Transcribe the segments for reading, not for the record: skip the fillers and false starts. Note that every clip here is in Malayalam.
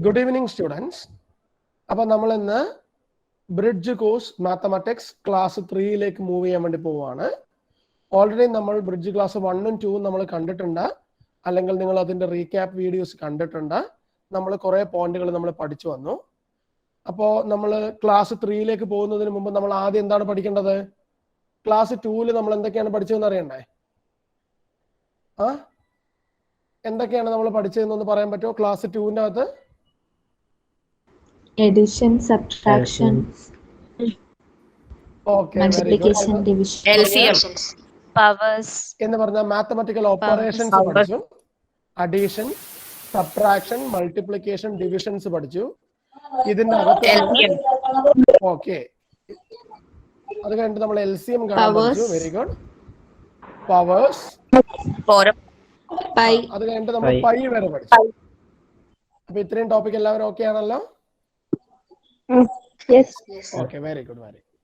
Good evening, students. അപ്പോൾ നമ്മൾ ഇന്ന് ബ്രിഡ്ജ് കോഴ്സ് മാത്തമാറ്റിക്സ് ക്ലാസ് 3ലേക്ക് മൂവ് ചെയ്യാൻ വേണ്ടി പോവുകയാണ്. ഓൾറെഡി നമ്മൾ ബ്രിഡ്ജ് ക്ലാസ് 1ഉം 2ഉം നമ്മൾ കണ്ടിട്ടുണ്ട്, അല്ലെങ്കിൽ നിങ്ങൾ അതിന്റെ റീക്യാപ്പ് വീഡിയോസ് കണ്ടിട്ടുണ്ട്. നമ്മൾ കുറേ പോയിന്റുകൾ നമ്മൾ പഠിച്ചു വന്നു. അപ്പോൾ നമ്മൾ ക്ലാസ് 3ലേക്ക് പോകുന്നതിന് മുമ്പ് നമ്മൾ ആദ്യം എന്താണ് പഠിക്കേണ്ടത്? ക്ലാസ് 2ൽ നമ്മൾ എന്തൊക്കെയാണ് പഠിച്ചതെന്ന് അറിയണ്ടേ? എന്തൊക്കെയാണ് നമ്മൾ പഠിച്ചതെന്നൊന്ന് പറയാൻ പറ്റുമോ? ക്ലാസ് 2ന്റെ അകത്ത് addition, subtraction, multiplication, division, LCM, powers എന്ന് പറഞ്ഞ മാത്തമാറ്റിക്കൽ ഓപ്പറേഷൻസ് പഠിച്ചു. അഡീഷൻ, സബ്ട്രാക്ഷൻ, മൾട്ടിപ്ലിക്കേഷൻ, ഡിവിഷൻസ് പഠിച്ചു. ഇതിന്റെ അകത്ത് ഓക്കെ, അത് കഴിഞ്ഞിട്ട് നമ്മൾ LCM കാണാൻ പഠിച്ചു. Very good. പവേഴ്സ്, അത് കഴിഞ്ഞിട്ട് നമ്മൾ പൈ വരെ പഠിച്ചു. അപ്പൊ ഇത്രയും ടോപ്പിക് എല്ലാവരും ഓക്കെ ആണല്ലോ? Okay, very good, very good.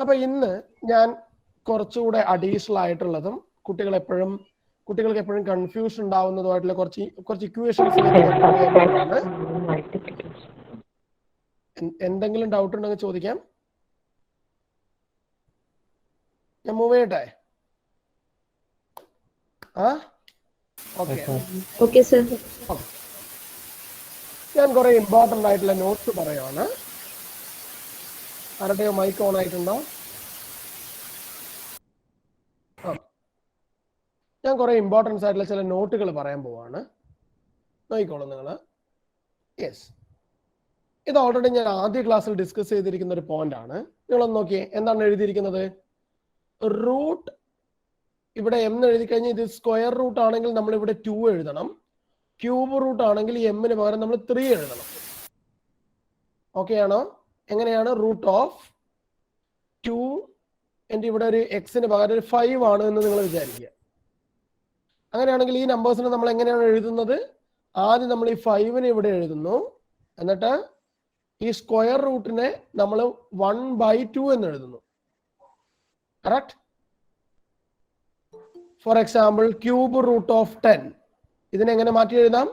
അപ്പൊ ഇന്ന് ഞാൻ കുറച്ചുകൂടെ അഡീഷണൽ ആയിട്ടുള്ളതും കുട്ടികൾക്ക് എപ്പോഴും കൺഫ്യൂഷൻ ഉണ്ടാവുന്നതുമായിട്ടുള്ള കുറച്ച് ഇക്വേഷൻസ്. എന്തെങ്കിലും ഡൗട്ട് ഉണ്ടെങ്കിൽ ചോദിക്കാം. ഞാൻ മൂവ് ചെയ്യട്ടെ? okay sir. ഞാൻ കുറെ ഇമ്പോർട്ടന്റ് ആയിട്ടുള്ള നോട്ട്സ് പറയുവാണ്. ആരുടെയോ മൈക്ക് ഓൺ ആയിട്ടുണ്ടോ? ഞാൻ കുറെ ഇമ്പോർട്ടൻസ് ആയിട്ടുള്ള ചില നോട്ടുകൾ പറയാൻ പോവാണ്. നോക്കിക്കോളൂ നിങ്ങൾ. യെസ്, ഇത് ഓൾറെഡി ഞാൻ ആദ്യ ക്ലാസ്സിൽ ഡിസ്കസ് ചെയ്തിരിക്കുന്ന ഒരു പോയിന്റ് ആണ്. നിങ്ങളൊന്ന് നോക്കിയേ, എന്താണ് എഴുതിയിരിക്കുന്നത്? റൂട്ട് ഇവിടെ എം എഴുതി കഴിഞ്ഞാൽ ഇത് സ്ക്വയർ റൂട്ട് ആണെങ്കിൽ നമ്മൾ ഇവിടെ 2 എഴുതണം. ക്യൂബ് റൂട്ട് ആണെങ്കിൽ എമ്മിന് പകരം നമ്മൾ 3 എഴുതണം. ഓക്കെ ആണോ? എങ്ങനെയാണ്? റൂട്ട് ഓഫ് 2 എൻ്റെ ഇവിടെ ഒരു എക്സിന് പകരം ഒരു 5 ആണ് എന്ന് നിങ്ങൾ വിചാരിക്കുക. അങ്ങനെയാണെങ്കിൽ ഈ നമ്പേഴ്സിനെ നമ്മൾ എങ്ങനെയാണ് എഴുതുന്നത്? ആദ്യം നമ്മൾ ഈ 5നെ ഇവിടെ എഴുതുന്നു, എന്നിട്ട് ഈ സ്ക്വയർ റൂട്ടിനെ നമ്മൾ 1/2 എന്ന് എഴുതുന്നു. Correct? For example, cube root of 10 ഇതിനെ എങ്ങനെ മാറ്റി എഴുതാം?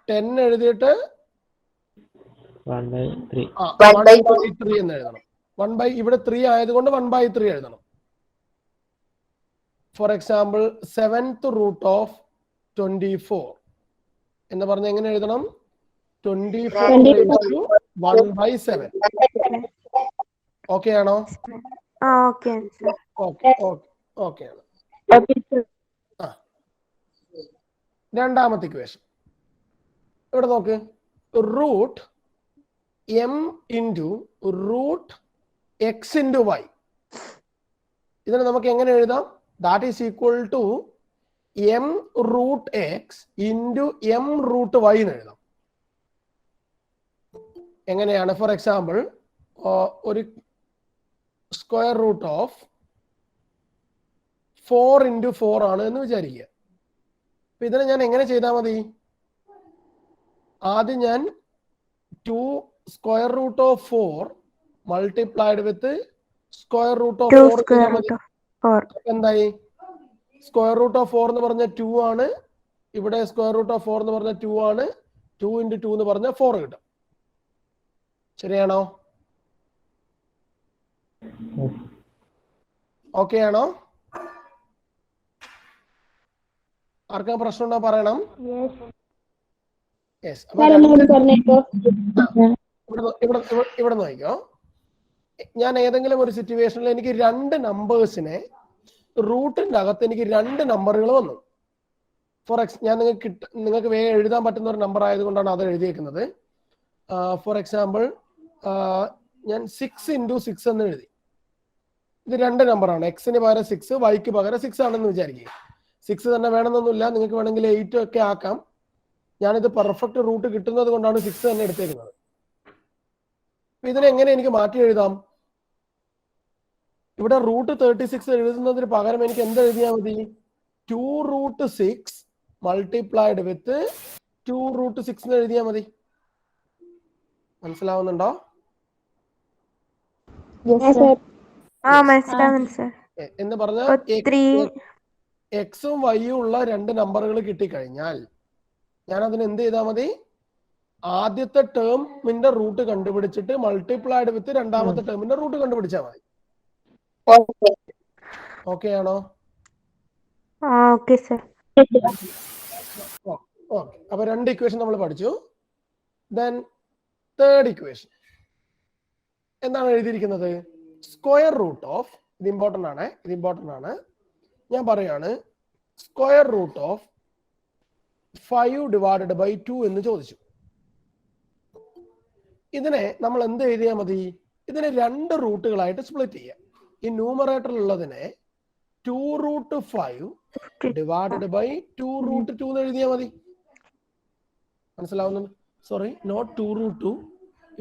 10 എഴുതിയിട്ട് 1/3 എന്ന് എഴുതണം. ഇവിടെ 3 ആയതുകൊണ്ട് 1/3 എഴുതണം. For example, 7th root of 24 എന്ന് പറഞ്ഞ എങ്ങനെ എഴുതണം? 24/1/7. ഓക്കെ ആണോ? ഓക്കെ ആണ്. രണ്ടാമത്തെ ഇക്വേഷൻ ഇവിടെ നോക്ക്. Root M into root X into Y. ഇതിനെ നമുക്ക് എങ്ങനെ എഴുതാം? That is equal to M root X into M root Y എന്ന് എഴുതാം. എങ്ങനെയാണ്? ഫോർ എക്സാമ്പിൾ, ഒരു സ്ക്വയർ റൂട്ട് ഓഫ് 4 × 4 ആണ് എന്ന് വിചാരിക്കുക. അപ്പൊ ഇതിനെ ഞാൻ എങ്ങനെ ചെയ്താൽ മതി? ആദ്യം ഞാൻ 2 square root of 4 multiplied with square root of 4 എന്തായി? സ്ക്വയർ റൂട്ട് ഓഫ് 4 എന്ന് പറഞ്ഞ 2 ആണ്. ഇവിടെ സ്ക്വയർ റൂട്ട് ഓഫ് 4 എന്ന് പറഞ്ഞ 2 ആണ്. 2 × 2 എന്ന് പറഞ്ഞ 4 കിട്ടും. ശരിയാണോ? ഓക്കെ ആണോ? ആർക്കാ പ്രശ്നം ഉണ്ടോ? പറയണം. ഇവിടെ നോക്കിക്കോ. ഞാൻ ഏതെങ്കിലും ഒരു സിറ്റുവേഷനിൽ എനിക്ക് 2 നമ്പേഴ്സിനെ റൂട്ടിന്റെ അകത്ത് എനിക്ക് 2 നമ്പറുകൾ വന്നു. ഫോർ ഞാൻ നിങ്ങൾക്ക് വേഗം എഴുതാൻ പറ്റുന്ന ഒരു നമ്പർ ആയതുകൊണ്ടാണ് അത് എഴുതിയേക്കുന്നത്. ഫോർ എക്സാമ്പിൾ, ഞാൻ 6 × 6 എന്ന് എഴുതി. ഇത് 2 നമ്പറാണ്. എക്സിന് പകരം 6, വൈക്ക് പകരം 6 ആണെന്ന് വിചാരിക്കുക. 6 തന്നെ വേണമെന്നൊന്നുമില്ല, നിങ്ങൾക്ക് വേണമെങ്കിൽ 8 ഒക്കെ ആക്കാം. ഞാനിത് പെർഫെക്റ്റ് റൂട്ട് കിട്ടുന്നത് കൊണ്ടാണ് 6 തന്നെ എടുത്തേക്കുന്നത്. ഇതിനെങ്ങനെ എനിക്ക് മാറ്റി എഴുതാം? ഇവിടെ റൂട്ട് 36 എഴുതുന്നതിന് പകരം എനിക്ക് എന്ത് എഴുതിയാൽ മതി? 2√6 മൾട്ടിപ്ലൈഡ് വിത്ത് 2√6 എന്ന് എഴുതിയാൽ മതി. മനസ്സിലാവുന്നുണ്ടോ? എന്ന് പറഞ്ഞാൽ എക്സും വൈയും ഉള്ള 2 നമ്പറുകൾ കിട്ടിക്കഴിഞ്ഞാൽ ഞാൻ അതിന് എന്ത് ചെയ്താൽ മതി? ആദ്യത്തെ ടേമിന്റെ റൂട്ട് കണ്ടുപിടിച്ചിട്ട് മൾട്ടിപ്ലൈഡ് വിത്ത് രണ്ടാമത്തെ ടേമിന്റെ റൂട്ട് കണ്ടുപിടിച്ചാൽ മതി. ഓക്കെ ആണോ? Okay sir. ഓക്കെ, അപ്പൊ 2 ഇക്വേഷൻ നമ്മൾ പഠിച്ചു. ദെൻ തേർഡ് ഇക്വേഷൻ എന്താണ് എഴുതിയിരിക്കുന്നത്? സ്ക്വയർ റൂട്ട് ഓഫ്, ഇത് ഇമ്പോർട്ടന്റ് ആണ്, ഞാൻ പറയാണ് square root of 5 divided by 2 എന്ന് ചോദിച്ചു. ഇതിനെ നമ്മൾ എന്ത് എഴുതിയാൽ മതി? ഇതിനെ 2 റൂട്ടുകളായിട്ട് സ്പ്ലിറ്റ് ചെയ്യാം. ഈ ന്യൂമറേറ്ററിൽ ഉള്ളതിനെ 2√5 ഡിവൈഡഡ് ബൈ 2√2 എന്ന് എഴുതിയാൽ മതി. മനസ്സിലാവുന്നുണ്ട്? സോറി, നോട്ട് 2√2,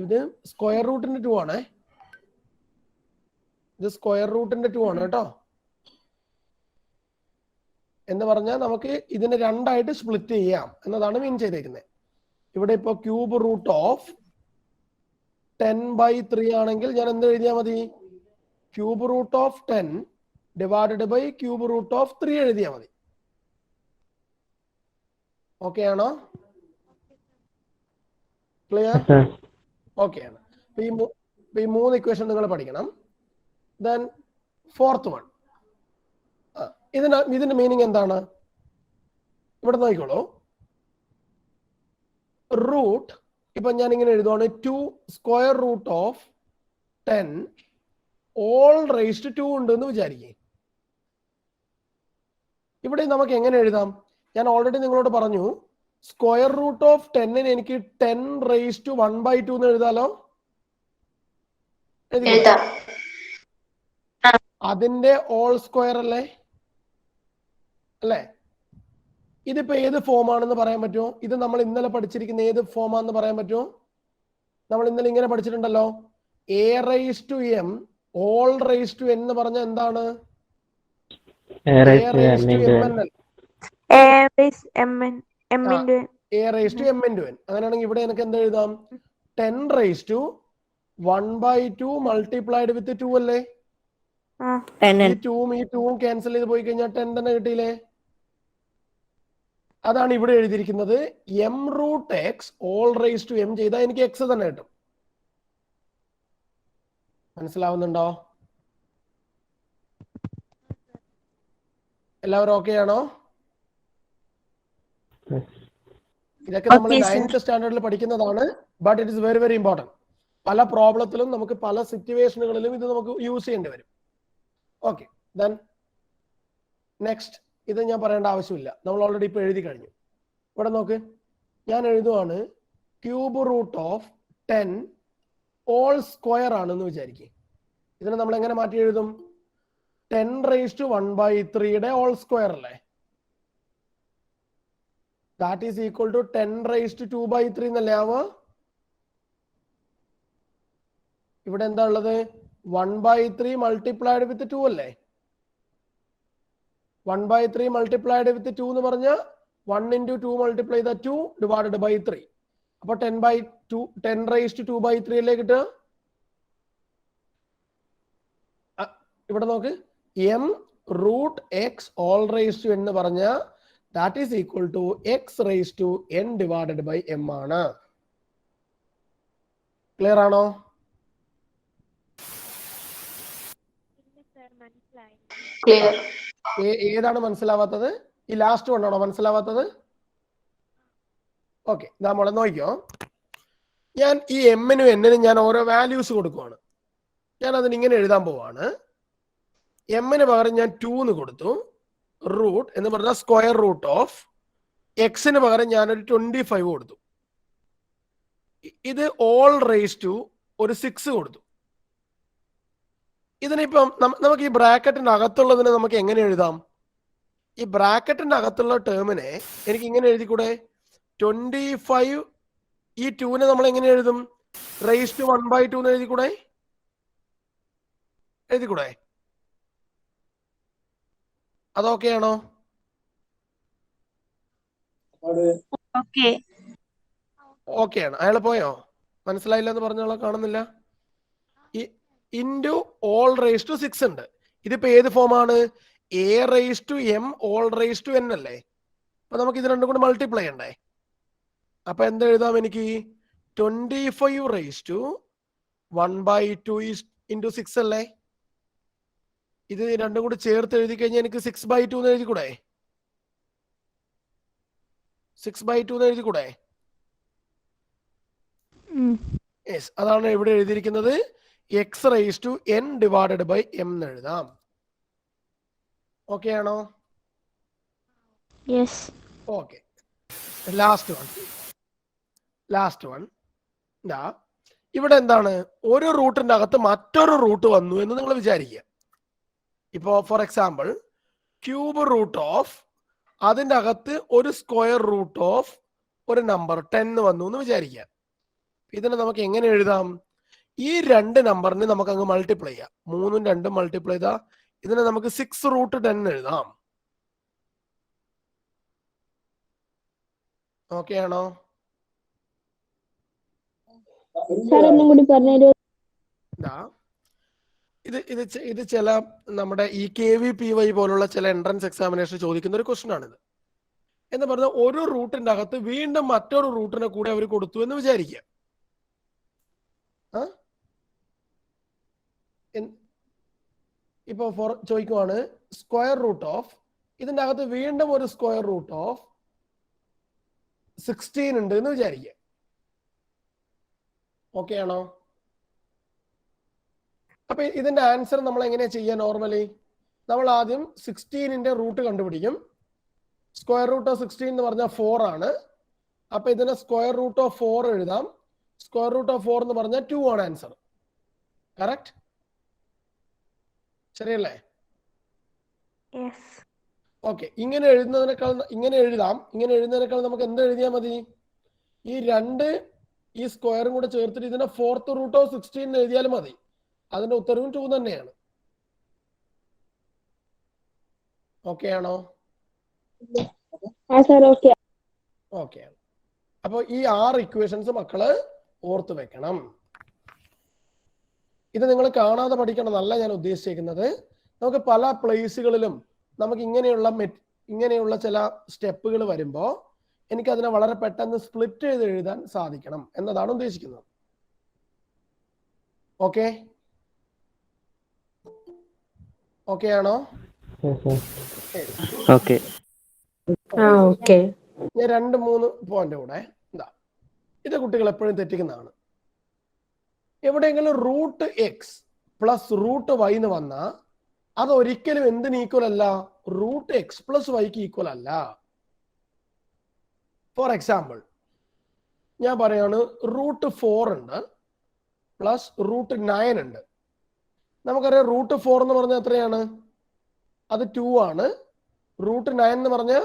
ഇത് സ്ക്വയർ റൂട്ടിന്റെ 2 ആണ്. ഇത് സ്ക്വയർ റൂട്ടിന്റെ 2 ആണ് കേട്ടോ. എന്ന് പറഞ്ഞാൽ നമുക്ക് ഇതിനെ 2 ആയിട്ട് സ്പ്ലിറ്റ് ചെയ്യാം എന്നതാണ് മീൻ ചെയ്തേക്കുന്നത്. ഇവിടെ ഇപ്പൊ ക്യൂബ് റൂട്ട് ഓഫ് 10/3 ആണെങ്കിൽ ഞാൻ എന്ത് എഴുതിയാൽ മതി? Cube root of 10 divided by cube root of 3 എഴുതിയാൽ മതി. ഓക്കെ ആണോ? ക്ലിയർ? ഓക്കെ ആണ്. ഈ 3 ഇക്വേഷൻ നിങ്ങൾ പഠിക്കണം. ദെൻ ഫോർത്ത് വൺ, ഇതിന്റെ മീനിങ് എന്താണ്? ഇവിടെ നോക്കിക്കോളൂ. റൂട്ട് ഇപ്പൊ ഞാൻ ഇങ്ങനെ എഴുതുവാണ് 2 square root of 10 all raised 2 ഉണ്ട് എന്ന് വിചാരിക്കേ. ഇവിടെ നമുക്ക് എങ്ങനെ എഴുതാം? ഞാൻ ഓൾറെഡി നിങ്ങളോട് പറഞ്ഞു, സ്ക്വയർ റൂട്ട് ഓഫ് 10 എനിക്ക് 10⁻1/2 എന്ന് എഴുതാലോ. അതിന്റെ ഓൾ സ്ക്വയർ അല്ലേ? ഇതിപ്പോ ഏത് ഫോം ആണെന്ന് പറയാൻ പറ്റുമോ? ഇത് നമ്മൾ ഇന്നലെ പഠിച്ചിരിക്കുന്ന ഏത് ഫോം ആണെന്ന് പറയാൻ പറ്റുമോ? നമ്മൾ ഇന്നലെ ഇങ്ങനെ പഠിച്ചിട്ടുണ്ടല്ലോ, a⁻m ഓൾ റേസ് ടു എന്ന് പറഞ്ഞ എന്താണ്? a⁻m×n. അങ്ങനെയാണെങ്കിൽ ഇവിടെ എനിക്ക് എന്ത് എഴുതാം? 10⁻1/2 മൾട്ടിപ്ലൈഡ് വിത്ത് 2 അല്ലേ? ഈ 2ഉം ക്യാൻസൽ ചെയ്ത് പോയി കഴിഞ്ഞാൽ 10 തന്നെ കിട്ടിയില്ലേ? അതാണ് ഇവിടെ എഴുതിയിരിക്കുന്നത്. m√x whole raise to m ചെയ്താൽ എനിക്ക് x തന്നെ കിട്ടും. മനസ്സിലാവുന്നുണ്ടോ? എല്ലാവരും ഓക്കെ ആണോ? ഇതൊക്കെ നമ്മൾ 9th സ്റ്റാൻഡേർഡിൽ പഠിക്കുന്നതാണ്. But it is very very important. പല പ്രോബ്ലത്തിലും നമുക്ക് പല സിറ്റുവേഷനുകളിലും ഇത് നമുക്ക് യൂസ് ചെയ്യേണ്ടി വരും. Okay, then next. ഇത് ഞാൻ പറയേണ്ട ആവശ്യമില്ല, നമ്മൾ ഓൾറെഡി ഇപ്പൊ എഴുതി കഴിഞ്ഞു. ഇവിടെ നോക്ക്, ഞാൻ എഴുതുവാണ് cube root of 10 whole square ആണെന്ന് വിചാരിക്കും. ഇതിനെ നമ്മൾ എങ്ങനെ മാറ്റി എഴുതും? 10⁻1/3 ഓൾ സ്ക്വയർ അല്ലേ? ദാറ്റ് ഈസ് ഈക്വൽ ടു 10⁻2/3 എന്നല്ലേ ആവുക? ഇവിടെ എന്താ ഉള്ളത്? 1/3 മൾട്ടിപ്ലൈഡ് വിത്ത് 2 അല്ലേ? 1/3 മൾട്ടിപ്ലൈഡ് വിത്ത് 2 എന്ന് പറഞ്ഞാൽ 1 × 2 മൾട്ടിപ്ലൈ ചെയ്ത 2 ഡിവൈഡഡ് ബൈ 3. അപ്പൊ 10⁻2/3 അല്ലേ കിട്ടുക? ഇവിടെ നോക്ക്, m√x ഓൾ റേസ് ടു എന്ന് പറഞ്ഞാൽ that is equal to x⁻n divided by m ആണ്. ക്ലിയർ ആണോ? ഏതാണ് മനസ്സിലാവാത്തത്? ഈ ലാസ്റ്റ് കൊണ്ടാണോ മനസ്സിലാവാത്തത്? ഓക്കെ, നമ്മളെ നോക്കിയോ. ഞാൻ ഈ എമ്മിനും എന്നിനും ഞാൻ ഓരോ വാല്യൂസ് കൊടുക്കുവാണ്. ഞാൻ അതിന് ഇങ്ങനെ എഴുതാൻ പോവാണ്. എമ്മിന് പകരം ഞാൻ 2 എന്ന് കൊടുത്തു. റൂട്ട് എന്ന് പറഞ്ഞാൽ സ്ക്വയർ റൂട്ട് ഓഫ് എക്സിന് പകരം ഞാനൊരു 25 കൊടുത്തു. ഇത് ഓൾ റേസ് ടു ഒരു 6 കൊടുത്തു. ഇതിനിപ്പം നമുക്ക് ഈ ബ്രാക്കറ്റിന്റെ അകത്തുള്ളതിനെ നമുക്ക് എങ്ങനെ എഴുതാം? ഈ ബ്രാക്കറ്റിന്റെ അകത്തുള്ള ടേമിനെ എനിക്ക് ഇങ്ങനെ എഴുതിക്കൂടെ? 25 ഈ 2നെ നമ്മൾ എങ്ങനെ എഴുതും? റേസ് ടു 1/2 എന്ന് എഴുതിക്കൂടെ? അതൊക്കെ ആണോ? ഓക്കെ ആണ്. അയാൾ പോയോ? മനസ്സിലായില്ല എന്ന് പറഞ്ഞാൽ കാണുന്നില്ല. ഈ ഇൻറ്റു ഓൾ റേസ് ടു 6 ഉണ്ട്. ഇതിപ്പോ ഏത് ഫോമാണ്? a⁻m whole raise to n അല്ലേ? അപ്പൊ നമുക്ക് ഇത് രണ്ടും കൂടി മൾട്ടിപ്ലൈ ചെയ്യണ്ടേ? അപ്പൊ എന്താ എഴുതാം എനിക്ക്? 25 raised to 1/2 into 6 അല്ലേ? ഇത് രണ്ടും കൂടി ചേർത്ത് എഴുതി കഴിഞ്ഞാൽ എനിക്ക് 6/2 എന്ന് എഴുതി കൂടെ? 6/2 എന്ന് എഴുതി കൂടെ? യെസ്, അതാണ് ഇവിടെ എഴുതിയിരിക്കുന്നത്. X rise to n divided by m എന്ന് എഴുതാം. ഓക്കെ ആണോ? യെസ്. ഓക്കെ. ലാസ്റ്റ് വൺ ഇവിടെ എന്താണ്? ഒരു റൂട്ടിന്റെ അകത്ത് മറ്റൊരു റൂട്ട് വന്നു എന്ന് നിങ്ങൾ വിചാരിക്കുക. ഇപ്പോ for example cube root of അതിന്റെ അകത്ത് ഒരു സ്ക്വയർ റൂട്ട് ഓഫ് ഒരു നമ്പർ 10 വന്നു എന്ന് വിചാരിക്കുക. ഇതിനെ നമുക്ക് എങ്ങനെ എഴുതാം? ഈ രണ്ട് നമ്പറിനെ നമുക്ക് അങ്ങ് മൾട്ടിപ്ലൈ ചെയ്യാം. 3ഉം 2ഉം മൾട്ടിപ്ലൈ ചെയ്താൽ ഇതിനെ നമുക്ക് 6√10 എഴുതാം. ഓക്കെ ആണോ? ഇത് ചില നമ്മുടെ ഈ KVPY പോലുള്ള ചില എൻട്രൻസ് എക്സാമിനേഷൻ ചോദിക്കുന്ന ഒരു ക്വസ്റ്റ്യൻ ആണിത്. എന്ന് പറഞ്ഞാൽ ഒരു റൂട്ടിന്റെ അകത്ത് വീണ്ടും മറ്റൊരു റൂട്ടിനെ കൂടെ അവർ കൊടുത്തു എന്ന് വിചാരിക്കുക. ഇപ്പൊ ചോദിക്കുവാണ് സ്ക്വയർ റൂട്ട് ഓഫ് ഇതിന്റെ അകത്ത് വീണ്ടും ഒരു സ്ക്വയർ റൂട്ട് ഓഫ് 16 ഉണ്ട് എന്ന് വിചാരിക്കുക. ഓക്കെ ആണോ? അപ്പൊ ഇതിന്റെ ആൻസർ നമ്മൾ എങ്ങനെയാ ചെയ്യുക? നോർമലി നമ്മൾ ആദ്യം 16ന്റെ റൂട്ട് കണ്ടുപിടിക്കും. സ്ക്വയർ റൂട്ട് ഓഫ് 16 എന്ന് പറഞ്ഞാൽ 4 ആണ്. അപ്പൊ ഇതിനെ സ്ക്വയർ റൂട്ട് ഓഫ് 4 എഴുതാം. സ്ക്വയർ റൂട്ട് ഓഫ് 4 എന്ന് പറഞ്ഞാൽ 2 ആണ് ആൻസർ. കറക്റ്റ്? ശരിയല്ലേ? ഓക്കെ. ഇങ്ങനെ എഴുതുന്നതിനേക്കാൾ നമുക്ക് എന്ത് എഴുതിയാൽ മതി? ഈ സ്ക്വയറും കൂടെ ചേർത്തിട്ട് ഇതിനെ 4th റൂട്ട് ഓഫ് 16 എഴുതിയാലും മതി. അതിന്റെ ഉത്തരവും 2 തന്നെയാണ്. ഓക്കെ ആണോ? ഓക്കെ. അപ്പൊ ഈ 6 ഇക്വേഷൻസ് മക്കള് ഓർത്ത് വെക്കണം. ഇത് നിങ്ങൾ കാണാതെ പഠിക്കണമെന്നല്ല ഞാൻ ഉദ്ദേശിച്ചിരിക്കുന്നത്. നമുക്ക് പല പ്ലേസുകളിലും നമുക്ക് ഇങ്ങനെയുള്ള ചില സ്റ്റെപ്പുകൾ വരുമ്പോൾ എനിക്ക് അതിനെ വളരെ പെട്ടെന്ന് സ്പ്ലിറ്റ് ചെയ്ത് എഴുതാൻ സാധിക്കണം എന്നതാണ് ഉദ്ദേശിക്കുന്നത്. ഓക്കെ? ഓക്കെ ആണോ? ഓക്കെ. ഞാൻ 2-3 പോയിന്റ് കൂടെ ഇത് കുട്ടികൾ എപ്പോഴും തെറ്റിക്കുന്നതാണ്. എവിടെയെങ്കിലും root X plus root Y എന്ന് വന്നാൽ അത് ഒരിക്കലും എന്തിന് ഈക്വൽ അല്ല? റൂട്ട് എക്സ് പ്ലസ് വൈക്ക് ഈക്വൽ അല്ല. ഫോർ എക്സാമ്പിൾ ഞാൻ പറയാണ് റൂട്ട് 4 ഉണ്ട് പ്ലസ് റൂട്ട് 9 ഉണ്ട്. നമുക്കറിയാം റൂട്ട് 4 എന്ന് പറഞ്ഞാൽ എത്രയാണ്? അത് 2 ആണ്. റൂട്ട് 9 എന്ന് പറഞ്ഞാൽ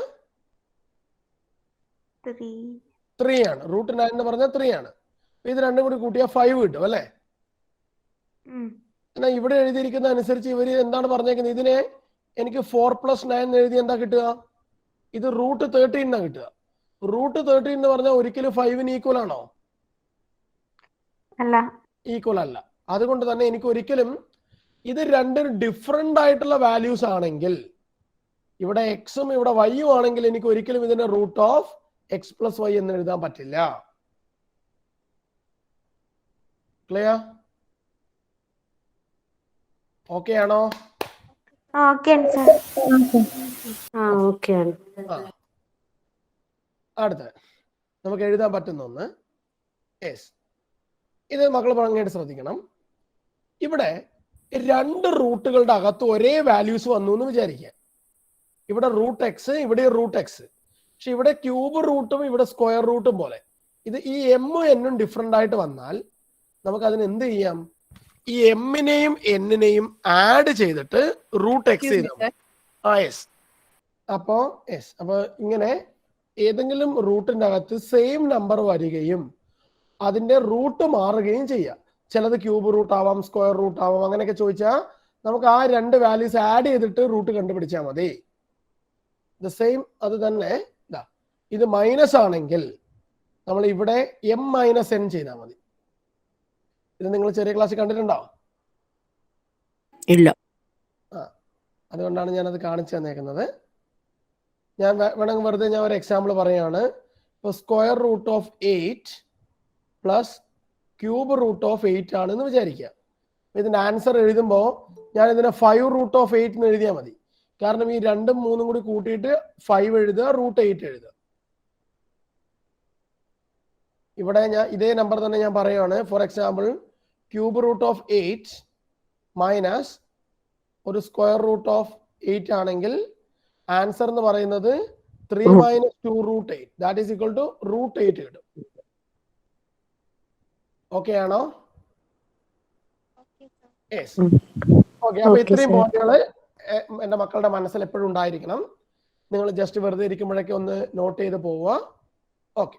3 ആണ്. റൂട്ട് 9 എന്ന് പറഞ്ഞാൽ 3 ആണ്. ഇത് രണ്ടും കൂടി കൂട്ടിയാൽ 5 കിട്ടും അല്ലേ? എന്നാൽ ഇവിടെ എഴുതിയിരിക്കുന്ന അനുസരിച്ച് ഇവര് എന്താണ് പറഞ്ഞേക്കുന്നത്? ഇതിനെ എനിക്ക് 4 + 9 എഴുതി എന്താ കിട്ടുക? ഇത് റൂട്ട് 13 എന്നാ കിട്ടുക. റൂട്ട് 13 എന്ന് പറഞ്ഞാൽ ഒരിക്കലും 5ന് ഈക്വൽ ആണോ? അല്ല, ഈക്വൽ അല്ല. അതുകൊണ്ട് തന്നെ എനിക്ക് ഒരിക്കലും ഇത് രണ്ടും ഡിഫറെന്റ് ആയിട്ടുള്ള വാല്യൂസ് ആണെങ്കിൽ, ഇവിടെ എക്സും ഇവിടെ വൈയും ആണെങ്കിൽ എനിക്ക് ഒരിക്കലും ഇതിനെ root of X plus Y എന്ന് എഴുതാൻ പറ്റില്ല. ക്ലിയർ? ഓക്കെ ആണോ? അടുത്ത നമുക്ക് എഴുതാൻ പറ്റുന്ന ഒന്ന്, ഇത് മക്കൾ ഭംഗിയായിട്ട് ശ്രദ്ധിക്കണം. ഇവിടെ 2 റൂട്ടുകളുടെ അകത്ത് ഒരേ വാല്യൂസ് വന്നു എന്ന് വിചാരിക്കുക. ഇവിടെ റൂട്ട് എക്സ്, ഇവിടെ റൂട്ട് എക്സ്. പക്ഷെ ഇവിടെ ക്യൂബ് റൂട്ടും ഇവിടെ സ്ക്വയർ റൂട്ടും പോലെ ഇത് ഈ എമ്മും എന്നും ഡിഫറെന്റ് ആയിട്ട് വന്നാൽ നമുക്ക് അതിന് എന്ത് ചെയ്യാം? ഈ എമ്മിനെയും എന്നിനെയും ആഡ് ചെയ്തിട്ട് റൂട്ട് എക്സ് ചെയ്താൽ അപ്പോ ഇങ്ങനെ ഏതെങ്കിലും റൂട്ടിന്റെ അകത്ത് സെയിം നമ്പർ വരികയും അതിന്റെ റൂട്ട് മാറുകയും ചെയ്യാം. ചിലത് ക്യൂബ് റൂട്ട് ആവാം, സ്ക്വയർ റൂട്ട് ആവാം. അങ്ങനെയൊക്കെ ചോദിച്ചാൽ നമുക്ക് ആ 2 വാല്യൂസ് ആഡ് ചെയ്തിട്ട് റൂട്ട് കണ്ടുപിടിച്ചാൽ മതി. സെയിം അത് തന്നെ. ഇത് മൈനസ് ആണെങ്കിൽ നമ്മൾ ഇവിടെ m-n ചെയ്താൽ മതി. ഇത് നിങ്ങൾ ചെറിയ ക്ലാസ്സിൽ കണ്ടിട്ടുണ്ടോ? ഇല്ല. അതുകൊണ്ടാണ് ഞാനത് കാണിച്ചു തന്നേക്കുന്നത്. ഞാൻ വേണമെങ്കിൽ വെറുതെ ഒരു എക്സാമ്പിൾ പറയാണ്. ഇപ്പോൾ square root of 8 plus cube root of 8 ആണെന്ന് വിചാരിക്കുക. ഇതിന്റെ ആൻസർ എഴുതുമ്പോൾ ഞാൻ ഇതിനെ 5 റൂട്ട് ഓഫ് 8 എന്ന് എഴുതിയാൽ മതി. കാരണം ഈ 2ഉം 3ഉം കൂടി കൂട്ടിയിട്ട് 5 എഴുതുക, റൂട്ട് 8 എഴുതുക. ഇവിടെ ഞാൻ ഇതേ നമ്പർ തന്നെ ഞാൻ പറയുകയാണ്. For example cube root of 8 minus ഒരു സ്ക്വയർ റൂട്ട് ഓഫ് 8 ആണെങ്കിൽ ആൻസർ എന്ന് പറയുന്നത് 3 minus 2 root 8 that is equal to root 8 കിട്ടും. ഓക്കെ ആണോ? യെസ്. ഓക്കെ. അപ്പൊ ഇത്രയും പോയിന്റുകൾ എന്റെ മക്കളുടെ മനസ്സിൽ എപ്പോഴും ഉണ്ടായിരിക്കണം. നിങ്ങൾ ജസ്റ്റ് വെറുതെ ഇരിക്കുമ്പോഴൊക്കെ ഒന്ന് നോട്ട് ചെയ്ത് പോവുക. ഓക്കെ.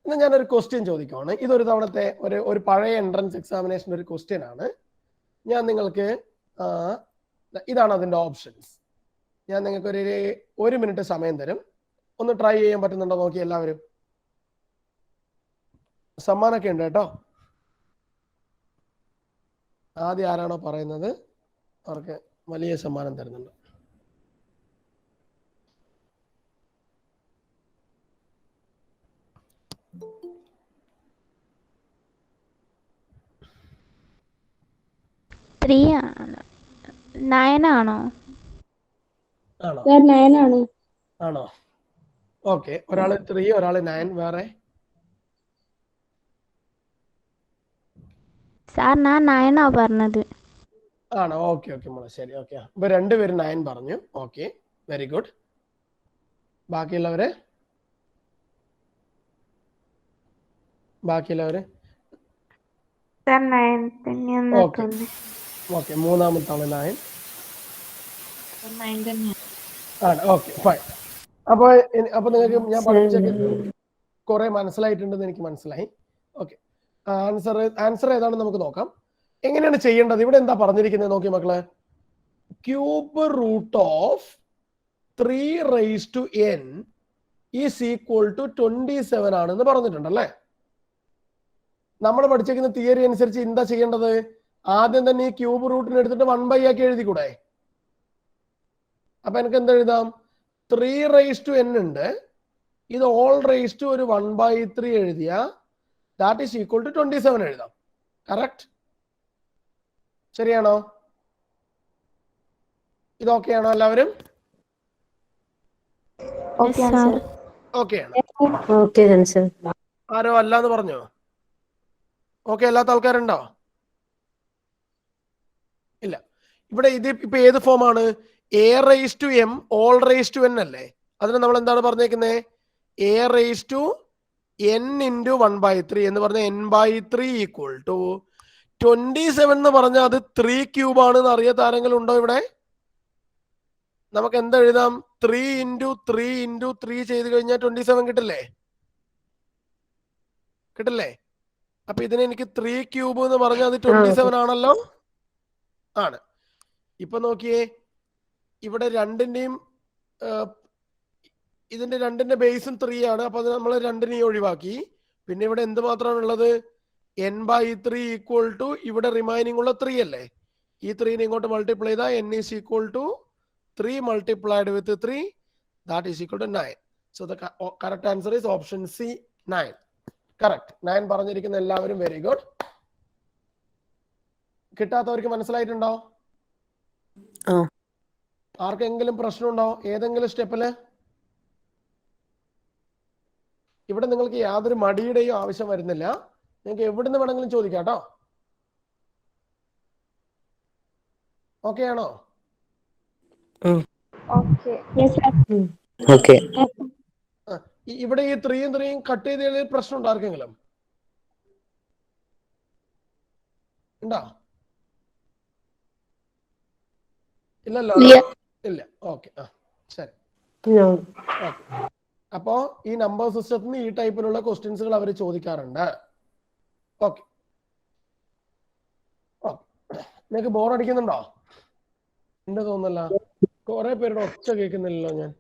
ഇന്ന് ഞാനൊരു ക്വസ്റ്റ്യൻ ചോദിക്കുവാണ്. ഇതൊരു തവണത്തെ ഒരു പഴയ എൻട്രൻസ് എക്സാമിനേഷൻ ഒരു ക്വസ്റ്റ്യൻ ആണ്. ഞാൻ നിങ്ങൾക്ക് ഇതാണ് അതിന്റെ ഓപ്ഷൻസ്. ഞാൻ നിങ്ങൾക്ക് ഒരു മിനിറ്റ് സമയം തരും. ഒന്ന് ട്രൈ ചെയ്യാൻ പറ്റുന്നുണ്ടോ നോക്കി എല്ലാവരും. സമ്മാനമൊക്കെ ഉണ്ട് കേട്ടോ. ആദ്യം ആരാണോ പറയുന്നത് അവർക്ക് വലിയ സമ്മാനം തരുന്നുണ്ട്. ആണോ? ആണോ? ഓക്കെ. ഒരാള് 3, ഒരാള് 9. വേറെ സാർ ഞാൻ 9 പറഞ്ഞത്. ആണോ? ഓക്കെ ഓക്കെ മോളെ, ശരി. ഓക്കെ. അപ്പൊ 2 പേര് 9 പറഞ്ഞു. Okay, very good. ബാക്കിയുള്ളവര് ഓക്കെ. മൂന്നാമത്തെ ആള് 9 ആണ്. Okay, fine. അപ്പൊ നിങ്ങൾക്ക് ഞാൻ പഠിപ്പിച്ചൊക്കെ കുറെ മനസ്സിലായിട്ടുണ്ടെന്ന് എനിക്ക് മനസ്സിലായി. ഓക്കെ. ആൻസർ ഏതാണെന്ന് നമുക്ക് നോക്കാം. എങ്ങനെയാണ് ചെയ്യേണ്ടത്? ഇവിടെ എന്താ പറഞ്ഞിരിക്കുന്നത് നോക്കി മക്കളെ. Cube root of 3 rise to n is equal to 27 ആണെന്ന് പറഞ്ഞിട്ടുണ്ടല്ലേ. നമ്മൾ പഠിച്ചിരിക്കുന്ന തിയറി അനുസരിച്ച് എന്താ ചെയ്യേണ്ടത്? ആദ്യം തന്നെ ഈ ക്യൂബ് റൂട്ടിന് എടുത്തിട്ട് 1 ആക്കി എഴുതിക്കൂടെ? അപ്പൊ എനിക്ക് എന്താ എഴുതാം? 3 റൈസ് ടു n ഉണ്ട്. ഇത് ഓൾ റൈസ് ടു ഒരു 1/3 എഴുതിയ ദാറ്റ് ഈസ് ഈക്വൽ ടു 27 എഴുതാം. കറക്റ്റ്? ശരിയാണോ? ഇതൊക്കെയാണോ എല്ലാവരും? ഓക്കെയാണ്. ആരോ അല്ലാന്ന് പറഞ്ഞോ? ഓക്കെ അല്ലാത്ത ആൾക്കാരുണ്ടോ? ഇല്ല. ഇവിടെ ഇത് ഇപ്പൊ ഏത് ഫോമാണ്? A raise to m whole raise to n അല്ലേ? അതിന് നമ്മൾ എന്താണ് പറഞ്ഞേക്കുന്നത്? A raise to n into 1/3 എന്ന് പറഞ്ഞ n/3 ഈക്വൽ ടു 27 എന്ന് പറഞ്ഞാൽ അത് 3 ക്യൂബ് ആണെന്ന് അറിയാത്ത ആരെങ്കിലും ഉണ്ടോ ഇവിടെ? നമുക്ക് എന്താ എഴുതാം? 3 ഇൻറ്റു 3 ഇൻറ്റു 3 ചെയ്ത് കഴിഞ്ഞാൽ 27 കിട്ടില്ലേ? അപ്പൊ ഇതിന് എനിക്ക് 3 ക്യൂബ് എന്ന് പറഞ്ഞാൽ അത് 27 ആണല്ലോ. ആണ്. ഇപ്പൊ നോക്കിയേ, ഇവിടെ ഇതിന്റെ രണ്ടിന്റെ ബേസും 3 ആണ്. അപ്പൊ അത് നമ്മൾ 2 ഒഴിവാക്കി. പിന്നെ ഇവിടെ എന്ത് മാത്രമാണ് ഉള്ളത്? n/3 ഈക്വൽ ടു ഇവിടെ റിമൈനിങ് ഉള്ള 3 അല്ലേ? ഈ 3 ഇങ്ങോട്ട് മൾട്ടിപ്ലൈ ചെയ്താൽ n is equal to 3 multiplied with 3 that is equal to 9. So the correct answer is option C, 9. Correct. 9 പറഞ്ഞിരിക്കുന്ന എല്ലാവരും വെരി ഗുഡ്. കിട്ടാത്തവർക്ക് മനസ്സിലായിട്ടുണ്ടോ? ആർക്കെങ്കിലും പ്രശ്നമുണ്ടോ ഏതെങ്കിലും സ്റ്റെപ്പില്? ഇവിടെ നിങ്ങൾക്ക് യാതൊരു മടിയുടെയും ആവശ്യം വരുന്നില്ല. നിങ്ങൾക്ക് എവിടുന്ന് വേണമെങ്കിലും ചോദിക്കാം കേട്ടോ. ഓക്കെ ആണോ? ഇവിടെ ഈ 3 കട്ട് ചെയ്ത് പ്രശ്നം ഉണ്ടോ ആർക്കെങ്കിലും? ഉണ്ടോ? ഇല്ലല്ലോ. ഇല്ല. ഓക്കെ. ശരി. അപ്പോ ഈ നമ്പർ സിസ്റ്റത്തിൽ നിന്ന് ഈ ടൈപ്പിലുള്ള ക്വസ്റ്റ്യൻസുകൾ അവർ ചോദിക്കാറുണ്ട്. ഓക്കെ. നിങ്ങൾക്ക് ബോർ അടിക്കുന്നുണ്ടോ? എന്റെ തോന്നല്ല, കുറെ പേരുടെ ഒച്ച കേൾക്കുന്നില്ലല്ലോ ഞാൻ.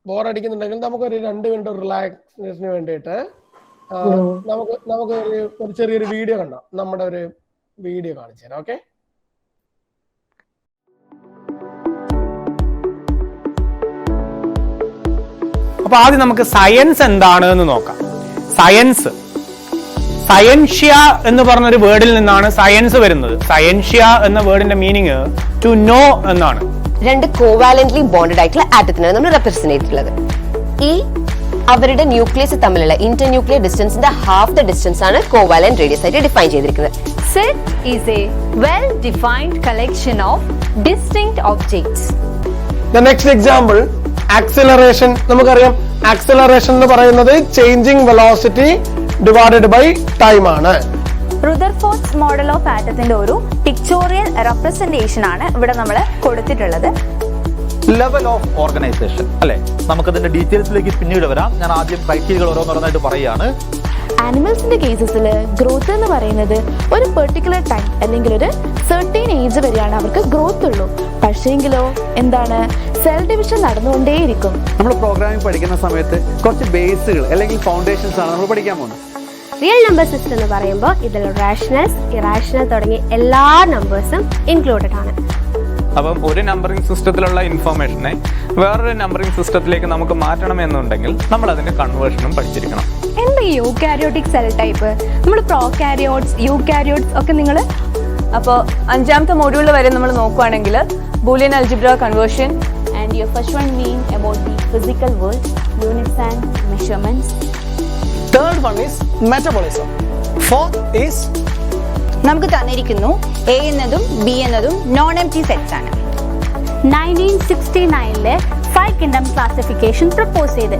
ബോർ അടിക്കുന്നുണ്ടെങ്കിൽ നമുക്കൊരു 2 മിനിറ്റ് റിലാക്സേഷന് വേണ്ടിയിട്ട് നമുക്ക് ഒരു ചെറിയൊരു വീഡിയോ കണ്ടോ. നമ്മുടെ ഒരു വീഡിയോ കാണിച്ചു തരാം. ഓക്കെ. അപ്പൊ ആദ്യം നമുക്ക് സയൻസ് എന്താണ് എന്ന് നോക്കാം. സയൻഷ്യ എന്ന് പറഞ്ഞൊരു വേർഡിൽ നിന്നാണ് സയൻസ് വരുന്നത്. സയൻഷ്യ എന്ന വേർഡിന്റെ മീനിങ് ടു നോ എന്നാണ്. രണ്ട് കോവാലന്റ്ലി ബോണ്ടഡ് ആയിട്ടുള്ള ആറ്റത്തിനാണ് നമ്മൾ റെപ്രസെന്റ് ചെയ്തിട്ടുള്ളത്. ഈ അവരുടെ ന്യൂക്ലിയസ് തമ്മിലുള്ള ഇന്റർ ന്യൂക്ലിയർ ഡിസ്റ്റൻസിന്റെ ഹാഫ് ദ ഡിസ്റ്റൻസ് ആണ് കോവാലന്റ് റേഡിയസ് ആയിട്ട് ഡിഫൈൻ ചെയ്തിരിക്കുന്നത്. Set is a well-defined collection of distinct objects. The next example, acceleration. നമുക്കറിയാം acceleration എന്ന് പറയുന്നത് changing velocity divided by time ആണ്. റുദർഫോർഡ്സ് മോഡൽ ഓഫ് ആറ്റത്തിന്റെ ഒരു പിക്ചോറിയൽ റെപ്രസെന്റേഷൻ ആണ് ഇവിടെ നമ്മൾ കൊടുത്തിട്ടുള്ളത്. ലെവൽ ഓഫ് ഓർഗനൈസേഷൻ അല്ലെ, നമുക്കതിന്റെ ഡീറ്റെയിൽസിലേക്ക് പിന്നീട് വരാം. ഞാൻ ആദ്യം ക്രൈറ്റീരിയകൾ ഓരോന്നോരോന്നായിട്ട് പറയുകയാണ്. ആനിമൽസിന്റെ കേസസിൽ ഗ്രോത്ത് എന്ന് പറയുന്നത് ഒരു പെർട്ടിക്കുലർ ടൈം അല്ലെങ്കിൽ ഒരു സെർട്ടൈൻ ഏജ് വരെയാണ് അവർക്ക് ഗ്രോത്ത് ഉള്ളൂ. പക്ഷേങ്കിലോ എന്താണ്, സെൽ ഡിവിഷൻ നടന്നുകൊണ്ടേയിരിക്കും. നമ്മൾ പ്രോഗ്രാമിംഗ് പഠിക്കുന്ന സമയത്ത് കുറച്ച് ബേസുകൾ അല്ലെങ്കിൽ ഫൗണ്ടേഷൻസ് ആണ് നമ്മൾ പഠിക്കാൻ പോകുന്നത്. റിയൽ നമ്പർ സിസ്റ്റം എന്ന് പറയുമ്പോൾ ഇതിൽ റാഷണൽസ്, ഇറാഷണൽ തുടങ്ങിയ എല്ലാ നമ്പേഴ്സും ഇൻക്ലൂഡഡ് ആണ്. അപ്പം ഒരു നമ്പറിംഗ് സിസ്റ്റത്തിലുള്ള ഇൻഫർമേഷനെ വേറൊരു നമ്പറിംഗ് സിസ്റ്റത്തിലേക്ക് നമുക്ക് മാറ്റണമെന്നുണ്ടെങ്കിൽ നമ്മൾ അതിന്റെ കൺവേർഷനും പഠിച്ചിരിക്കണം. എന്താ ഈ യൂകാരിയോട്ടിക് സെൽ ടൈപ്പ്? നമ്മൾ പ്രോകാരിയോട്സ്, യൂകാരിയോട്സ് ഒക്കെ നിങ്ങൾ അപ്പോൾ 5ാമത്തെ മൊഡ്യൂളിൽ വരെ നമ്മൾ നോക്കുകയാണെങ്കിൽ Boolean algebra conversion and your first one mean about the physical world, units and measurements. Third one is metabolism. Fourth is നമുക്ക് തന്നിരിക്കുന്നു എ എന്നതും ബി എന്നതും നോൺ എംപ്റ്റി സെറ്റ്സ് ആണ്. 1969 5 കിങ്ഡം ക്ലാസിഫിക്കേഷൻ പ്രപ്പോസ് ചെയ്ത്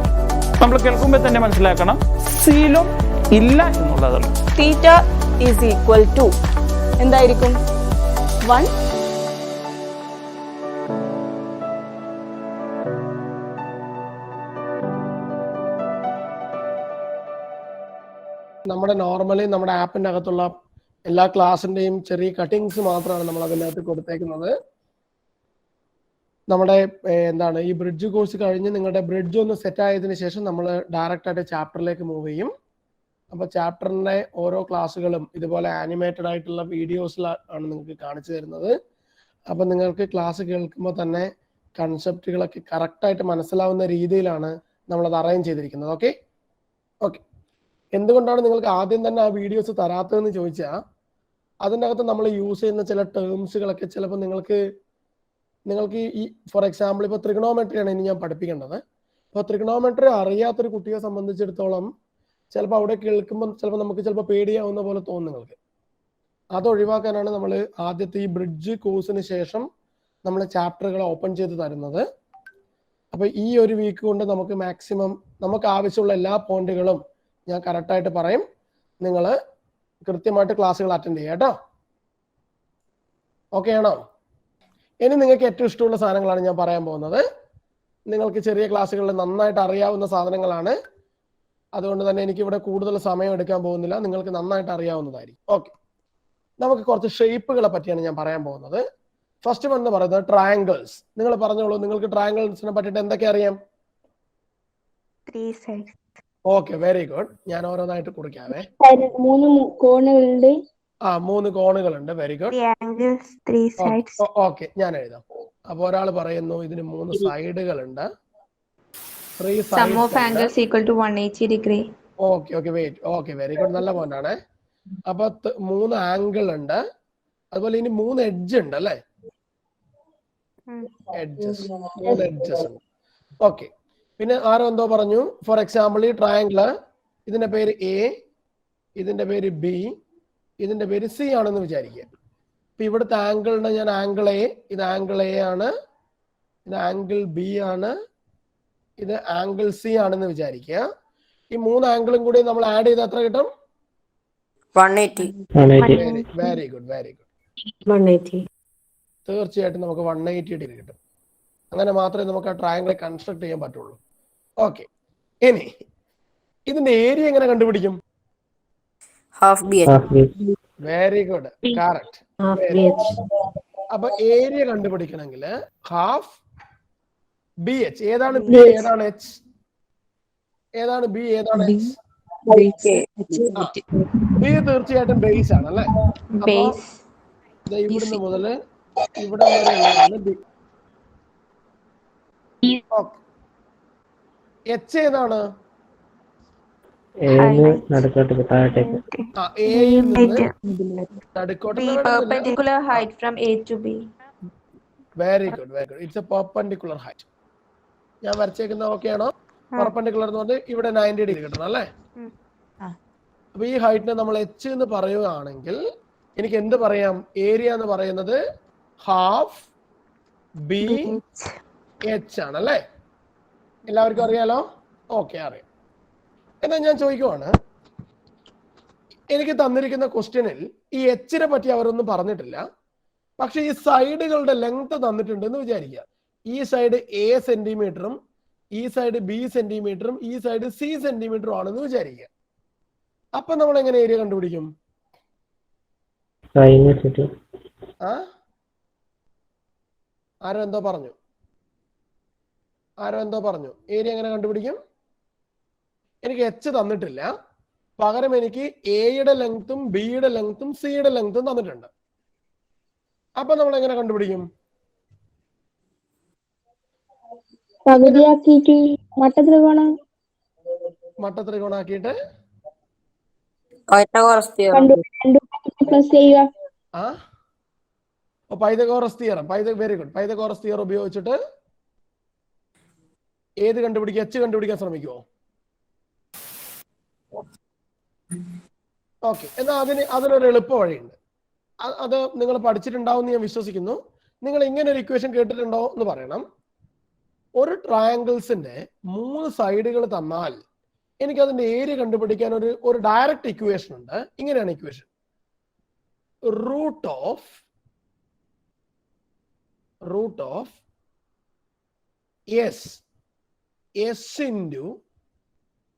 നമ്മൾ കേൾക്കുമ്പോൾ തന്നെ മനസ്സിലാക്കണം സീലും ഇല്ല എന്നുള്ളതാണ്. തീറ്റ ഈസ് ഈക്വൽ ടു എന്തായിരിക്കും? 1. നമ്മുടെ നോർമലി നമ്മുടെ ആപ്പിന്റെ അകത്തുള്ള എല്ലാ ക്ലാസിന്റെയും ചെറിയ കട്ടിങ്സ് മാത്രമാണ് നമ്മൾ അതിനകത്ത് കൊടുത്തേക്കുന്നത്. നമ്മുടെ എന്താണ് ഈ ബ്രിഡ്ജ് കോഴ്സ് കഴിഞ്ഞ് നിങ്ങളുടെ ബ്രിഡ്ജ് ഒന്ന് സെറ്റ് ആയതിനു ശേഷം നമ്മൾ ഡയറക്റ്റ് ആയിട്ട് ചാപ്റ്ററിലേക്ക് മൂവ് ചെയ്യും. അപ്പോൾ ചാപ്റ്ററിന്റെ ഓരോ ക്ലാസ്സുകളും ഇതുപോലെ ആനിമേറ്റഡ് ആയിട്ടുള്ള വീഡിയോസിലാണ് നിങ്ങൾക്ക് കാണിച്ചു തരുന്നത്. അപ്പം നിങ്ങൾക്ക് ക്ലാസ് കേൾക്കുമ്പോൾ തന്നെ കൺസെപ്റ്റുകളൊക്കെ കറക്റ്റായിട്ട് മനസ്സിലാവുന്ന രീതിയിലാണ് നമ്മളത് അറേഞ്ച് ചെയ്തിരിക്കുന്നത്. ഓക്കെ ഓക്കെ എന്തുകൊണ്ടാണ് നിങ്ങൾക്ക് ആദ്യം തന്നെ ആ വീഡിയോസ് തരാത്തതെന്ന് ചോദിച്ചാൽ അതിൻ്റെ അകത്ത് നമ്മൾ യൂസ് ചെയ്യുന്ന ചില ടേംസുകളൊക്കെ ചിലപ്പോൾ നിങ്ങൾക്ക് ഈ ഫോർ എക്സാമ്പിൾ ഇപ്പോൾ ട്രിഗണോമെട്രിയാണ് ഇനി ഞാൻ പഠിപ്പിക്കേണ്ടത്. അപ്പോൾ ട്രിഗണോമെട്രി അറിയാത്തൊരു കുട്ടിയെ സംബന്ധിച്ചിടത്തോളം ചിലപ്പോൾ അവിടെ കേൾക്കുമ്പോൾ ചിലപ്പോൾ നമുക്ക് ചിലപ്പോൾ പേടിയാവുന്ന പോലെ തോന്നും നിങ്ങൾക്ക്. അത് ഒഴിവാക്കാനാണ് നമ്മൾ ആദ്യത്തെ ഈ ബ്രിഡ്ജ് കോഴ്സിന് ശേഷം നമ്മൾ ചാപ്റ്ററുകൾ ഓപ്പൺ ചെയ്ത് തരുന്നത്. അപ്പോൾ ഈ ഒരു വീക്ക് കൊണ്ട് നമുക്ക് മാക്സിമം നമുക്ക് ആവശ്യമുള്ള എല്ലാ പോയിന്റുകളും ഞാൻ കറക്റ്റായിട്ട് പറയും. നിങ്ങൾ കൃത്യമായിട്ട് ക്ലാസ്സുകൾ അറ്റൻഡ് ചെയ്യുക കേട്ടോ. ഓക്കെ ആണോ? ഇനി നിങ്ങൾക്ക് ഏറ്റവും ഇഷ്ടമുള്ള സാധനങ്ങളാണ് ഞാൻ പറയാൻ പോകുന്നത്. നിങ്ങൾക്ക് ചെറിയ ക്ലാസ്സുകളിൽ നന്നായിട്ട് അറിയാവുന്ന സാധനങ്ങളാണ്. അതുകൊണ്ട് തന്നെ എനിക്കിവിടെ കൂടുതൽ സമയം എടുക്കാൻ പോകുന്നില്ല, നിങ്ങൾക്ക് നന്നായിട്ട് അറിയാവുന്നതായിരിക്കും. ഓക്കെ, നമുക്ക് കുറച്ച് ഷേപ്പുകളെ പറ്റിയാണ് ഞാൻ പറയാൻ പോകുന്നത്. ഫസ്റ്റ് വൺ എന്ന് പറയുന്നത് ട്രയാങ്കിൾസ്. നിങ്ങൾ പറഞ്ഞോളൂ, നിങ്ങൾക്ക് ട്രയാങ്കിൾസിനെ പറ്റിയിട്ട് എന്തൊക്കെ അറിയാം? 3 sides. Okay, very good. ഞാൻ ഓരോന്നായിട്ട് കുറിക്കാവേ. 3 കോണുകളുണ്ട്. 3 കോണുകളുണ്ട്. Very good. Triangles, 3 sides. Okay, ഞാൻ എഴുതാം. അപ്പൊ ഒരാൾ പറയുന്നു ഇതിന് 3 സൈഡുകളുണ്ട്. 3 Sum of angles equal to 180 degree. Okay okay wait. Okay, very good, നല്ല പോയിന്റ് ആണ്. അപ്പൊ 3 ആംഗിൾ ഉണ്ട്. അതുപോലെ ഇനി 3 എഡ്ജ് ഉണ്ട് അല്ലേ? എഡ്ജസ്, 3 എഡ്ജസ് ഉണ്ട്. ഓക്കെ, പിന്നെ ആരോ എന്തോ പറഞ്ഞു. ഫോർ എക്സാമ്പിൾ ഈ ട്രയാങ്കിള് ഇതിന്റെ പേര് എ, ഇതിന്റെ പേര് ബി, ഇതിന്റെ പേര് സി ആണെന്ന് വിചാരിക്കുക. ഇപ്പൊ ഇവിടുത്തെ ആംഗിളിന് ഞാൻ ആംഗിൾ എ, ഇത് ആംഗിൾ എ ആണ്, ഇത് ആംഗിൾ ബി ആണ്, ഇത് ആംഗിൾ സി ആണെന്ന് വിചാരിക്കുക. ഈ 3 ആംഗിളും കൂടി നമ്മൾ ആഡ് ചെയ്ത് എത്ര കിട്ടും? 180. Very good, very good. 180. തീർച്ചയായിട്ടും നമുക്ക് 180 ഡിഗ്രി കിട്ടും. അങ്ങനെ മാത്രമേ നമുക്ക് ആ ട്രയാങ്കിൾ കൺസ്ട്രക്ട് ചെയ്യാൻ പറ്റുള്ളൂ. ഓക്കെ, ഇനി ഇതിന്റെ ഏരിയ എങ്ങനെ കണ്ടുപിടിക്കും? Half B H. Very good, correct. അപ്പൊ ഏരിയ കണ്ടുപിടിക്കണമെങ്കിൽ ഹാഫ് ബി എച്ച്. ഏതാണ് ബി, ഏതാണ് എച്ച്? ഏതാണ് ബി, ഏതാണ് എച്ച്? ബി തീർച്ചയായിട്ടും ബേസ് ആണ് അല്ലെ? അപ്പൊ ഇവിടുന്ന് മുതല് ഇവിടെ വരെയാണ് ബി. എച്ച് ഏതാണ്? നടുക്കോട്ടേക്ക് താഴോട്ടേക്ക്. ആ എയിൽ നിന്ന് നടുക്കോട്ട് Perpendicular height from A to B. Very good very good. It's A perpendicular height. ഞാൻ വരച്ചേക്കുന്ന ഓക്കെ ആണോ? പെർപെൻഡിക്കുലർ എന്ന് പറഞ്ഞാൽ ഇവിടെ 90 ഡിഗ്രി കിട്ടണം അല്ലേ? അപ്പൊ ഈ ഹൈറ്റിനെ നമ്മൾ എച്ച് എന്ന് പറയുകയാണെങ്കിൽ എനിക്ക് എന്ത് പറയാം? ഏരിയ എന്ന് പറയുന്നത് ഹാഫ് ബി എച്ച് ആണ് അല്ലേ? എല്ലാവർക്കും അറിയാലോ? ഓക്കെ, അറിയാം. എന്നാൽ ഞാൻ ചോദിക്കുവാണ്, എനിക്ക് തന്നിരിക്കുന്ന ക്വസ്റ്റ്യനിൽ ഈ എച്ചിനെ പറ്റി അവരൊന്നും പറഞ്ഞിട്ടില്ല, പക്ഷെ ഈ സൈഡുകളുടെ ലെങ്ത് തന്നിട്ടുണ്ട് എന്ന് വിചാരിക്കുക. ഈ സൈഡ് എ സെന്റിമീറ്ററും ഈ സൈഡ് ബി സെന്റിമീറ്ററും ഈ സൈഡ് സി സെന്റിമീറ്ററും ആണെന്ന് വിചാരിക്കുക. അപ്പൊ നമ്മൾ എങ്ങനെ ഏരിയ കണ്ടുപിടിക്കും? ആരോ എന്തോ പറഞ്ഞു. ഏരിയ എങ്ങനെ കണ്ടുപിടിക്കും? എനിക്ക് എച്ച് തന്നിട്ടില്ല, പകരം എനിക്ക് എയുടെ ലെങ്ത്തും ബിയുടെ ലെങ്ത്തും സിയുടെ ലെങ്ത്തും തന്നിട്ടുണ്ട്. അപ്പൊ നമ്മൾ എങ്ങനെ കണ്ടുപിടിക്കും? മട്ടത്രികോണാക്കിയിട്ട് Pythagoras theorem, very good. Pythagoras theorem ഉപയോഗിച്ചിട്ട് ഏത് കണ്ടുപിടിക്കുക? എച്ച് കണ്ടുപിടിക്കാൻ ശ്രമിക്കുമോ? ഓക്കെ, എന്നാൽ അതിനൊരു എളുപ്പ വഴിയുണ്ട്. അത് നിങ്ങൾ പഠിച്ചിട്ടുണ്ടാവും എന്ന് ഞാൻ വിശ്വസിക്കുന്നു. നിങ്ങൾ ഇങ്ങനെ ഒരു ഇക്വേഷൻ കേട്ടിട്ടുണ്ടോ എന്ന് പറയണം. ഒരു ട്രയാങ്കിൾസിന്റെ 3 സൈഡുകൾ തന്നാൽ എനിക്ക് അതിന്റെ ഏരിയ കണ്ടുപിടിക്കാൻ ഒരു ഡയറക്റ്റ് ഇക്വേഷൻ ഉണ്ട്. ഇങ്ങനെയാണ് equation: root of S into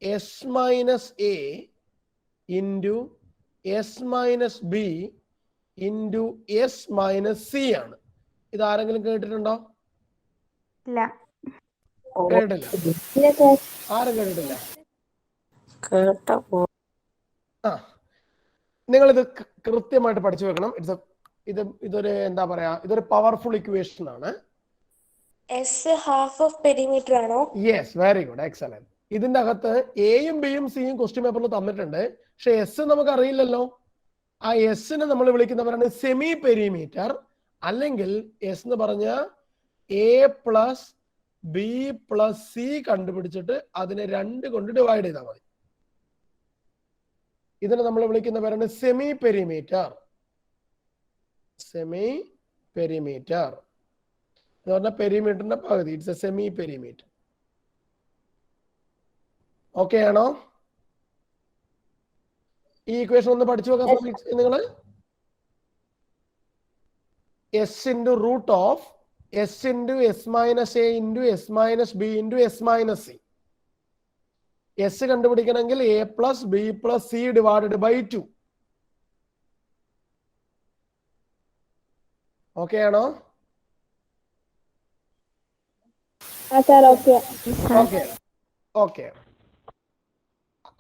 S minus A into S minus B into S minus C ആണ്. ഇത് ആരെങ്കിലും കേട്ടിട്ടുണ്ടോ? കേട്ടില്ല? ആരും കേട്ടിട്ടില്ല? നിങ്ങളിത് കൃത്യമായിട്ട് പഠിച്ചു വെക്കണം. ഇതൊരു എന്താ പറയാ, ഇതൊരു പവർഫുൾ ഇക്വേഷൻ ആണ്. എസ് ഹാഫ് ഓഫ് പെരിമീറ്റർ ആണോ? Yes, very good, excellent. ഇതിന്റെ അകത്ത് എയും ബിയും സിയും ക്വസ്റ്റ്യൻ പേപ്പറിൽ തന്നിട്ടുണ്ട്, പക്ഷെ എസ് നമുക്ക് അറിയില്ലല്ലോ. ആ എസിനെ നമ്മൾ വിളിക്കുന്നവരാണ് സെമി പെരിമീറ്റർ, അല്ലെങ്കിൽ എസ് എന്ന് പറഞ്ഞ a plus b plus c കണ്ടുപിടിച്ചിട്ട് അതിനെ 2 കൊണ്ട് ഡിവൈഡ് ചെയ്താൽ മതി. ഇതിനെ നമ്മൾ വിളിക്കുന്നവരാണ് സെമി പെരിമീറ്റർ. എന്ന് പറഞ്ഞാൽ പെരിമീറ്ററിന്റെ പകുതി. It's a semi perimeter. Okay ആണോ? ഈ ഇക്വേഷൻ ഒന്ന് പഠിച്ചു വെക്കാൻ ശ്രമിച്ചു നിങ്ങൾ. S into root of S into S minus A into S minus B into S minus c. S കണ്ടുപിടിക്കണമെങ്കിൽ a plus b plus c divided by 2. Okay ആണോ?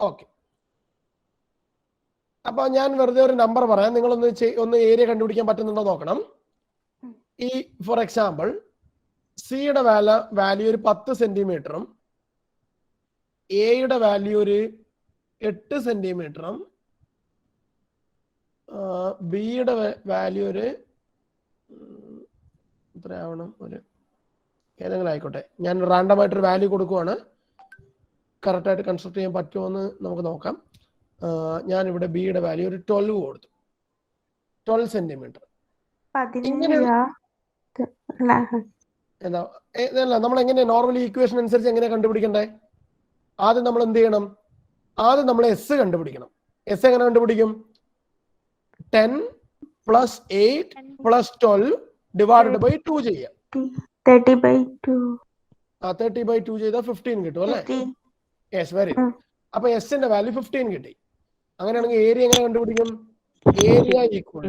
ഓക്കെ. അപ്പൊ ഞാൻ വെറുതെ ഒരു നമ്പർ പറയാം, നിങ്ങളൊന്ന് ഏരിയ കണ്ടുപിടിക്കാൻ പറ്റുന്നുണ്ടോ നോക്കണം. ഈ ഫോർ എക്സാമ്പിൾ സിയുടെ വാല്യൂ ഒരു 10 സെന്റിമീറ്ററും എയുടെ വാല്യൂ ഒരു 8 സെന്റിമീറ്ററും ബിയുടെ വാല്യൂ ഒരു എത്രയാവണം, ഒരു ഏതെങ്കിലും ആയിക്കോട്ടെ. ഞാൻ റാൻഡം ആയിട്ടൊരു വാല്യൂ കൊടുക്കുവാണ്. കറക്റ്റായിട്ട് കൺസ്ട്രക്ട് ചെയ്യാൻ പറ്റുമോ എന്ന് നമുക്ക് നോക്കാം. ഞാനിവിടെ ബിയുടെ വാല്യൂ ഒരു 12 കൊടുത്തു, 12 സെന്റിമീറ്റർ. നമ്മൾ എങ്ങനെ നോർമലി ഇക്വേഷൻ അനുസരിച്ച് എങ്ങനെ കണ്ടുപിടിക്കണ്ടേ? ആദ്യം നമ്മൾ എന്ത് ചെയ്യണം? ആദ്യം നമ്മൾ എസ് കണ്ടുപിടിക്കണം. എസ് എങ്ങനെ കണ്ടുപിടിക്കും? 10 പ്ലസ് 8 പ്ലസ് 12 ഡിവൈഡഡ് ബൈ 2 ചെയ്യാം. 30/2 ചെയ്താൽ 15 കിട്ടും അല്ലേ? Yes, very good. അപ്പൊ എസിന്റെ വാല്യൂ 15 കിട്ടി. അങ്ങനെയാണെങ്കിൽ ഏരിയ എങ്ങനെ കണ്ടുപിടിക്കും? ഏരിയ ഈക്വൽ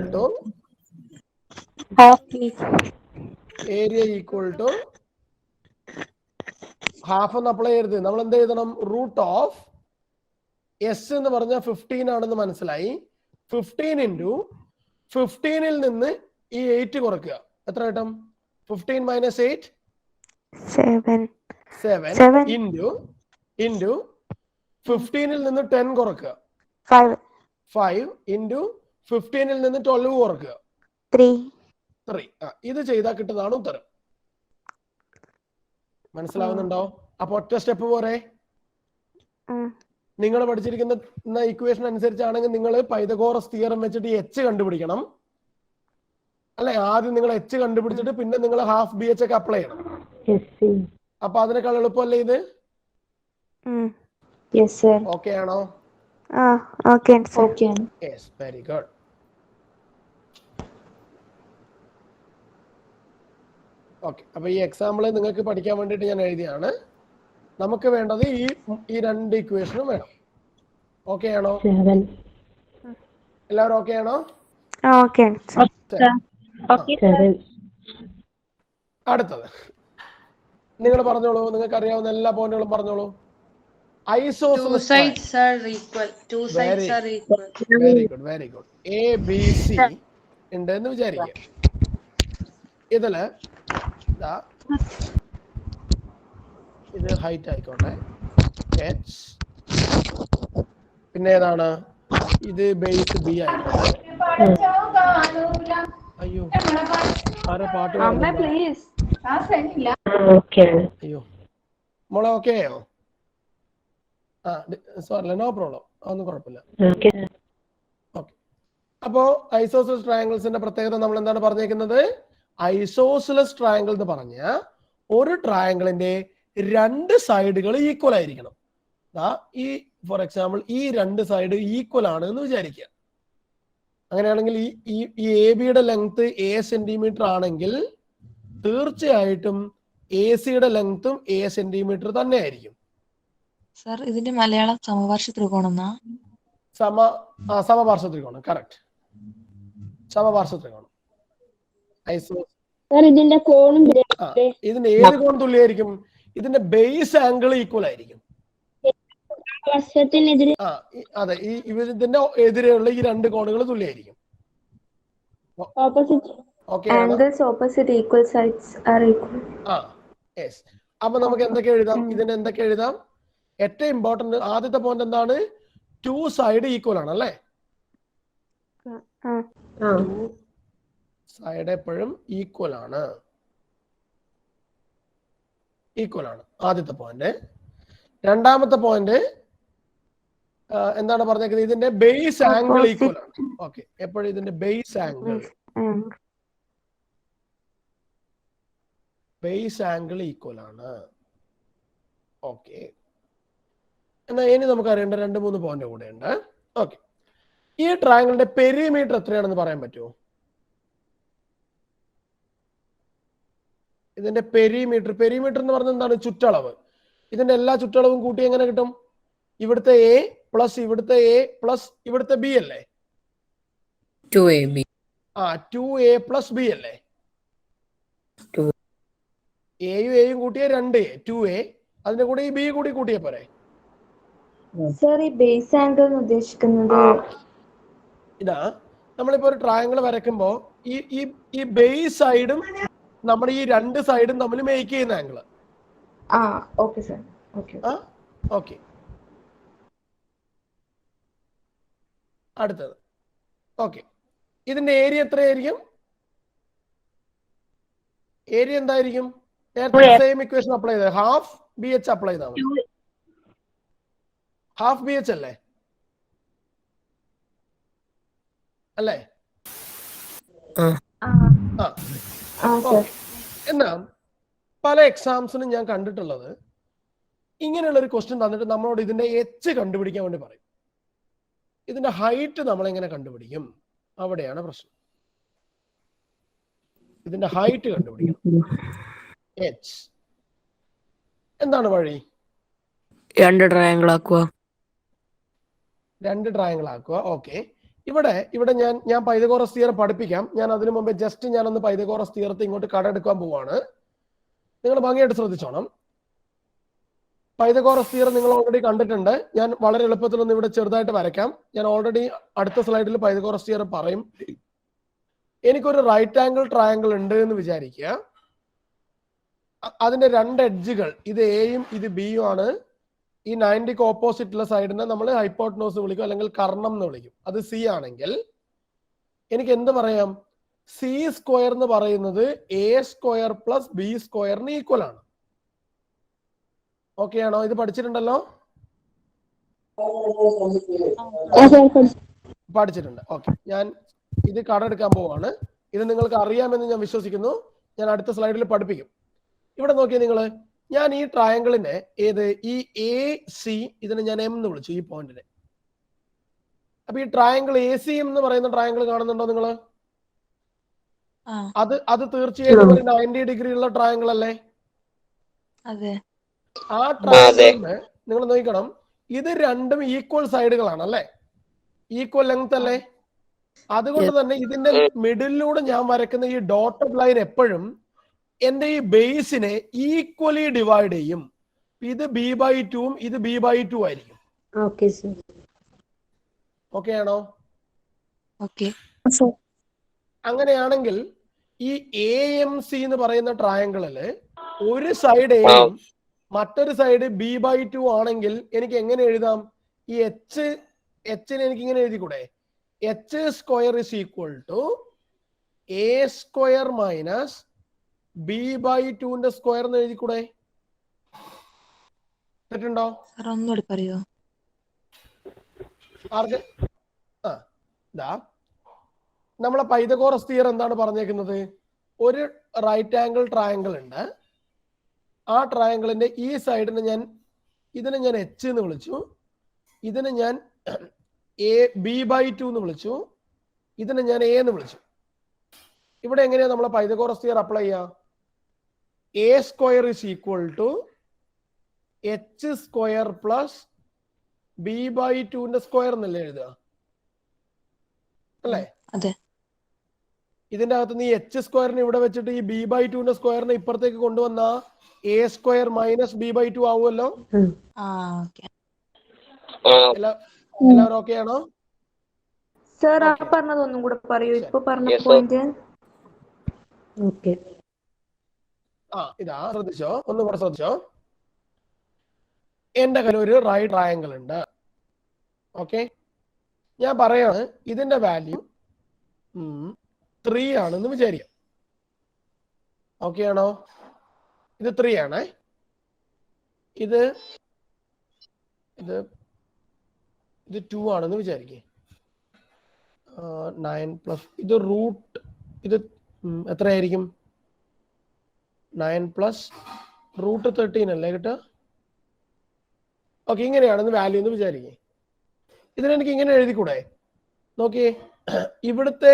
ടു ഹാഫ് എന്ന് അപ്ലൈ ചെയ്യരുത്. നമ്മൾ എന്ത് എഴുതണം? റൂട്ട് ഓഫ് എസ് എന്ന് പറഞ്ഞാൽ 15 ആണെന്ന് മനസ്സിലായി. 15 ഇൻറ്റു 15ൽ നിന്ന് ഈ 8 കുറയ്ക്കുക. എത്ര കിട്ടും? 15 - 8 7 ഇൻറ്റു ഇൻറ്റു 15ൽ നിന്ന് 10 കുറക്കുക 5 5 ഇൻറ്റു 15ൽ നിന്ന് 12 കുറക്കുക 3 ഇത് ചെയ്താൽ കിട്ടുന്നതാണ് ഉത്തരം. മനസ്സിലാവുന്നുണ്ടോ? അപ്പൊ ഒറ്റ സ്റ്റെപ്പ് പോരെ. നിങ്ങൾ പഠിച്ചിരിക്കുന്ന ഇക്വേഷൻ അനുസരിച്ചാണെങ്കിൽ നിങ്ങൾ പൈതഗോറസ് തിയറം വെച്ചിട്ട് എച്ച് കണ്ടുപിടിക്കണം അല്ലെ. ആദ്യം നിങ്ങൾ എച്ച് കണ്ടുപിടിച്ചിട്ട് പിന്നെ നിങ്ങൾ ഹാഫ് ബി എച്ച് ഒക്കെ അപ്ലൈ ചെയ്യണം. അപ്പൊ അതിനേക്കാൾ എളുപ്പമല്ലേ ഇത്? ഓക്കെ ആണോ? Very good. ഓക്കെ, അപ്പൊ ഈ എക്സാമ്പിൾ നിങ്ങൾക്ക് പഠിക്കാൻ വേണ്ടിയിട്ട് ഞാൻ എഴുതിയാണ്. നമുക്ക് വേണ്ടത് ഈ രണ്ട് ഇക്വേഷനും വേണം. ഓക്കെ ആണോ? എല്ലാവരും ഓക്കെ ആണോ? അടുത്തത് നിങ്ങൾ പറഞ്ഞോളൂ. നിങ്ങൾക്ക് അറിയാവുന്ന എല്ലാ പോയിന്റുകളും പറഞ്ഞോളൂ. Isosceles very good. A B C ഉണ്ട് എന്ന് വിചാരിക്കുക. ഇതില് ഇത് ഹൈറ്റ് ആയിക്കോട്ടെ എച്ച്, പിന്നെ ഏതാണ് ഇത് ബേസ് ബി ആയിക്കോട്ടെ. അയ്യോ ആരോ പാട്ട് അയ്യോ മോളെ ഓക്കെ ആയോ? സോറി, നോ പ്രോബ്ലം, അതൊന്നും കുഴപ്പമില്ല. ഓക്കെ, അപ്പോ ഐസോസിലസ് ട്രയാങ്കിൾസിന്റെ പ്രത്യേകത നമ്മൾ എന്താണ് പറഞ്ഞേക്കുന്നത്? ഐസോസിലസ് ട്രയാങ്കിൾ എന്ന് പറഞ്ഞ ഒരു ട്രയാങ്കിളിന്റെ രണ്ട് സൈഡുകൾ ഈക്വൽ ആയിരിക്കണം. ഈ ഫോർ എക്സാമ്പിൾ ഈ രണ്ട് സൈഡ് ഈക്വൽ ആണ് എന്ന് വിചാരിക്കുക. അങ്ങനെയാണെങ്കിൽ ഈ എ ബിയുടെ ലെങ്ത് എ സെന്റിമീറ്റർ ആണെങ്കിൽ തീർച്ചയായിട്ടും എ സിയുടെ ലെങ്ത്തും എ സെന്റിമീറ്റർ തന്നെ ആയിരിക്കും. സർ, ഇതിന്റെ മലയാളം സമപാർശ്വ ത്രികോണം. സമപാർശ്വ ത്രികോണം, കറക്റ്റ്. സമപാർശ്വ ത്രികോണം. ഇതിന്റെ കോണും ഇതിന്റെ ഏത് കോൺ തുല്യമായിരിക്കും? ഇതിന്റെ ബേസ് ആംഗിൾ ഈക്വൽ ആയിരിക്കും. അതെ, ഇതിന്റെ എതിരെയുള്ള ഈ രണ്ട് കോണുകൾ തുല്യമായിരിക്കും. അപ്പൊ നമുക്ക് എന്തൊക്കെ എഴുതാം? ഇതിന് എന്തൊക്കെ എഴുതാം? ഏറ്റവും ഇമ്പോർട്ടന്റ് ആദ്യത്തെ പോയിന്റ് എന്താണ്? ടു സൈഡ് ഈക്വൽ ആണ് അല്ലേ? സൈഡ് എപ്പോഴും ഈക്വൽ ആണ്. ആദ്യത്തെ പോയിന്റ്. രണ്ടാമത്തെ പോയിന്റ് എന്താണ് പറഞ്ഞേക്കുന്നത്? ഇതിന്റെ ബേസ് ആംഗിൾ ഈക്വൽ ആണ്. ഓക്കെ, എപ്പോഴും ഇതിന്റെ ബേസ് ആംഗിൾ ഈക്വൽ ആണ്. ഓക്കെ, എന്നാ ഇനി നമുക്ക് അറിയേണ്ട 2-3 പോയിന്റ് കൂടെ ഉണ്ട്. ഓക്കെ, ഈ ട്രയാങ്കിളിന്റെ പെരിമീറ്റർ എത്രയാണെന്ന് പറയാൻ പറ്റുമോ? ഇതിന്റെ പെരിമീറ്റർ എന്ന് പറഞ്ഞാൽ എന്താണ്? ചുറ്റളവ്. ഇതിന്റെ എല്ലാ ചുറ്റളവും കൂട്ടി എങ്ങനെ കിട്ടും? ഇവിടുത്തെ എ പ്ലസ് ഇവിടുത്തെ എ പ്ലസ് ഇവിടുത്തെ ബി അല്ലേ? 2a പ്ലസ് ബി അല്ലേ? എയും കൂട്ടിയ 2a 2a, അതിന്റെ കൂടെ ഈ ബി കൂടി കൂട്ടിയ പോരെ? ബേസ് ആംഗിൾ ഉദ്ദേശിക്കുന്നത് ഇതാ, നമ്മളിപ്പോ ഒരു ട്രയാങ്കിൾ വരയ്ക്കുമ്പോ ഈ ബേസ് സൈഡും നമ്മുടെ ഈ രണ്ട് സൈഡും തമ്മിൽ മേക്ക് ചെയ്യുന്ന ആംഗിൾ. ഓക്കെ, അടുത്തത്. ഓക്കെ, ഇതിന്റെ ഏരിയ എത്രയായിരിക്കും? ഏരിയ എന്തായിരിക്കും? നേരത്തെ സെയിം ഇക്വേഷൻ അപ്ലൈ ചെയ്തത് ഹാഫ് ബി എച്ച് അപ്ലൈ ചെയ്താൽ മതി. ഹാഫ് ബി എച്ച് അല്ലേ? എന്നാ പല എക്സാംസിനും ഞാൻ കണ്ടിട്ടുള്ളത് ഇങ്ങനെയുള്ള ഒരു ക്വസ്റ്റ്യൻ തന്നിട്ട് നമ്മളോട് ഇതിന്റെ എച്ച് കണ്ടുപിടിക്കാൻ വേണ്ടി പറയും. ഇതിന്റെ ഹൈറ്റ് നമ്മൾ എങ്ങനെ കണ്ടുപിടിക്കും? അവിടെയാണ് പ്രശ്നം. ഇതിന്റെ ഹൈറ്റ് കണ്ടുപിടിക്കണം. എച്ച് എന്താണ് വഴി? രണ്ട് ട്രയാങ്കിൾ ആക്കുക. ഓക്കെ, ഇവിടെ ഞാൻ പൈതഗോറസ് തിയറം പഠിപ്പിക്കാം. ഞാൻ അതിനു മുമ്പ് ജസ്റ്റ് ഞാനൊന്ന് പൈതഗോറസ് തിയറത്തെ ഇങ്ങോട്ട് കടമെടുക്കാൻ പോവാണ്. നിങ്ങൾ ഭംഗിയായിട്ട് ശ്രദ്ധിച്ചോണം. പൈതഗോറസ് തിയറം നിങ്ങൾ ഓൾറെഡി കണ്ടിട്ടുണ്ട്. ഞാൻ വളരെ എളുപ്പത്തിലൊന്ന് ഇവിടെ ചെറുതായിട്ട് വരയ്ക്കാം. ഞാൻ ഓൾറെഡി അടുത്ത സ്ലൈഡിൽ പൈതഗോറസ് തിയറം പറയും. എനിക്കൊരു റൈറ്റ് ആംഗിൾ ട്രയാങ്കിൾ ഉണ്ട് എന്ന് വിചാരിക്കുക. അതിന്റെ രണ്ട് എഡ്ജുകൾ ഇത് എയും ഇത് ബിയും ആണ്. ഈ 90ക്ക് ഓപ്പോസിറ്റുള്ള സൈഡിനെ നമ്മൾ ഹൈപ്പോട്ടനോസ് വിളിക്കും, അല്ലെങ്കിൽ കർണം എന്ന് വിളിക്കും. അത് സി ആണെങ്കിൽ എനിക്ക് എന്ത് പറയാം? സി സ്ക്വയർ എന്ന് പറയുന്നത് എ സ്ക്വയർ പ്ലസ് ബി സ്ക്വയറിന് ഈക്വൽ ആണ്. ഓക്കെ ആണോ? ഇത് പഠിച്ചിട്ടുണ്ടല്ലോ, പഠിച്ചിട്ടുണ്ട്. ഓക്കെ, ഞാൻ ഇത് കടമെടുക്കാൻ പോവാണ്. ഇത് നിങ്ങൾക്ക് അറിയാമെന്ന് ഞാൻ വിശ്വസിക്കുന്നു. ഞാൻ അടുത്ത സ്ലൈഡിൽ പഠിപ്പിക്കും. ഇവിടെ നോക്കിയാൽ നിങ്ങൾ, ഞാൻ ഈ ട്രയാങ്കിളിനെ ഏത് ഈ എ സി ഇതിനെ ഞാൻ എം എന്ന് വിളിച്ചു, ഈ പോയിന്റിനെ. അപ്പൊ ഈ ട്രയാങ്കിൾ എ സി എന്ന് പറയുന്ന ട്രയാങ്കിൾ കാണുന്നുണ്ടോ നിങ്ങൾ? അത് തീർച്ചയായിട്ടും ഒരു 90 ഡിഗ്രി ഉള്ള ട്രയാങ്കിൾ അല്ലേ? ആ ട്രയാങ്കിളിന് നിങ്ങൾ നോക്കണം, ഇത് രണ്ടും ഈക്വൽ സൈഡുകളാണ് അല്ലേ, ഈക്വൽ ലെങ്ത് അല്ലേ? അതുകൊണ്ട് തന്നെ ഇതിന്റെ മിഡിലൂടെ ഞാൻ വരയ്ക്കുന്ന ഈ ഡോട്ടഡ് ലൈൻ എപ്പോഴും എന്റെ ഈ ബേസിനെ ഈക്വലി ഡിവൈഡ് ചെയ്യും. ഇത് b/2 ഇത് b/2 ആയിരിക്കും. ഓക്കെ ആണോ? അങ്ങനെയാണെങ്കിൽ ഈ AMC എന്ന് പറയുന്ന ട്രയാങ്കിളില് ഒരു സൈഡ് എയും മറ്റൊരു സൈഡ് b/2 ആണെങ്കിൽ എനിക്ക് എങ്ങനെ എഴുതാം? ഈ എച്ചിനെ എനിക്ക് ഇങ്ങനെ എഴുതിക്കൂടെ? H square is equal to a square minus b/2 square എന്ന് എഴുതിക്കൂടെ? തെറ്റുണ്ടോ? ആർക്ക്? നമ്മളെ പൈതഗോറസ് തിയറം എന്താണ് പറഞ്ഞേക്കുന്നത്? ഒരു റൈറ്റ് ആംഗിൾ ട്രയാങ്കിൾ ഉണ്ട്. ആ ട്രയാങ്കിളിന്റെ ഈ സൈഡിനെ ഇതിനെ ഞാൻ എച്ച് എന്ന് വിളിച്ചു, ഇതിനെ ഞാൻ b/2 എന്ന് വിളിച്ചു, ഇതിനെ ഞാൻ എ എന്ന് വിളിച്ചു. ഇവിടെ എങ്ങനെയാ നമ്മളെ പൈതഗോറസ് തിയറം അപ്ലൈ ചെയ്യാം? A square is equal to H square plus b/2 square എന്നല്ലേ എഴുതുക അല്ലേ? ഇതിന്റെ അകത്ത് നീ എച്ച് സ്ക്വയറിന് ഇവിടെ വെച്ചിട്ട് ഈ b/2 സ്ക്വയറിനെ ഇപ്പുറത്തേക്ക് കൊണ്ടുവന്ന എ സ്ക്വയർ മൈനസ് b/2 ആവുമല്ലോ. എല്ലാവരും ഓക്കെ ആണോ? സർ ആ പറഞ്ഞത് ഒന്നും കൂടെ പറയൂ, ഇപ്പൊ പറഞ്ഞ പോയിന്റ്. ഇതാ ശ്രദ്ധിച്ചോ, ഒന്നും കൂടെ ശ്രദ്ധിച്ചോ. എന്റെ കയ്യിൽ ഒരു റൈറ്റ് ട്രയാങ്കിൾ ഉണ്ട്. ഓക്കെ, ഞാൻ പറയാണ് ഇതിന്റെ വാല്യൂ 3 ആണെന്ന് വിചാരിക്കാം. ഓക്കെ ആണോ? ഇത് 3 ആണേ. ഇത് 2 ആണെന്ന് വിചാരിക്കേ. 9 പ്ലസ് ഇത് റൂട്ട്, ഇത് എത്രയായിരിക്കും? 9 പ്ലസ് റൂട്ട് 13 അല്ലേ കിട്ടുക? ഓക്കെ, ഇങ്ങനെയാണെന്ന് വാല്യൂ എന്ന് വിചാരിക്കേ. ഇതിനെനിക്ക് ഇങ്ങനെ എഴുതിക്കൂടെ? നോക്കിയേ, ഇവിടുത്തെ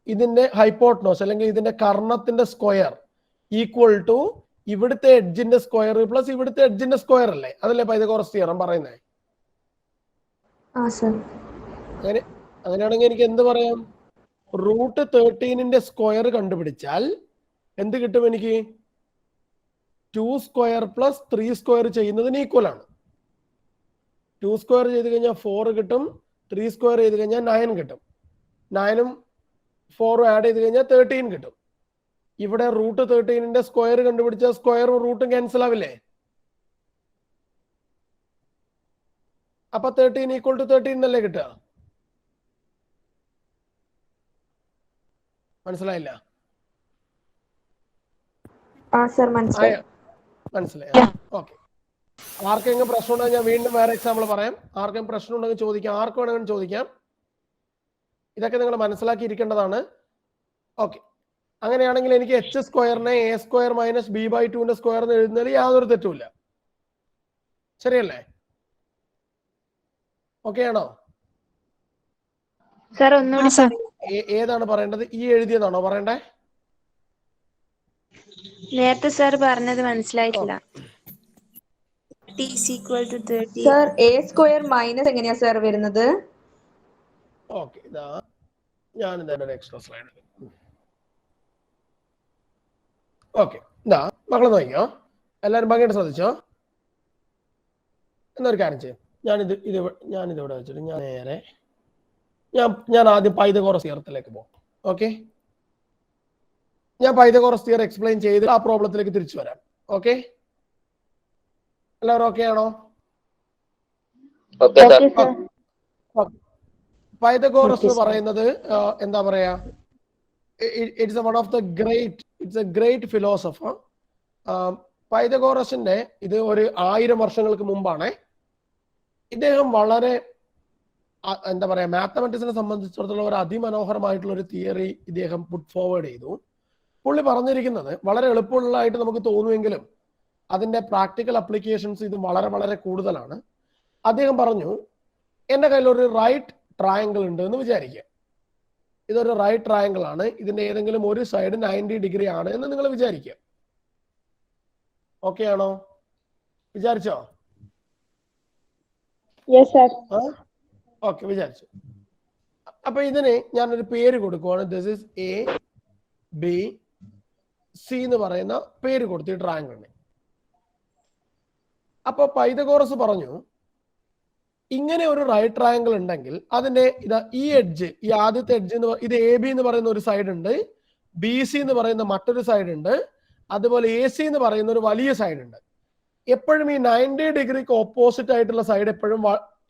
ഇതിന്റെ ഹൈപ്പോട്ടനോസ് അല്ലെങ്കിൽ ഇതിന്റെ കർണത്തിന്റെ സ്ക്വയർ ഈക്വൽ ടു ഇവിടുത്തെ എഡ്ജിന്റെ സ്ക്വയർ പ്ലസ് ഇവിടുത്തെ എഡ്ജിന്റെ സ്ക്വയർ അല്ലേ? അതല്ലേ പൈതഗോറസ് തിയറം പറയുന്നത്? അങ്ങനെയാണെങ്കിൽ എനിക്ക് എന്ത് പറയാം? റൂട്ട് 13ന്റെ സ്ക്വയർ കണ്ടുപിടിച്ചാൽ എന്ത് കിട്ടും എനിക്ക്? 2 സ്ക്വയർ പ്ലസ് 3 സ്ക്വയർ ചെയ്യുന്നതിന് ഈക്വൽ ആണ്. 2 സ്ക്വയർ ചെയ്ത് കഴിഞ്ഞാൽ 4 കിട്ടും, 3 സ്ക്വയർ ചെയ്ത് കഴിഞ്ഞാൽ 9 കിട്ടും, 9ഉം 4ഉം ആഡ് ചെയ്ത് കഴിഞ്ഞാൽ 13 കിട്ടും. ഇവിടെ റൂട്ട് 13ന്റെ സ്ക്വയർ കണ്ടുപിടിച്ചാൽ സ്ക്വയറും റൂട്ടും ക്യാൻസൽ ആവില്ലേ? അപ്പൊ 13 ഈക്വൽ ടു 13 അല്ലേ കിട്ടുക? മനസ്സിലായില്ല? മനസ്സിലായി? ഓക്കെ. ആർക്കെങ്കിലും പ്രശ്നം ഉണ്ടെങ്കിൽ ഞാൻ വീണ്ടും വേറെ എക്സാമ്പിൾ പറയാം. ആർക്കെങ്കിലും പ്രശ്നം ഉണ്ടെങ്കിൽ ചോദിക്കാം, ആർക്ക് വേണമെങ്കിലും ചോദിക്കാം. ഇതൊക്കെ നിങ്ങൾ മനസ്സിലാക്കിയിരിക്കേണ്ടതാണ്. ഓക്കെ, അങ്ങനെയാണെങ്കിൽ എനിക്ക് എച്ച് സ്ക്വയറിനെ a square minus b/2 square എന്ന് എഴുതുന്നതിൽ യാതൊരു തെറ്റുമില്ല. ശരിയല്ലേ? ഓക്കെ ആണോ? ഏതാണ് പറയേണ്ടത്? ഈ എഴുതിയതാണോ പറയണ്ടേ? നേരത്തെ സാർ പറഞ്ഞത് മനസ്സിലായിട്ടില്ല. സർ എ സ്ക്വയർ മൈനസ് എങ്ങനെയാ സാർ വരുന്നത്? ഓക്കെ, ഇതാ ഞാൻ ഇതാണ് എക്സ്ട്രാ സ്ലൈഡ്. ഓക്കെ, ഇതാ മക്കളെ നോക്കിയോ, എല്ലാവരും ഭംഗിയായിട്ട് ശ്രദ്ധിച്ചോ. എന്നൊരു കാര്യം ചെയ്യും, ഞാനിതിവിടെ വെച്ചിട്ട് ഞാൻ നേരെ ഞാൻ ആദ്യം പൈതഗോറസ് തിയറത്തിലേക്ക് പോകും. ഓക്കെ, ഞാൻ പൈതഗോറസ് തിയറം എക്സ്പ്ലെയിൻ ചെയ്ത് ആ പ്രോബ്ലത്തിലേക്ക് തിരിച്ചു വരാം. ഓക്കെ, എല്ലാവരും ഓക്കെ ആണോ? പൈതഗോറസ് എന്ന് പറയുന്നത് എന്താ പറയാ, it's one of the great philosopher. പൈതഗോറസിന്റെ ഇത് ഒരു 1000 വർഷങ്ങൾക്ക് മുമ്പാണ്. ഇദ്ദേഹം വളരെ എന്താ പറയാ, മാത്തമാറ്റിക്സിനെ സംബന്ധിച്ചിടത്തോളം ഒരു അതിമനോഹരമായിട്ടുള്ള ഒരു തിയറി ഇദ്ദേഹം പുട്ട് ഫോർവേഡ് ചെയ്തു. പുള്ളി പറഞ്ഞിരിക്കുന്നത് വളരെ എളുപ്പമുള്ളതായിട്ട് നമുക്ക് തോന്നുമെങ്കിലും അതിന്റെ പ്രാക്ടിക്കൽ അപ്ലിക്കേഷൻസ് ഇത് വളരെ വളരെ കൂടുതലാണ്. അദ്ദേഹം പറഞ്ഞു, എൻ്റെ കയ്യിൽ ഒരു റൈറ്റ് ട്രയാങ്കിൾ ഉണ്ട് എന്ന് വിചാരിക്കുക. ഇതൊരു റൈറ്റ് ട്രയാങ്കിൾ ആണ്, ഇതിന്റെ ഏതെങ്കിലും ഒരു സൈഡ് 90 ഡിഗ്രി ആണ് എന്ന് നിങ്ങൾ വിചാരിക്കുക. ഓക്കെ ആണോ? വിചാരിച്ചോ? ഓക്കെ, വിചാരിച്ചു. അപ്പൊ ഇതിന് ഞാനൊരു പേര് കൊടുക്കുവാണ്. This is A B C എന്ന് പറയുന്ന പേര് കൊടുത്തു ഈ ട്രയാങ്കിളിന്. അപ്പൊ പൈതഗോറസ് പറഞ്ഞു, ഇങ്ങനെ ഒരു റൈറ്റ് ട്രയാങ്കിൾ ഉണ്ടെങ്കിൽ അതിന്റെ ഈ എഡ്ജ്, ഈ ആദ്യത്തെ എഡ്ജ് ഇത് എ ബി എന്ന് പറയുന്ന ഒരു സൈഡ് ഉണ്ട്, ബി സി എന്ന് പറയുന്ന മറ്റൊരു സൈഡ് ഉണ്ട്, അതുപോലെ എ സി എന്ന് പറയുന്ന ഒരു വലിയ സൈഡ് ഉണ്ട്. എപ്പോഴും ഈ 90 ഡിഗ്രിക്ക് ഓപ്പോസിറ്റ് ആയിട്ടുള്ള സൈഡ് എപ്പോഴും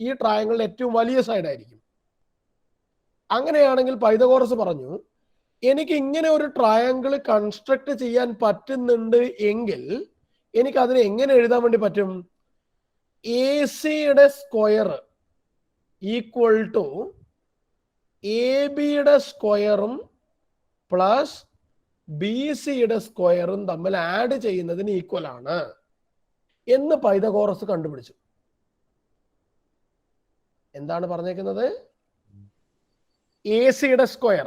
ഈ ട്രയാങ്കിളിന്റെ ഏറ്റവും വലിയ സൈഡ് ആയിരിക്കും. അങ്ങനെയാണെങ്കിൽ പൈതഗോറസ് പറഞ്ഞു, എനിക്ക് ഇങ്ങനെ ഒരു ട്രയാങ്കിൾ കൺസ്ട്രക്ട് ചെയ്യാൻ പറ്റുന്നുണ്ട് എങ്കിൽ എനിക്ക് അതിനെ എങ്ങനെ എഴുതാൻ വേണ്ടി പറ്റും? എ സിയുടെ സ്ക്വയർ ഈക്വൽ ടു എ ബിയുടെ സ്ക്വയറും പ്ലസ് ബി സിയുടെ സ്ക്വയറും തമ്മിൽ ആഡ് ചെയ്യുന്നതിന് ഈക്വൽ ആണ് എന്ന് പൈതഗോറസ് കണ്ടുപിടിച്ചു. എന്താണ് പറഞ്ഞേക്കുന്നത്? എ സിയുടെ സ്ക്വയർ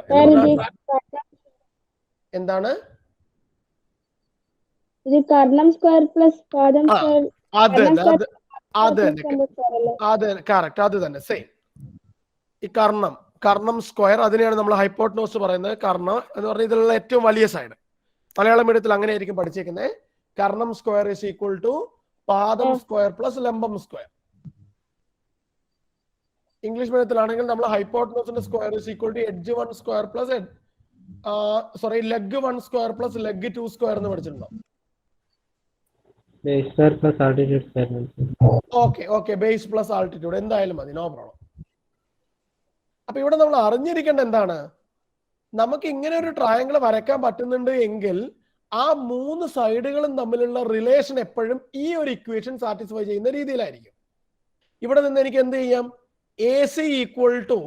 എന്താണ്? കറക്റ്റ്, അത് തന്നെ സെയിം. ഈ കർണം സ്ക്വയർ, അതിനെയാണ് നമ്മൾ ഹൈപ്പോട്ടനോസ് പറയുന്നത്. കർണം എന്ന് പറഞ്ഞാൽ ഇതിലുള്ള ഏറ്റവും വലിയ സൈഡ്. മലയാളം മീഡിയത്തിൽ അങ്ങനെ ആയിരിക്കും പഠിച്ചേക്കുന്നത്. കർണം സ്ക്വയർ ഇസ് ഈക്വൽ ടു പാദം സ്ക്വയർ പ്ലസ് ലംബം സ്ക്വയർ. ഇംഗ്ലീഷ് മീഡിയത്തിലാണെങ്കിൽ നമ്മൾ ഹൈപ്പോട്ടനോസിന്റെ square is equal to edge 1 square plus leg 1 square plus leg 2 square എന്ന് പഠിച്ചിട്ടുണ്ടോ? ഓക്കെ, ബേസ് പ്ലസ് ആൾട്ടിറ്റ്യൂഡ് എന്തായാലും മതി, നോ പ്രോബ്ലം. അപ്പൊ ഇവിടെ നമ്മൾ അറിഞ്ഞിരിക്കേണ്ട എന്താണ്, നമുക്ക് ഇങ്ങനെ ഒരു ട്രയാങ്കിൾ വരയ്ക്കാൻ പറ്റുന്നുണ്ട് എങ്കിൽ ആ 3 സൈഡുകളും തമ്മിലുള്ള റിലേഷൻ എപ്പോഴും ഈ ഒരു ഇക്വേഷൻ സാറ്റിസ്ഫൈ ചെയ്യുന്ന രീതിയിലായിരിക്കും. ഇവിടെ നിന്ന് എനിക്ക് എന്ത് ചെയ്യാം? എ സി ഈക്വൽ ടു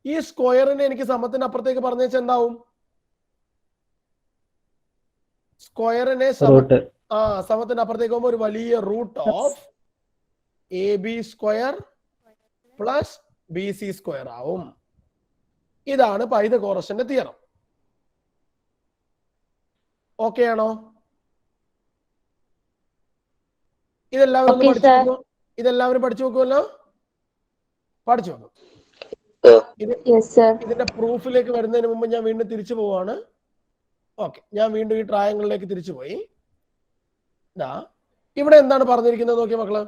ഈ സ്ക്വയറിനെ എനിക്ക് സമത്തിന് അപ്പുറത്തേക്ക് പറഞ്ഞേച്ച് എന്താവും? സ്ക്വയറിനെ സമത്തിന് അപ്പുറത്തേക്ക് പോകുമ്പോൾ ഒരു വലിയ root of A B square plus B C square ആവും. ഇതാണ് പൈതഗോറസിന്റെ തിയറം. ഓക്കെ ആണോ? ഇതെല്ലാവരും പഠിച്ചു നോക്കുമല്ലോ? പഠിച്ചു നോക്കും. ഇതിന്റെ പ്രൂഫിലേക്ക് വരുന്നതിന് മുമ്പ് ഞാൻ വീണ്ടും തിരിച്ചു പോവാണ്. ഓക്കെ, ഞാൻ വീണ്ടും ഈ ട്രയാങ്കിളിലേക്ക് തിരിച്ചു പോയി. ഇവിടെ എന്താണ് പറഞ്ഞിരിക്കുന്നത് നോക്കിയ മക്കള്?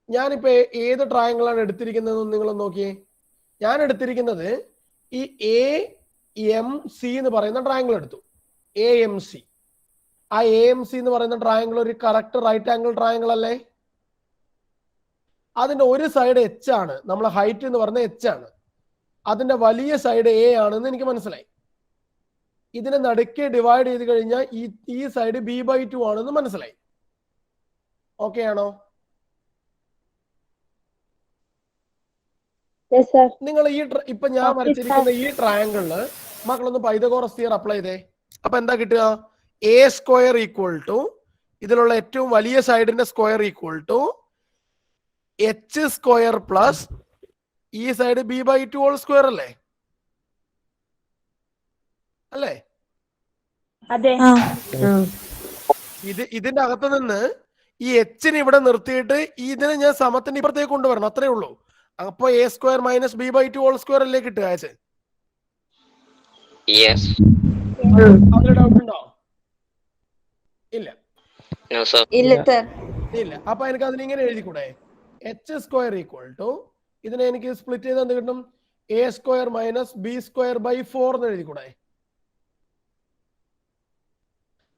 ഞാനിപ്പോ ഏത് ട്രയാങ്കിളാണ് എടുത്തിരിക്കുന്നതെന്ന് നിങ്ങൾ നോക്കിയേ. ഞാൻ എടുത്തിരിക്കുന്നത് ഈ എ എം സി എന്ന് പറയുന്ന ട്രയാങ്കിൾ എടുത്തു. A M C. ആ എ എം സി എന്ന് പറയുന്ന ട്രയാങ്കിൾ ഒരു കറക്റ്റ് റൈറ്റ് ആംഗിൾ ട്രയാങ്കിൾ അല്ലേ? അതിന്റെ ഒരു സൈഡ് എച്ച് ആണ്, നമ്മളെ ഹൈറ്റ് എന്ന് പറഞ്ഞ എച്ച് ആണ്. അതിന്റെ വലിയ സൈഡ് എ ആണെന്ന് എനിക്ക് മനസ്സിലായി. ഇതിനെ നടുക്കെ ഡിവൈഡ് ചെയ്ത് കഴിഞ്ഞാൽ ഈ സൈഡ് b/2 ആണെന്ന് മനസ്സിലായി. ഓക്കെ ആണോ? നിങ്ങൾ ഇപ്പൊ ഞാൻ വരച്ചിരിക്കുന്ന ഈ ട്രയാങ്കിളില് മക്കളൊന്ന് പൈതഗോറസ് തിയറം അപ്ലൈ ചെയ്തേ. അപ്പൊ എന്താ കിട്ടുക? എ സ്ക്വയർ ഈക്വൽ ടു ഇതിലുള്ള ഏറ്റവും വലിയ സൈഡിന്റെ square equal to H square plus ഈ സൈഡ് b/2 ഹോൾ സ്ക്വയർ അല്ലേ? അല്ലേ? ഇതിന്റെ അകത്ത് നിന്ന് ഈ എച്ചിന് ഇവിടെ നിർത്തിയിട്ട് ഇതിനെ ഞാൻ സമത്തിന്റെ ഇപ്പുറത്തേക്ക് കൊണ്ടുവരണം, അത്രേ ഉള്ളൂ. അപ്പൊ A square minus b/2 whole square അല്ലേ കിട്ടുക? അതിൽ ഡൗട്ട് ഉണ്ടോ? ഇല്ല. അപ്പൊ എനിക്ക് അതിന് ഇങ്ങനെ എഴുതിക്കൂടെ? എച്ച് സ്ക്വയർ ഈക്വൽ ടു ഇതിനെ എനിക്ക് സ്പ്ലിറ്റ് ചെയ്ത് എന്ത് കിട്ടും? A square minus B square by 4 എന്ന് എഴുതിക്കൂടെ?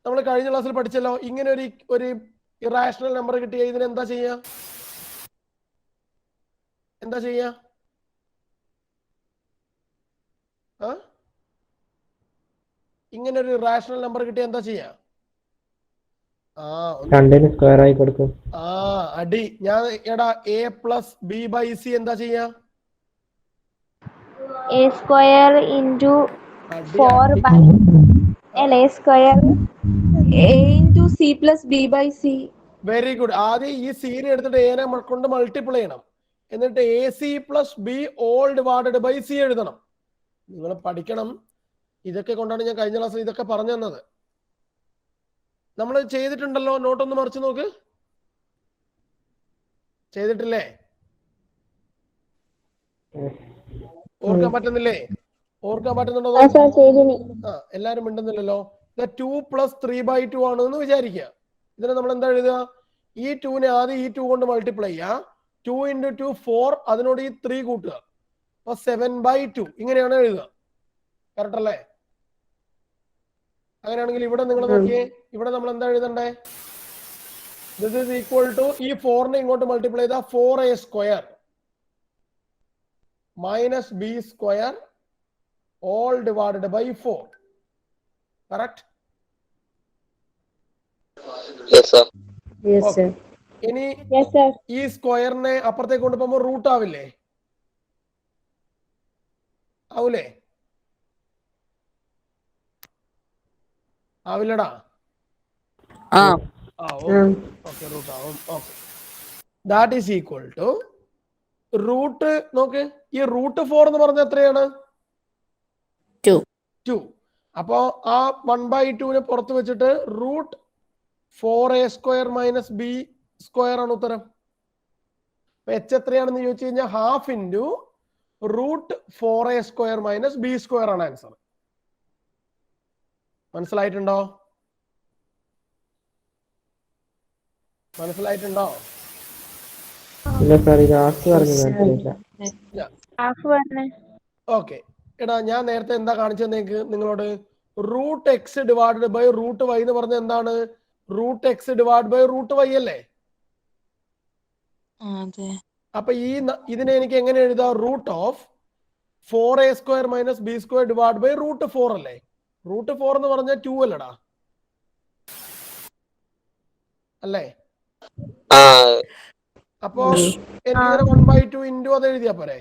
നമ്മൾ കഴിഞ്ഞ ക്ലാസ്സിൽ പഠിച്ചല്ലോ, ഇങ്ങനെ ഒരു ഇറാഷണൽ നമ്പർ കിട്ടിയ ഇതിന് എന്താ ചെയ്യാ? ഇങ്ങനെ ഒരു ഇറാഷണൽ നമ്പർ കിട്ടിയ എന്താ ചെയ്യാ? സ്ക്വയർ ആയി കൊടുക്കും. അടി. ഞാൻ എടാ a plus B by C എന്താ ചെയ്യാ? a square into 4 by a square a into c plus b by c. Very good. ആദ്യം ഈ സീനെ എടുത്തിട്ട് എനെ കൊണ്ട് മൾട്ടിപ്ലൈ ചെയ്യണം. എന്നിട്ട് A C plus B all divided by C എഴുതണം. നിങ്ങൾ പഠിക്കണം. ഇതൊക്കെ കൊണ്ടാണ് ഞാൻ കഴിഞ്ഞ ക്ലാസ്സിൽ ഇതൊക്കെ പറഞ്ഞു തന്നത്. നമ്മൾ ചെയ്തിട്ടുണ്ടല്ലോ. നോട്ടൊന്ന് മറിച്ച് നോക്ക്. ചെയ്തിട്ടില്ലേ? ഓർക്കാൻ പറ്റുന്നില്ലേ? ഓർക്കാൻ പറ്റുന്നുണ്ടോ? എല്ലാരും മിണ്ടുന്നില്ലല്ലോ. 2 പ്ലസ് 3/2 ആണ് എന്ന് വിചാരിക്കുക. ഇതിനെ നമ്മൾ എന്താ എഴുതുക? ഈ 2നെ ആദ്യം ഈ 2 കൊണ്ട് മൾട്ടിപ്ലൈ ചെയ്യുക. 2 × 2 4. അതിനോട് ഈ 3 കൂട്ടുക. അപ്പൊ 7/2 ഇങ്ങനെയാണ് എഴുതുക. കറക്റ്റ് അല്ലേ? അങ്ങനെയാണെങ്കിൽ ഇവിടെ നിങ്ങൾ നോക്കിയേ. ഇവിടെ നമ്മൾ എന്താ എഴുതണ്ടേ? ദിസ് ഈസ് ഈക്വൽ ടു ഈ 4നെ ഇങ്ങോട്ട് മൾട്ടിപ്ലൈ ചെയ്താൽ 4a square minus B square all divided by 4. Correct? ഇനി ഈ സ്ക്വയറിനെ അപ്പുറത്തേക്ക് കൊണ്ടുപോകുമ്പോൾ റൂട്ട് ആവില്ലേ? ആവൂലേ? ആവില്ലടാ. റൂട്ട് ആവും. Okay. That is equal to root. നോക്ക്, ഈ റൂട്ട് 4 എന്ന് പറഞ്ഞ എത്രയാണ്? 2. അപ്പോ ആ 1/2നെ പുറത്ത് വെച്ചിട്ട് root 4a square minus B square ആണ് ഉത്തരം. h എത്രയാണെന്ന് ചോദിച്ചു കഴിഞ്ഞാൽ half into root 4a square minus B square ആണ് ആൻസർ. മനസ്സിലായിട്ടുണ്ടോ? ഓക്കെ. എടാ ഞാൻ നേരത്തെ എന്താ കാണിച്ചത് നിങ്ങളോട്? Root X divided by root Y എന്ന് പറഞ്ഞ എന്താണ്? Root X divide by root Y അല്ലേ? അപ്പൊ ഇതിനെ എനിക്ക് എങ്ങനെ എഴുതാം? Root of 4a square minus B square divide by root 4 അല്ലേ? റൂട്ട് 4 എന്ന് പറഞ്ഞാൽ 2 അല്ലടാ അല്ലേ? അപ്പോ എനിക്ക് 1/2 ഇൻറ്റു അത് എഴുതിയാ പോരെ?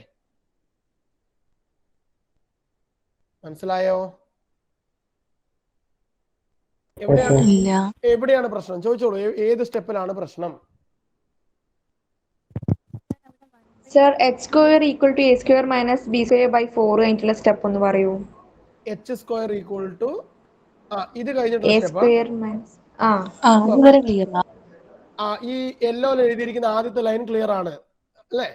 മനസ്സിലായോ? എവിടെയാണ് പ്രശ്നം? ചോദിച്ചോളൂ. ഏത് സ്റ്റെപ്പിലാണ് പ്രശ്നം? Sir h square equal to a square minus b square by 4 കഴിഞ്ഞിട്ടുള്ള സ്റ്റെപ്പ് ഒന്ന് പറയൂ. h സ്ക്വയർ ഈക്വൽ ടു ഇത് കഴിഞ്ഞിട്ടുള്ള a സ്റ്റെപ്പ്. സ്ക്വയർ മൈനസ് ഈ യെല്ലോയിൽ എഴുതിയിരിക്കുന്ന ആദ്യത്തെ ലൈൻ ക്ലിയർ ആണ് അല്ലേ?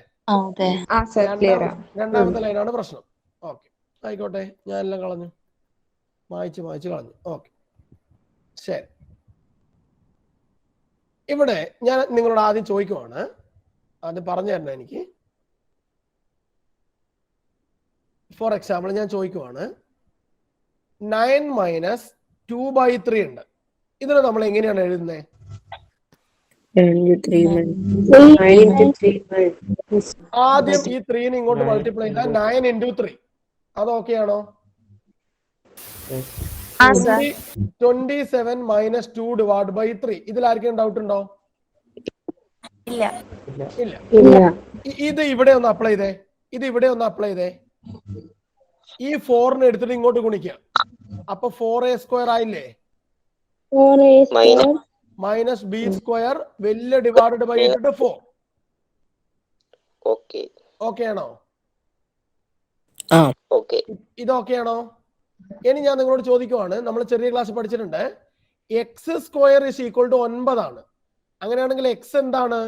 രണ്ടാമത്തെ ലൈനാണ് പ്രശ്നം. ഓക്കെ, ആയിക്കോട്ടെ. ഞാൻ എല്ലാം കളഞ്ഞു, മായ്ച്ച് കളഞ്ഞു. ഓക്കെ, ശരി. ഇവിടെ ഞാൻ നിങ്ങളോട് ആദ്യം ചോദിക്കുവാണ്, അത് പറഞ്ഞു തരണം എനിക്ക്. ഫോർ എക്സാമ്പിൾ ഞാൻ ചോദിക്കുവാണ്, 9 മൈനസ് 2/3 ഉണ്ട്. ഇതിനെ നമ്മൾ എങ്ങനെയാണ് എഴുതുന്നത്? ആദ്യം ഈ 3നെ ഇങ്ങോട്ട് മൾട്ടിപ്ലൈ ചെയ്താൽ 9 × 3. അത് ഓക്കെ ആണോ? 27 മൈനസ് 2 ഡിവൈഡ് ബൈ 3. ഇതിൽ ആർക്കും ഡൗട്ട് ഉണ്ടോ? ഇല്ല. ഇത് ഇവിടെ ഒന്ന് അപ്ലൈ ചെയ്തേ. ഈ 4നെ എടുത്തിട്ട് ഇങ്ങോട്ട് ഗുണിക്കുക. അപ്പൊ 4a സ്ക്വയർ ആയില്ലേ? മൈനസ് ബി സ്ക്വയർ വലിയ ഡിവൈഡഡ് ബൈ 4. ഓക്കെ ആണോ? ഇത് ഓക്കെ ആണോ? ഇനി ഞാൻ നിങ്ങളോട് ചോദിക്കുവാണ്, നമ്മൾ ചെറിയ ക്ലാസ് പഠിച്ചിട്ടുണ്ട്, X square is equal to 9 ആണ്. അങ്ങനെയാണെങ്കിൽ എക്സ് എന്താണ്?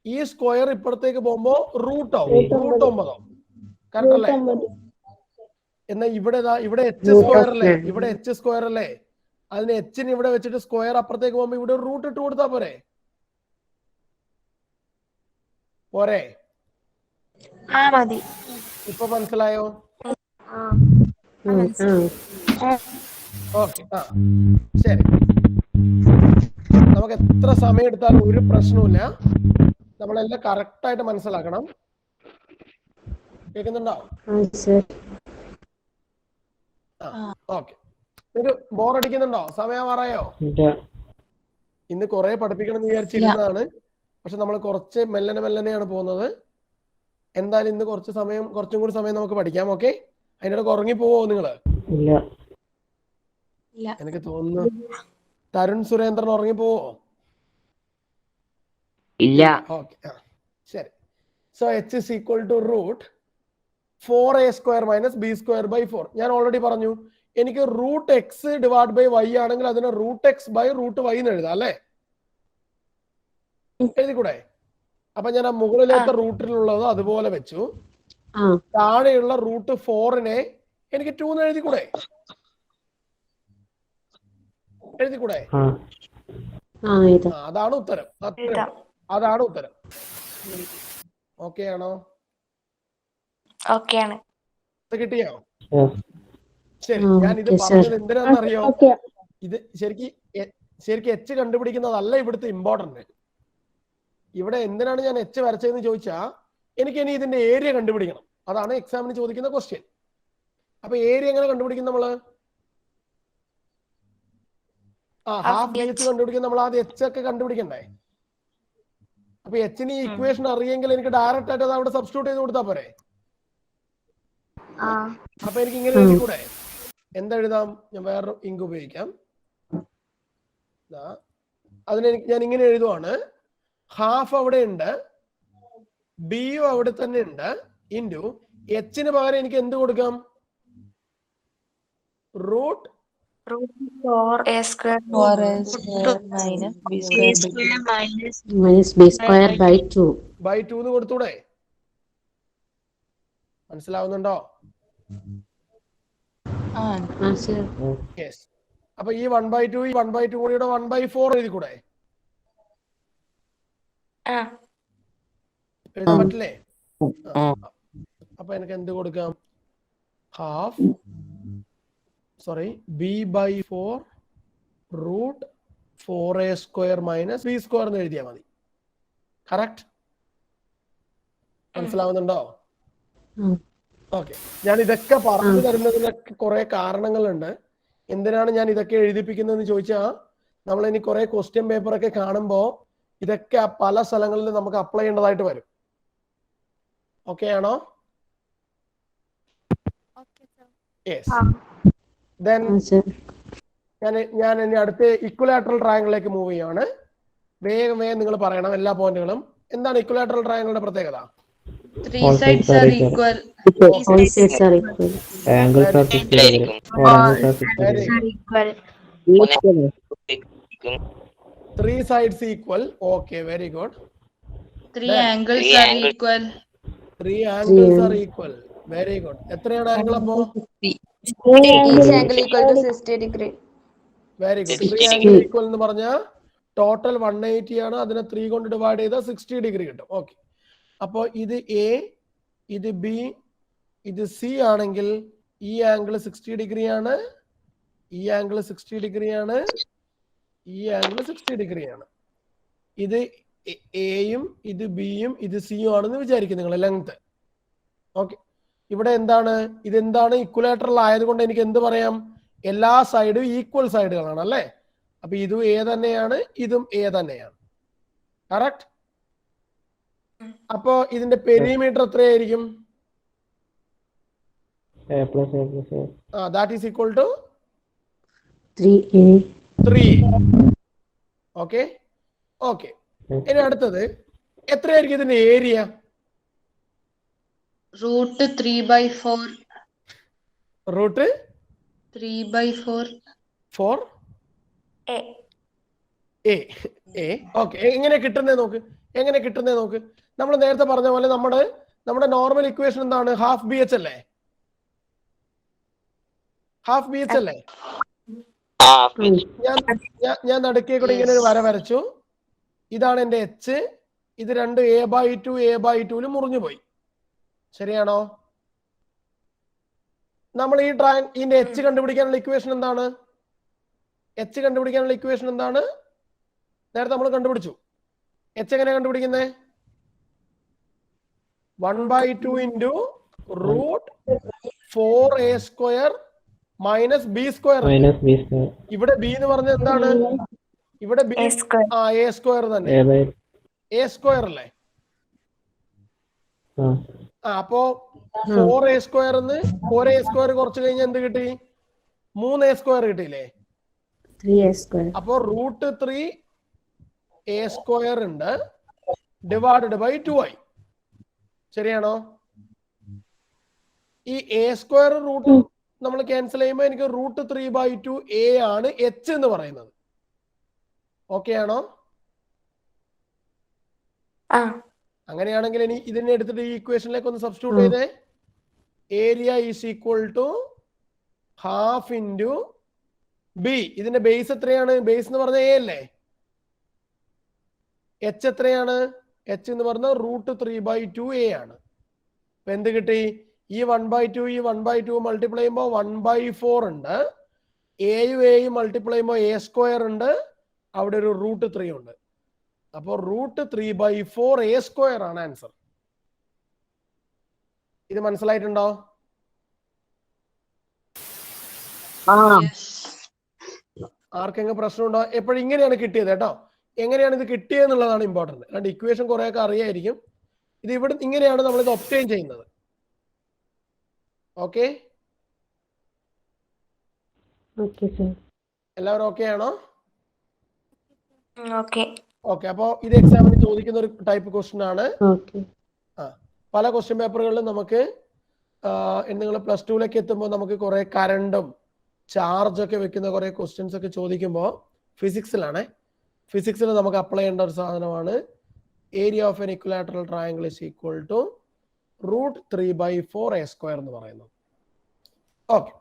ഈ സ്ക്വയർ ഇപ്പുറത്തേക്ക് പോകുമ്പോ റൂട്ട് ആവും. റൂട്ട് 9 ആവും. കറക്റ്റ് അല്ലേ? എന്നാ ഇവിടെ എച്ച് സ്ക്വയർ അല്ലേ? അതിന് എച്ചിന് ഇവിടെ വെച്ചിട്ട് സ്ക്വയർ അപ്പുറത്തേക്ക് പോകുമ്പോ ഇവിടെ റൂട്ട് ഇട്ട് കൊടുത്താ പോരെ? ഇപ്പൊ മനസ്സിലായോ? ഓക്കെ, ശരി. നമുക്ക് നമുക്ക് എത്ര സമയം എടുത്താലും ഒരു പ്രശ്നവുമില്ല. നമ്മളെല്ലാം കറക്റ്റ് ആയിട്ട് മനസ്സിലാക്കണം. കേൾക്കുന്നുണ്ടോ? ഓക്കെ. ഒരു ബോറടിക്കുന്നുണ്ടോ? സമയം മാറായോ? ഇന്ന് കുറെ പഠിപ്പിക്കണം എന്ന് വിചാരിച്ചിരുന്നതാണ്. പക്ഷെ നമ്മൾ കുറച്ച് മെല്ലനെയാണ് പോകുന്നത്. എന്തായാലും ഇന്ന് കുറച്ചും കൂടി സമയം നമുക്ക് പഠിക്കാം. ഓക്കെ? അതിനിടയ്ക്ക് ഉറങ്ങി പോവോ നിങ്ങള്? എനിക്ക് തോന്നുന്നു തരുൺ സുരേന്ദ്രൻ ഉറങ്ങി പോവോ? ഇല്ല. ഓക്കെ, ശരി. So h is equal to root 4a square minus b square by 4. ഞാൻ ഓൾറെഡി പറഞ്ഞു, എനിക്ക് root X divide by Y ആണെങ്കിൽ അതിനെ root X by root Y എന്ന് എഴുതാം അല്ലേ? എഴുതിക്കൂടെ? അപ്പൊ ഞാൻ ആ മുകളിലത്തെ റൂട്ടിലുള്ളത് അതുപോലെ വെച്ചു. താഴെയുള്ള റൂട്ട് 4നെ എനിക്ക് 2 എന്ന് എഴുതിക്കൂടെ? അതാണ് ഉത്തരം. അതാണ് ഉത്തരം. ഓക്കെ ആണോ? കിട്ടിയോ? ശരി. ഞാൻ ഇത് പറഞ്ഞത് എന്തിനാണെന്നറിയോ? ഇത് ശരിക്കും എച്ച് കണ്ടുപിടിക്കുന്നതല്ല ഇവിടുത്തെ ഇമ്പോർട്ടന്റ്. ഇവിടെ എന്തിനാണ് ഞാൻ എച്ച് വരച്ചതെന്ന് ചോദിച്ചാ, എനിക്ക് ഇനി ഇതിന്റെ ഏരിയ കണ്ടുപിടിക്കണം. അതാണ് എക്സാമിന് ചോദിക്കുന്ന ക്വസ്റ്റ്യൻ. അപ്പൊ ഏരിയ എങ്ങനെ കണ്ടുപിടിക്കും നമ്മള്? ഹാഫ് ബി എച്ച് കണ്ടുപിടിക്കും. നമ്മൾ ആദ്യം എച്ച് ഒക്കെ കണ്ടുപിടിക്കണ്ടേ? അപ്പൊ എച്ചിന് ഈ ഇക്വേഷൻ അറിയെങ്കിൽ എനിക്ക് ഡയറക്റ്റ് ആയിട്ട് അത് അവിടെ സബ്സ്റ്റിറ്റ്യൂട്ട് ചെയ്ത് കൊടുത്താൽ പോരെ? അപ്പൊ എനിക്ക് ഇങ്ങനെ എഴുതിക്കൂടെ? എന്തെഴുതാം? ഞാൻ വേറൊരു ഇങ്ക് ഉപയോഗിക്കാം. അതിന് ഞാൻ ഇങ്ങനെ എഴുതുവാണ്. ഹാഫ് അവിടെ ഉണ്ട്, ബിയും അവിടെ തന്നെ ഉണ്ട്, ഇൻറ്റു എച്ചിന് പകരം എനിക്ക് എന്ത് കൊടുക്കാം? Root 4a square minus b square minus b square by 2 എന്ന് കൊടുത്തൂടെ? മനസ്സിലാവുന്നുണ്ടോ? യെസ്. അപ്പൊ ഈ 1/2 ഈ 1/2 കൂടിയുടെ 1/4 എഴുതിക്കൂടെ? എഴുതാൻ പറ്റില്ലേ? അപ്പൊ എനിക്ക് എന്ത് കൊടുക്കാം? Half b by 4 root 4a square minus b square എന്ന് എഴുതിയാൽ മതി. കറക്റ്റ്? മനസ്സിലാവുന്നുണ്ടോ? ഓക്കെ. ഞാൻ ഇതൊക്കെ പറഞ്ഞു തരുന്നതിനൊക്കെ കുറെ കാരണങ്ങളുണ്ട്. എന്തിനാണ് ഞാൻ ഇതൊക്കെ എഴുതിപ്പിക്കുന്നതെന്ന് ചോദിച്ചാൽ, നമ്മൾ ഇനി കുറെ ക്വസ്റ്റ്യൻ പേപ്പർ ഒക്കെ കാണുമ്പോൾ ഇതൊക്കെ പല സ്ഥലങ്ങളിൽ നമുക്ക് അപ്ലൈ ചെയ്യേണ്ടതായിട്ട് വരും. ഓക്കെ ആണോ? യെസ്. Then ഞാൻ ഇനി അടുത്ത ഇക്വലാറ്ററൽ ട്രയാങ്കിളിലേക്ക് മൂവ് ചെയ്യാണ്. വേഗം നിങ്ങൾ പറയണം എല്ലാ പോയിന്റുകളും. എന്താണ് ഇക്വലാറ്ററൽ ട്രയാങ്കിളിന്റെ പ്രത്യേകത? Three sides are equal. All sides are equal. Angles are 60 degrees. Or angles are 60 degrees. Three sides equal. Okay, very good. Three angles are equal. Three angles are equal. Very good. എത്രയാണ് ആംഗിൾ അപ്പോ? Each angle equal to 60 degree. Very good. 3 angle equal എന്ന് പറഞ്ഞാൽ ടോട്ടൽ 180 ആണ്. അതിനെ 3 കൊണ്ട് ഡിവൈഡ് ചെയ്താൽ 60 ഡിഗ്രി കിട്ടും. ഓക്കെ. അപ്പോൾ ഇത് എ, ഇത് ബി, ഇത് സി ആണെങ്കിൽ ഈ ആംഗിൾ 60 ഡിഗ്രിയാണ്, ഈ ആംഗിൾ 60 ഡിഗ്രിയാണ്, ഈ ആംഗിൾ 60 ഡിഗ്രിയാണ്. ഇത് എയും ഇത് ബിയും ഇത് സിയും ആണെന്ന് വിചാരിക്കും നിങ്ങൾ ലെങ്ത്. ഓക്കെ. ഇവിടെ എന്താണ്? ഇതെന്താണ്? ഇക്വലാറ്ററൽ ആയതുകൊണ്ട് എനിക്ക് എന്ത് പറയാം? എല്ലാ സൈഡും ഈക്വൽ സൈഡുകളാണ് അല്ലേ? അപ്പൊ ഇതും എ തന്നെയാണ്, ഇതും എ തന്നെയാണ്. കറക്റ്റ്? അപ്പോ ഇതിന്റെ പെരിമീറ്റർ എത്രയായിരിക്കും? That is equal to 3. Okay. Okay. ഇനി അടുത്തത് എത്രയായിരിക്കും ഇതിന്റെ area? Root 3/4. Root 3/4. 4 A. Okay. എങ്ങനെ കിട്ടുന്നേ നോക്ക്. നമ്മൾ നേരത്തെ പറഞ്ഞ പോലെ നമ്മുടെ നോർമൽ ഇക്വേഷൻ എന്താണ്? ഹാഫ് ബി എച്ച് അല്ലേ? ഞാൻ നടുക്കേ കൂടെ ഇങ്ങനെ ഒരു വര വരച്ചു. ഇതാണ് എന്റെ എച്ച്. ഇത് രണ്ട് a/2 മുറിഞ്ഞു പോയി. ശരിയാണോ? നമ്മൾ ഇതിന്റെ എച്ച് കണ്ടുപിടിക്കാനുള്ള ഇക്വേഷൻ എന്താണ്? നേരത്തെ നമ്മൾ കണ്ടുപിടിച്ചു. എച്ച് എങ്ങനെ കണ്ടുപിടിക്കുന്നേ? 1/2 into root 4a² minus b². ഇവിടെ ബി എന്ന് പറഞ്ഞത് എന്താണ്? ഇവിടെ ബി a² തന്നെ. a² അല്ലേ? അപ്പോ 4a² 4a² കുറച്ച് കഴിഞ്ഞാൽ എന്ത് കിട്ടി? 3a² കിട്ടിയില്ലേ? 3a². അപ്പോ റൂട്ട് 3a² ഉണ്ട് ഡിവൈഡഡ് ബൈ 2i. ശരിയാണോ? ഈ a² റൂട്ട് നമ്മൾ ക്യാൻസൽ ചെയ്യുമ്പോൾ എനിക്ക് റൂട്ട് 3/2a ആണ് എച്ച് എന്ന് പറയുന്നത്. ഓക്കെ ആണോ? അങ്ങനെയാണെങ്കിൽ ഇനി ഇതിനെ എടുത്തിട്ട് ഈ ഇക്വേഷനിലേക്ക് ഒന്ന് സബ്സ്റ്റിറ്റ്യൂട്ട് ചെയ്തേ. Area is equal to half into B. ഇതിന്റെ ബേസ് എത്രയാണ്? ബേസ് എന്ന് പറഞ്ഞ എ അല്ലേ? എച്ച് എത്രയാണ്? എച്ച് എന്ന് പറഞ്ഞ റൂട്ട് 3/2a ആണ്. അപ്പൊ എന്ത് കിട്ടി? ഈ 1/2 ഈ 1/2 മൾട്ടിപ്ലൈ ചെയ്യുമ്പോൾ 1/4 ഉണ്ട്. എയും മൾട്ടിപ്ലൈ ചെയ്യുമ്പോൾ a² ഉണ്ട്. അവിടെ ഒരു റൂട്ട് 3 ഉണ്ട്. അപ്പോൾ റൂട്ട് 3/4a² ആണ് ആൻസർ. ഇത് മനസ്സിലായിട്ടുണ്ടോ? ആർക്കെങ്കിലും പ്രശ്നമുണ്ടോ? എപ്പോഴും ഇങ്ങനെയാണ് കിട്ടിയത് കേട്ടോ. എങ്ങനെയാണ് ഇത് കിട്ടിയെന്നുള്ളതാണ് ഇമ്പോർട്ടന്റ്. അല്ലാണ്ട് ഇക്വേഷൻ കുറെയൊക്കെ അറിയായിരിക്കും. ഇത് ഇവിടെ ഇങ്ങനെയാണ് നമ്മൾ ഇത് ഒബ്റ്റെയിൻ ചെയ്യുന്നത്. ഓക്കെ, എല്ലാവരും ഓക്കെ ആണോ? ഓക്കെ. അപ്പോ ഇത് എക്സാമിന് ചോദിക്കുന്ന ഒരു ടൈപ്പ് ക്വസ്റ്റ്യൻ ആണ്. പല ക്വസ്റ്റ്യൻ പേപ്പറുകളിലും നമുക്ക് നിങ്ങൾ +2 എത്തുമ്പോൾ നമുക്ക് കുറെ കറണ്ടും ചാർജ് ഒക്കെ വെക്കുന്ന കുറെ ക്വസ്റ്റ്യൻസ് ഒക്കെ ചോദിക്കുമ്പോൾ ഫിസിക്സിലാണ്. ഫിസിക്സിൽ നമുക്ക് അപ്ലൈ ചെയ്യേണ്ട ഒരു സാധനമാണ് area of an equilateral triangle is equal to root 3/4a² എന്ന് പറയുന്നത്. ഓക്കെ,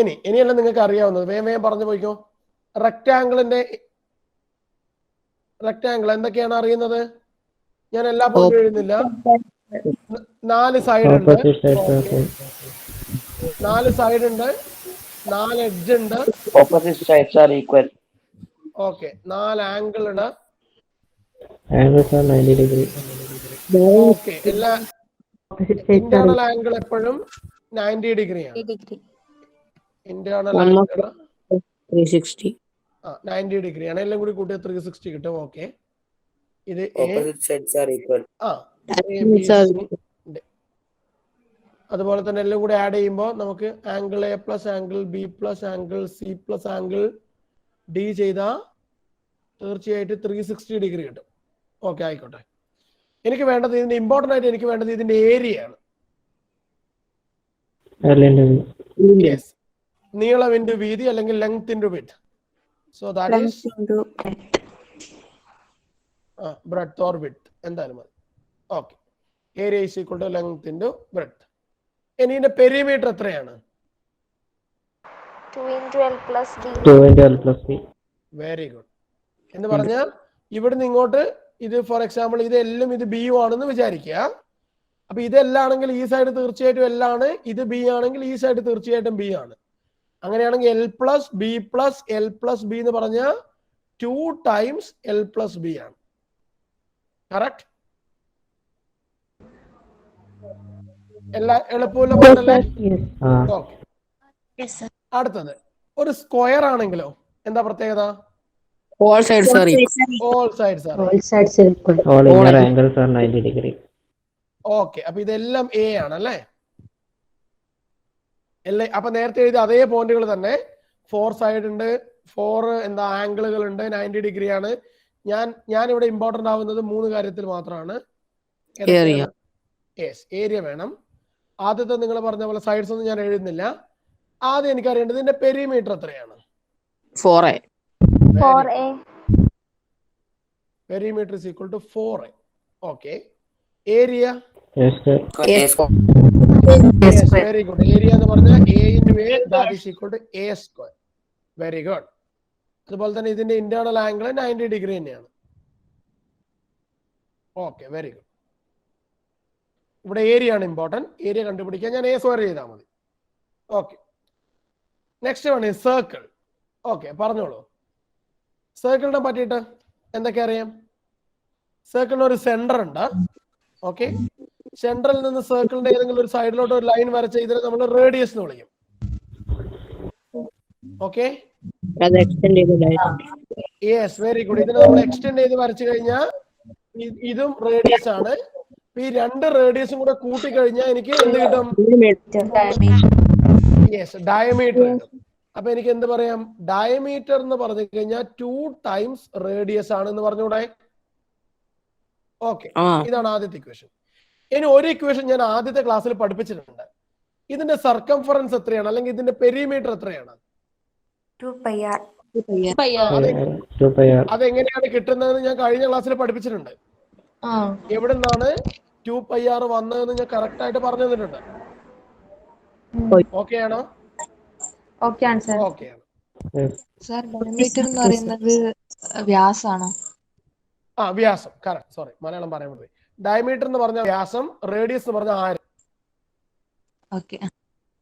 ഇനിയല്ല നിങ്ങൾക്ക് അറിയാവുന്നത്. വേഗം പറഞ്ഞു പോയിക്കോ. റെക്ടാങ്കിളിന്റെ റെക്ടാങ്കിൾ എന്തൊക്കെയാണ് അറിയുന്നത്? ഞാൻ എല്ലാ പോയിന്റും എഴുതുന്നില്ല. 4 സൈഡ് ഉണ്ട്, 4 സൈഡ് ഉണ്ട്, 4 എഡ്ജ് ഉണ്ട്. Opposite sides are equal. Okay, 4 angle ഉണ്ട്. Angles are 90 degrees. ഓക്കെ, എല്ലാ ഇന്റേണൽ ആംഗിൾ എപ്പോഴും 90 ഡിഗ്രി ആണ്. Internal angle 360. 90 ഡിഗ്രി ആണ്. എല്ലാം കൂടി കൂട്ടി 360 കിട്ടും. ഓക്കെ, ഇത് Opposite sides are equal. അതുപോലെ തന്നെ എല്ലാം കൂടി ആഡ് ചെയ്യുമ്പോൾ നമുക്ക് angle A plus angle B plus angle C plus angle D ചെയ്താൽ തീർച്ചയായിട്ടും 360 ഡിഗ്രി കിട്ടും. ഓക്കെ, ആയിക്കോട്ടെ. എനിക്ക് വേണ്ടത് ഇതിന്റെ ഇമ്പോർട്ടന്റ് ആയിട്ട് എനിക്ക് വേണ്ടത് ഇതിന്റെ ഏരിയ ആണ്. നീളം ഇൻറ്റു വീതി അല്ലെങ്കിൽ length into width. So that is breadth or width എന്തായാലും മതി. Okay, area is equal to length into breadth. ഇനി ഇതിന്റെ പെരിമീറ്റർ എത്രയാണ്? 2 × L + B. Very good. എന്ന് പറഞ്ഞാൽ ഇവിടുന്ന് ഇങ്ങോട്ട് ഇത് ഫോർ എക്സാമ്പിൾ ഇത് എല്ലാം ഇത് ബി ആണെന്ന് വിചാരിക്കുക. അപ്പൊ ഇതെല്ലാണെങ്കിൽ ഈ സൈഡ് തീർച്ചയായിട്ടും L ആണ്. ഇത് ബി ആണെങ്കിൽ ഈ സൈഡ് തീർച്ചയായിട്ടും ബി ആണ്. അങ്ങനെയാണെങ്കിൽ L + B + L + B എന്ന് പറഞ്ഞാൽ 2 times L + B ആണ്. കറക്റ്റ്? എല്ലാ എളുപ്പമുള്ള പോലല്ലേ? ഓക്കെ. അടുത്തത് ഒരു സ്ക്വയർ ആണെങ്കിലോ എന്താ പ്രത്യേകത? All sides are equal. All sides are equal. All inner angles are 90 degree. Okay, അപ്പൊ ഇതെല്ലാം എ ആണല്ലേ? അപ്പൊ നേരത്തെ എഴുതിയ അതേ പോയിന്റുകൾ തന്നെ 4 സൈഡ് ഉണ്ട്, 4 എന്താ ആംഗിളുകൾ ഉണ്ട്, 90 ഡിഗ്രി ആണ്. ഞാൻ ഇവിടെ ഇമ്പോർട്ടന്റ് ആവുന്നത് 3 കാര്യത്തിൽ മാത്രമാണ്. ഏരിയ വേണം. ആദ്യത്തെ നിങ്ങൾ പറഞ്ഞ പോലെ സൈഡ്സ് ഒന്നും ഞാൻ എഴുതുന്നില്ല. ആദ്യം എനിക്ക് അറിയേണ്ടത് ഇതിന്റെ പെരിമീറ്റർ എത്രയാണ്? 4a. Perimeter is equal to 4a. Okay. Area? Yes, sir. Yes, very good. Area എന്ന് പറഞ്ഞാൽ a into a, that is equal to a². Very good. അതുപോലെ തന്നെ ഇതിന്റെ ഇന്റേണൽ ആംഗിൾ 90 ഡിഗ്രി തന്നെയാണ്. Okay, very good. ഇവിടെ ഏരിയ ആണ് ഇമ്പോർട്ടന്റ്. ഏരിയ കണ്ടുപിടിക്കാൻ ഞാൻ a² ചെയ്താൽ മതി. Okay, next one circle. Okay, പറഞ്ഞോളൂ. സർക്കിളിനെ പറ്റിയിട്ട് എന്തൊക്കെ അറിയാം? സർക്കിളിന് ഒരു സെന്റർ ഉണ്ട്. ഓക്കെ, സെന്ററിൽ നിന്ന് സർക്കിളിന്റെ ഏതെങ്കിലും ഒരു സൈഡിലോട്ട് ഒരു ലൈൻ വരച്ച് ഇതിനെ നമ്മൾ റേഡിയസ് എന്ന് വിളിക്കും. Okay, yes, very good. ഇതിനെ നമ്മൾ എക്സ്റ്റെൻഡ് ചെയ്ത് വരച്ചു കഴിഞ്ഞാൽ ഇതും റേഡിയസ് ആണ്. ഈ രണ്ട് റേഡിയസും കൂടെ കൂട്ടി കഴിഞ്ഞാൽ എനിക്ക് എന്ത് കിട്ടും? യെസ്, ഡയമീറ്റർ കിട്ടും. അപ്പൊ എനിക്ക് എന്ത് പറയാം? ഡയമീറ്റർ എന്ന് പറഞ്ഞു കഴിഞ്ഞാൽ 2 ടൈംസ് റേഡിയസ് ആണ് എന്ന് പറഞ്ഞൂടെ? ഓക്കെ, ഇതാണ് ആദ്യത്തെ ഇക്വേഷൻ. ഇനി ഒരു ഇക്വേഷൻ ഞാൻ ആദ്യത്തെ ക്ലാസ്സിൽ പഠിപ്പിച്ചിട്ടുണ്ട്. ഇതിന്റെ സർക്കംഫറൻസ് എത്രയാണ്, അല്ലെങ്കിൽ ഇതിന്റെ പെരിമീറ്റർ എത്രയാണ്? 2πr. അതെങ്ങനെയാണ് കിട്ടുന്നതെന്ന് ഞാൻ കഴിഞ്ഞ ക്ലാസ്സിൽ പഠിപ്പിച്ചിട്ടുണ്ട്. എവിടെ നിന്നാണ് 2πr വന്നതെന്ന് ഞാൻ കറക്റ്റ് ആയിട്ട് പറഞ്ഞു തന്നിട്ടുണ്ട്. ഓക്കെ ആണോ? ഓക്കെ ആണ് സർ. ഓക്കെ ആണ്. സർ, ഡയമീറ്റർ എന്ന് പറയുന്നത് വ്യാസാണോ? വ്യാസം. കറക്റ്റ്. സോറി, മലയാളം പറയാൻ പറ്റും. ഡയമീറ്റർ എന്ന് പറഞ്ഞ വ്യാസം, റേഡിയസ് എന്ന് പറഞ്ഞ ആരം. ഓക്കെ,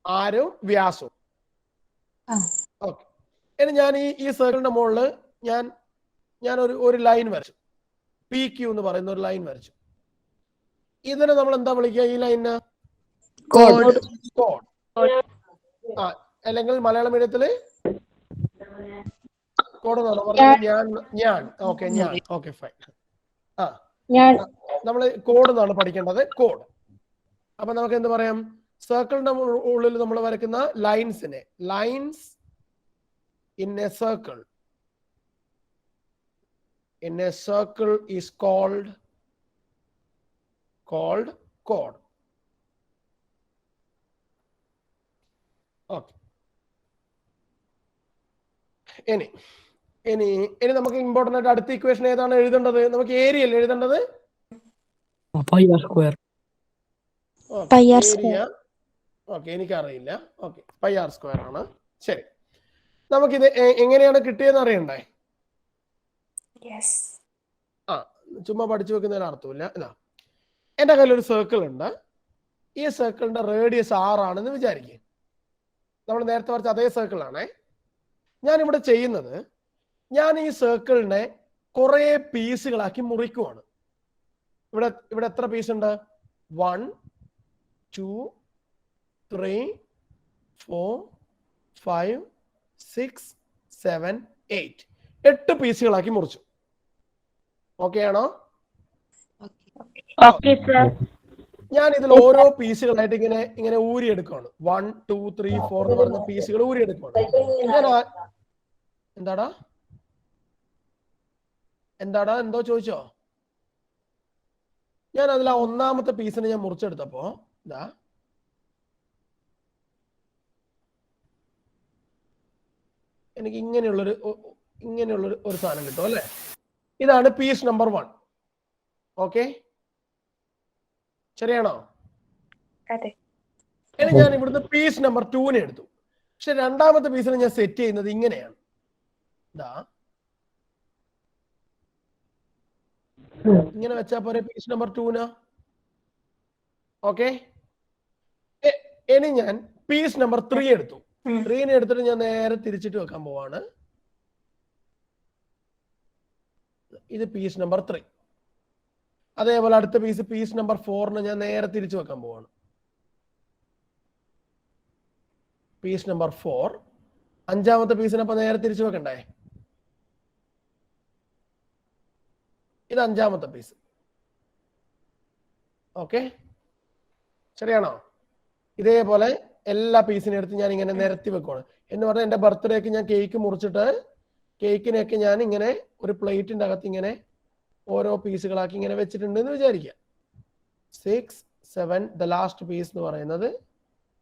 ആരും വ്യാസവും. ഓക്കെ, ഇനി ഞാൻ ഈ സർക്കിളിന്റെ മുകളിൽ ഞാൻ ഒരു ലൈൻ വരച്ചു. PQ എന്ന് പറയുന്ന ഒരു ലൈൻ വരച്ചു. ഇതിനെ നമ്മൾ എന്താ വിളിക്കുക? ഈ ലൈനിന് കോഡ്. അല്ലെങ്കിൽ മലയാളം മീഡിയത്തില് കോഡ് എന്നാണ് പറഞ്ഞത്. ഞാൻ ഓക്കെ, ഞാൻ ഓക്കെ, ഫൈൻ. നമ്മൾ കോഡ് എന്നാണ് പഠിക്കേണ്ടത്, കോഡ്. അപ്പൊ നമുക്ക് എന്ത് പറയാം? സർക്കിളിന്റെ ഉള്ളിൽ നമ്മൾ വരയ്ക്കുന്ന ലൈൻസിനെ, lines in a circle is called chord. Okay, ഇനി നമുക്ക് ഇമ്പോർട്ടന്റ് ആയിട്ട് അടുത്ത ഇക്വേഷൻ ഏതാണ് എഴുതേണ്ടത്? നമുക്ക് ഏരിയ അല്ലേ എഴുതേണ്ടത്? ഓക്കെ, എനിക്കറിയില്ല. ഓക്കെ, πr² ആണ്. ശരി, നമുക്കിത് എങ്ങനെയാണ് കിട്ടിയെന്ന് അറിയണ്ടേ? ചുമ്മാ പഠിച്ചു വെക്കുന്നതിന് അർത്ഥമില്ല. ഇതാ, എന്റെ കയ്യിൽ ഒരു സർക്കിൾ ഉണ്ട്. ഈ സർക്കിളിന്റെ റേഡിയസ് 6 ആണെന്ന് വിചാരിക്കുക. നമ്മൾ നേരത്തെ വരച്ച അതേ സർക്കിൾ ആണേ. ഞാൻ ഇവിടെ ചെയ്യുന്നത്, ഞാൻ ഈ സർക്കിളിനെ കുറെ പീസുകളാക്കി മുറിക്കുവാണ്. ഇവിടെ എത്ര പീസ് ഉണ്ട്? 1 2 3 4 5 6 7 8 8 പീസുകളാക്കി മുറിച്ചു. ഓക്കെ ആണോ? ഞാൻ ഇതിൽ ഓരോ പീസുകളായിട്ട് ഇങ്ങനെ ഊരിയെടുക്കുകയാണ്. 1 2 3 4 എന്ന് പറഞ്ഞ പീസുകൾ ഊരിയെടുക്കുകയാണ്. ഞാൻ എന്താടാ എന്തോ ചോദിച്ചോ? ഞാൻ അതിൽ ആ ഒന്നാമത്തെ പീസിനെ ഞാൻ മുറിച്ചെടുത്തപ്പോ ഇതാ, എനിക്ക് ഇങ്ങനെയുള്ളൊരു സാധനം കിട്ടും അല്ലേ? ഇതാണ് പീസ് നമ്പർ 1. ഓക്കെ, ശരിയാണോ? ഇനി ഞാൻ ഇവിടുന്ന് പീസ് നമ്പർ 2നെ എടുത്തു. പക്ഷെ രണ്ടാമത്തെ പീസിനെ ഞാൻ സെറ്റ് ചെയ്യുന്നത് ഇങ്ങനെയാണ്. ഇതാ, ഇങ്ങനെ വെച്ചാ പോരെ പീസ് നമ്പർ 2ന്. ഓക്കെ, ഇനി ഞാൻ പീസ് നമ്പർ 3 എടുത്തു. 3നെ എടുത്തിട്ട് ഞാൻ നേരെ തിരിച്ചിട്ട് വെക്കാൻ പോവാണ്. ഇത് പീസ് നമ്പർ 3. അതേപോലെ അടുത്ത പീസ് നമ്പർ 4നെ ഞാൻ നേരെ തിരിച്ചു വെക്കാൻ പോവാണ്. Piece number 4. അഞ്ചാമത്തെ പീസിനെ അപ്പൊ നേരെ തിരിച്ചു വെക്കണ്ടേ? ഇത് അഞ്ചാമത്തെ പീസ്. ഓക്കെ, ശരിയാണോ? ഇതേപോലെ എല്ലാ പീസിനെ എടുത്ത് ഞാൻ ഇങ്ങനെ നിരത്തി വെക്കുവാണ്. എന്ന് പറഞ്ഞാൽ എന്റെ ബർത്ത്ഡേക്ക് ഞാൻ കേക്ക് മുറിച്ചിട്ട് കേക്കിനെയൊക്കെ ഞാൻ ഇങ്ങനെ ഒരു പ്ലേറ്റിന്റെ അകത്ത് ഇങ്ങനെ ഓരോ പീസുകളാക്കി ഇങ്ങനെ വെച്ചിട്ടുണ്ട് എന്ന് വിചാരിക്കുക. 6 7 ദ ലാസ്റ്റ് പീസ് എന്ന് പറയുന്നത്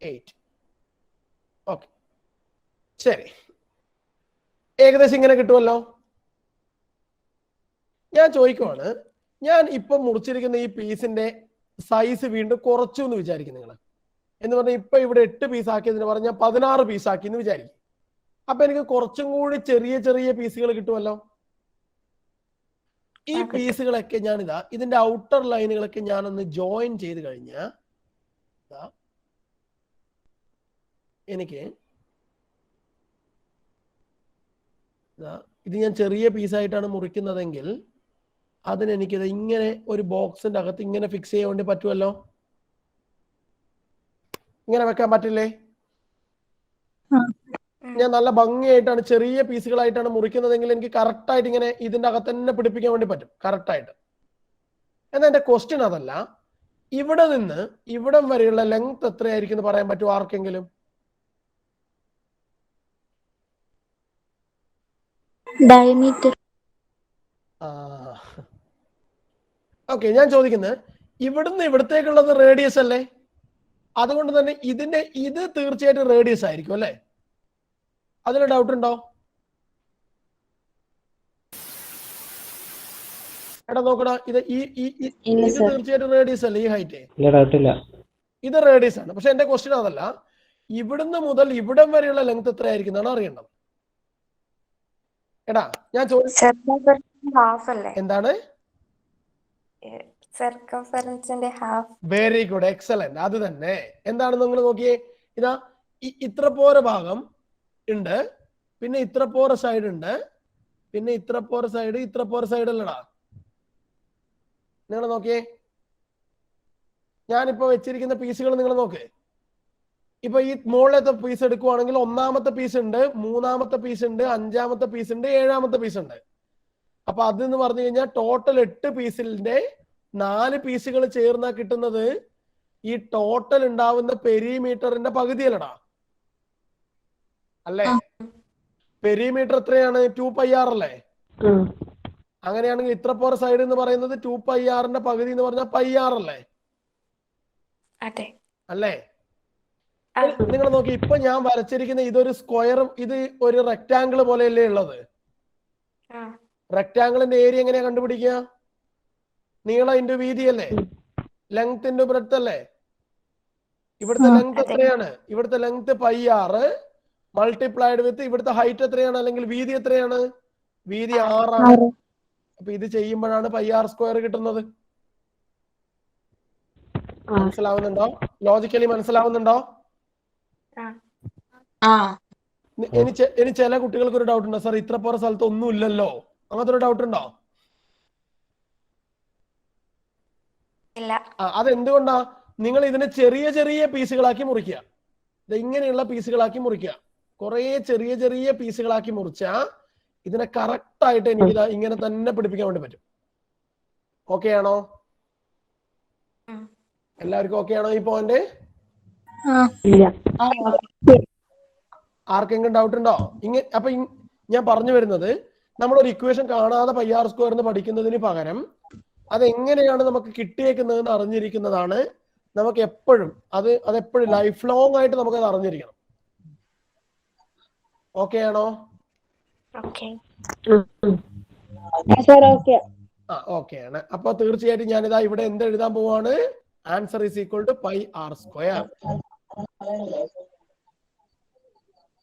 8. ഓക്കെ, ശരി, ഏകദേശം ഇങ്ങനെ കിട്ടുമല്ലോ. ഞാൻ ചോദിക്കുവാണ്, ഞാൻ ഇപ്പൊ മുറിച്ചിരിക്കുന്ന ഈ പീസിന്റെ സൈസ് വീണ്ടും കുറച്ചു എന്ന് വിചാരിക്കും നിങ്ങൾ. എന്ന് പറഞ്ഞാൽ ഇപ്പൊ ഇവിടെ 8 പീസ് ആക്കിയതിന് പറഞ്ഞാൽ 16 പീസ് ആക്കി എന്ന് വിചാരിക്കും. അപ്പൊ എനിക്ക് കുറച്ചും കൂടി ചെറിയ ചെറിയ പീസുകൾ കിട്ടുമല്ലോ. ഈ പീസുകളൊക്കെ ഞാനിതാ ഇതിന്റെ ഔട്ടർ ലൈനുകളൊക്കെ ഞാനൊന്ന് ജോയിൻ ചെയ്ത് കഴിഞ്ഞാൽ എനിക്ക് ഇത് ഞാൻ ചെറിയ പീസായിട്ടാണ് മുറിക്കുന്നതെങ്കിൽ അതിനെനിക്കിത് ഇങ്ങനെ ഒരു ബോക്സിന്റെ അകത്ത് ഇങ്ങനെ ഫിക്സ് ചെയ്യാൻ വേണ്ടി പറ്റുമല്ലോ. ഇങ്ങനെ വെക്കാൻ പറ്റില്ലേ? ഞാൻ നല്ല ഭംഗിയായിട്ടാണ് ചെറിയ പീസുകളായിട്ടാണ് മുറിക്കുന്നതെങ്കിൽ എനിക്ക് കറക്റ്റായിട്ട് ഇങ്ങനെ ഇതിന്റെ അകത്ത് തന്നെ പിടിപ്പിക്കാൻ വേണ്ടി പറ്റും കറക്റ്റായിട്ട്. എന്നാൽ എന്റെ ക്വസ്റ്റ്യൻ അതല്ല, ഇവിടെ നിന്ന് ഇവിടം വരെയുള്ള ലെങ്ത് എത്രയായിരിക്കും എന്ന് പറയാൻ പറ്റുമോ ആർക്കെങ്കിലും? ഡയമീറ്റർ. ഓക്കെ, ഞാൻ ചോദിക്കുന്നത് ഇവിടുന്ന് ഇവിടത്തേക്കുള്ളത് റേഡിയസ് അല്ലേ? അതുകൊണ്ട് തന്നെ ഇത് തീർച്ചയായിട്ടും റേഡിയസ് ആയിരിക്കും അല്ലേ? അതിൽ ഡൗട്ട് ഉണ്ടോ? എടാ നോക്കടാ, ഇത് തീർച്ചയായിട്ടും റേഡിയസ് അല്ലേ ഈ ഹൈറ്റ്? ഇത് റേഡിയസ് ആണ്. പക്ഷെ എന്റെ ക്വസ്റ്റ്യൻ അതല്ല, ഇവിടുന്ന് മുതൽ ഇവിടം വരെയുള്ള ലെങ്ത് എത്രയായിരിക്കും എന്നാണ് അറിയേണ്ടത്. എടാ ഞാൻ എന്താണ്? സർക്കംഫറൻസിന്റെ ഹാഫ്. Very good, excellent. അത് തന്നെ. എന്താണ് നിങ്ങൾ നോക്കിയേ, ഇതാ ഇത്ര പോര ഭാഗം ഉണ്ട്, പിന്നെ ഇത്ര പോര സൈഡ് ഉണ്ട്, പിന്നെ ഇത്ര പോര സൈഡ് അല്ലടാ. നിങ്ങൾ നോക്കിയേ, ഞാനിപ്പോ വെച്ചിരിക്കുന്ന പീസുകൾ നിങ്ങൾ നോക്ക്. ഇപ്പൊ ഈ മുകളിലത്തെ പീസ് എടുക്കുവാണെങ്കിൽ ഒന്നാമത്തെ പീസ് ഉണ്ട്, മൂന്നാമത്തെ പീസ് ഉണ്ട്, അഞ്ചാമത്തെ പീസ് ഉണ്ട്, ഏഴാമത്തെ പീസ് ഉണ്ട്. അപ്പൊ അതെന്ന് പറഞ്ഞു കഴിഞ്ഞാൽ ടോട്ടൽ 8 പീസിന്റെ 4 പീസുകൾ ചേർന്നാ കിട്ടുന്നത് ഈ ടോട്ടൽ ഉണ്ടാവുന്ന പെരിമീറ്ററിന്റെ പകുതിയല്ലടാ അല്ലേ? പെരിമീറ്റർ എത്രയാണ്? 2πr അല്ലേ? അങ്ങനെയാണെങ്കിൽ ഇത്ര പോര സൈഡ് എന്ന് പറയുന്നത് 2πrന്റെ പകുതി എന്ന് പറഞ്ഞാൽ πr അല്ലേ? അല്ലേ? നിങ്ങൾ നോക്കി, ഇപ്പൊ ഞാൻ വരച്ചിരിക്കുന്ന ഇതൊരു സ്ക്വയറും ഇത് ഒരു റെക്ടാംഗിൾ പോലെയല്ലേ ഉള്ളത്? റെക്ടാംഗിളിന്റെ ഏരിയ എങ്ങനെയാ കണ്ടുപിടിക്കുക? നീളം ഇൻറ്റു വീതി അല്ലേ? ലെങ്ത് ഇൻറ്റു ബ്രെഡ്ത്ത് അല്ലേ? ഇവിടുത്തെ ലെങ്ത് എത്രയാണ്? ഇവിടുത്തെ ലെങ്ത് πr മൾട്ടിപ്ലൈഡ് വിത്ത് ഇവിടുത്തെ ഹൈറ്റ് എത്രയാണ്, അല്ലെങ്കിൽ വീതി എത്രയാണ്? വീതി 6 ആണ്. അപ്പൊ ഇത് ചെയ്യുമ്പോഴാണ് πr² കിട്ടുന്നത്. മനസ്സിലാവുന്നുണ്ടോ? ലോജിക്കലി മനസ്സിലാവുന്നുണ്ടോ? ഇനി ചില കുട്ടികൾക്ക് ഒരു ഡൗട്ട് ഉണ്ടോ, സാർ ഇത്ര പോര സ്ഥലത്ത് ഒന്നും ഇല്ലല്ലോ, അങ്ങനത്തെ ഒരു ഡൗട്ട് ഉണ്ടോ? അതെന്തുകൊണ്ടാ? നിങ്ങൾ ഇതിനെ ചെറിയ ചെറിയ പീസുകളാക്കി മുറിക്കുക. ഇങ്ങനെയുള്ള പീസുകളാക്കി മുറിക്കുക. കുറെ ചെറിയ ചെറിയ പീസുകളാക്കി മുറിച്ചാ ഇതിനെ കറക്റ്റ് ആയിട്ട് എനിക്ക് ഇങ്ങനെ തന്നെ പിടിപ്പിക്കാൻ വേണ്ടി പറ്റും. ഓക്കെ ആണോ? എല്ലാവർക്കും ഓക്കെ ആണോ ഈ പോയിന്റ്? ആർക്കെങ്കിലും ഡൗട്ട് ഉണ്ടോ? അപ്പൊ ഞാൻ പറഞ്ഞു വരുന്നത്, നമ്മളൊരു ഇക്വേഷൻ കാണാതെ πr² എന്ന് പഠിക്കുന്നതിന് പകരം അതെങ്ങനെയാണ് നമുക്ക് കിട്ടിയേക്കുന്നതെന്ന് അറിഞ്ഞിരിക്കുന്നതാണ് നമുക്ക് എപ്പോഴും അതെപ്പോഴും ലൈഫ് ലോങ് ആയിട്ട് നമുക്കത് അറിഞ്ഞിരിക്കണം. ഓക്കെ ആണോ? ഓക്കെ ആണ്. അപ്പൊ തീർച്ചയായിട്ടും ഞാനിതാ ഇവിടെ എന്ത് എഴുതാൻ പോവാണ്? Answer is equal to πr².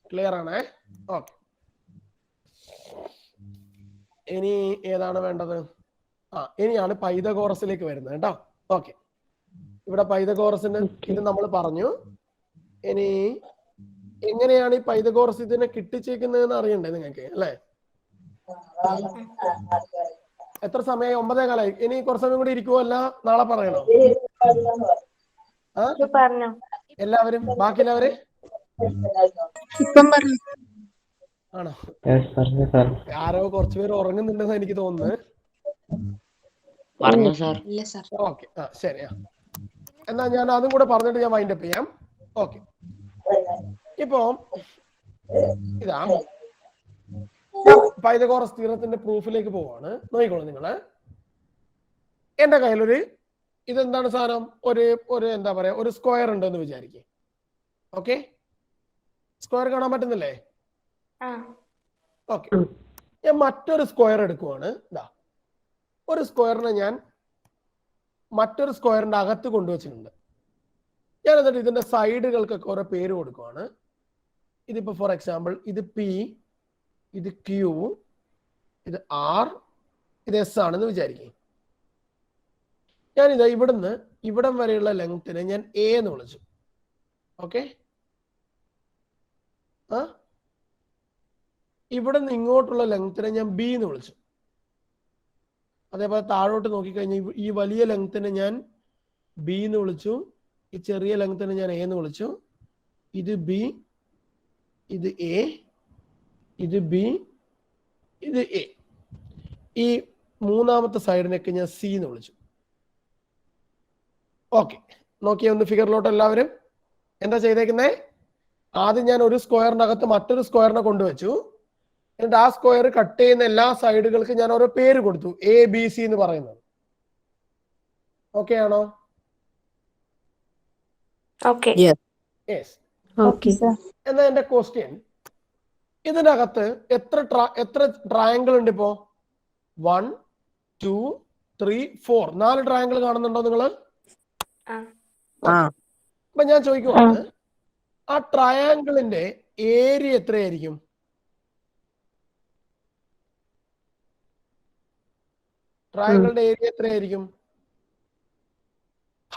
Clear ആണ്? ഓക്കെ. ഇനി ഏതാണ് വേണ്ടത്? ഇനിയാണ് പൈതഗോറസിലേക്ക് വരുന്നത് കേട്ടോ. ഓക്കെ, ഇവിടെ പൈതഗോറസിന് ഇത് നമ്മൾ പറഞ്ഞു. ഇനി എങ്ങനെയാണ് ഈ പൈതഗോറസ് ഇതിനെ കിട്ടിച്ചേക്കുന്നതെന്ന് അറിയണ്ടേ നിങ്ങൾക്ക് അല്ലേ? എത്ര സമയം? 9:15. ഇനി കുറച്ച് സമയം കൂടി ഇരിക്കുവോ? അല്ല നാളെ പറയണോ? എല്ലാവരും ബാക്കി എല്ലാവരും ആണോ? ആരോ കുറച്ചുപേര് ഉറങ്ങുന്നുണ്ടെന്ന് എനിക്ക് തോന്നുന്നു. ഓക്കെ, ശരി. എന്നാ ഞാൻ അതും കൂടെ പറഞ്ഞിട്ട് ഞാൻ വൈൻഡപ്പ് ചെയ്യാം. ഓക്കെ, ഇപ്പൊ ഇതാ പൈതഗോറസ് തിയറത്തിന്റെ പ്രൂഫിലേക്ക് പോവാണ്. നോക്കിക്കോളൂ നിങ്ങള്. എന്റെ കയ്യിലൊരു ഇതെന്താണ് സാധനം? ഒരു എന്താ പറയാ, ഒരു സ്ക്വയർ ഉണ്ടെന്ന് വിചാരിക്കേ. ഓക്കെ, സ്ക്വയർ കാണാൻ പറ്റുന്നില്ലേ? ഓക്കെ, ഞാൻ മറ്റൊരു സ്ക്വയർ എടുക്കുവാണ്. ഇതാ ഒരു സ്ക്വയറിനെ ഞാൻ മറ്റൊരു സ്ക്വയറിന്റെ അകത്ത് കൊണ്ടുവച്ചിട്ടുണ്ട്. ഞാൻ എന്നിട്ട് ഇതിന്റെ സൈഡുകൾക്കൊക്കെ ഓരോ പേര് കൊടുക്കുവാണ്. ഇതിപ്പോ ഫോർ എക്സാമ്പിൾ ഇത് P, ഇത് Q, ഇത് R, ഇത് S ആണെന്ന് വിചാരിക്കും. ഞാനിതാ ഇവിടുന്ന് ഇവിടം വരെയുള്ള ലെങ്തിനെ ഞാൻ A എന്ന് വിളിച്ചു. ഓക്കെ, ഇവിടെ നിന്ന് ഇങ്ങോട്ടുള്ള ലെങ്ത്തിനെ ഞാൻ ബി എന്ന് വിളിച്ചു. അതേപോലെ താഴോട്ട് നോക്കിക്കഴിഞ്ഞാൽ ഈ വലിയ ലെങ്ത്തിനെ ഞാൻ ബി എന്ന് വിളിച്ചു. ഈ ചെറിയ ലെങ്ത്തിനെ ഞാൻ എ എന്ന് വിളിച്ചു. ഇത് ബി, ഇത് എ, ഇത് ബി, ഇത് എ. ഈ മൂന്നാമത്തെ സൈഡിനൊക്കെ ഞാൻ സി എന്ന് വിളിച്ചു. ഓക്കെ, നോക്കിയേ ഒന്ന് ഫിഗറിലോട്ട് എല്ലാവരും. എന്താ ചെയ്തേക്കുന്നേ? ആദ്യം ഞാൻ ഒരു സ്ക്വയറിന്റെ അകത്ത് മറ്റൊരു സ്ക്വയറിനെ കൊണ്ടുവച്ചു. എന്നിട്ട് ആ സ്ക്വയർ കട്ട് ചെയ്യുന്ന എല്ലാ സൈഡുകൾക്ക് ഞാൻ ഓരോ പേര് കൊടുത്തു, എ ബി സി എന്ന് പറയുന്നത്. ഓക്കെ ആണോ? എന്നാ എന്റെ ക്വസ്റ്റ്യൻ, ഇതിനകത്ത് എത്ര ട്രയാങ്കിൾ ഉണ്ട് ഇപ്പോ? 1 2 3 4 4 ട്രയാങ്കിൾ കാണുന്നുണ്ടോ നിങ്ങള്? അപ്പൊ ഞാൻ ചോദിക്കുവാണ്, ആ ട്രയാങ്കിളിന്റെ ഏരിയ എത്രയായിരിക്കും? ട്രയാങ്കിളിന്റെ ഏരിയ എത്രയായിരിക്കും?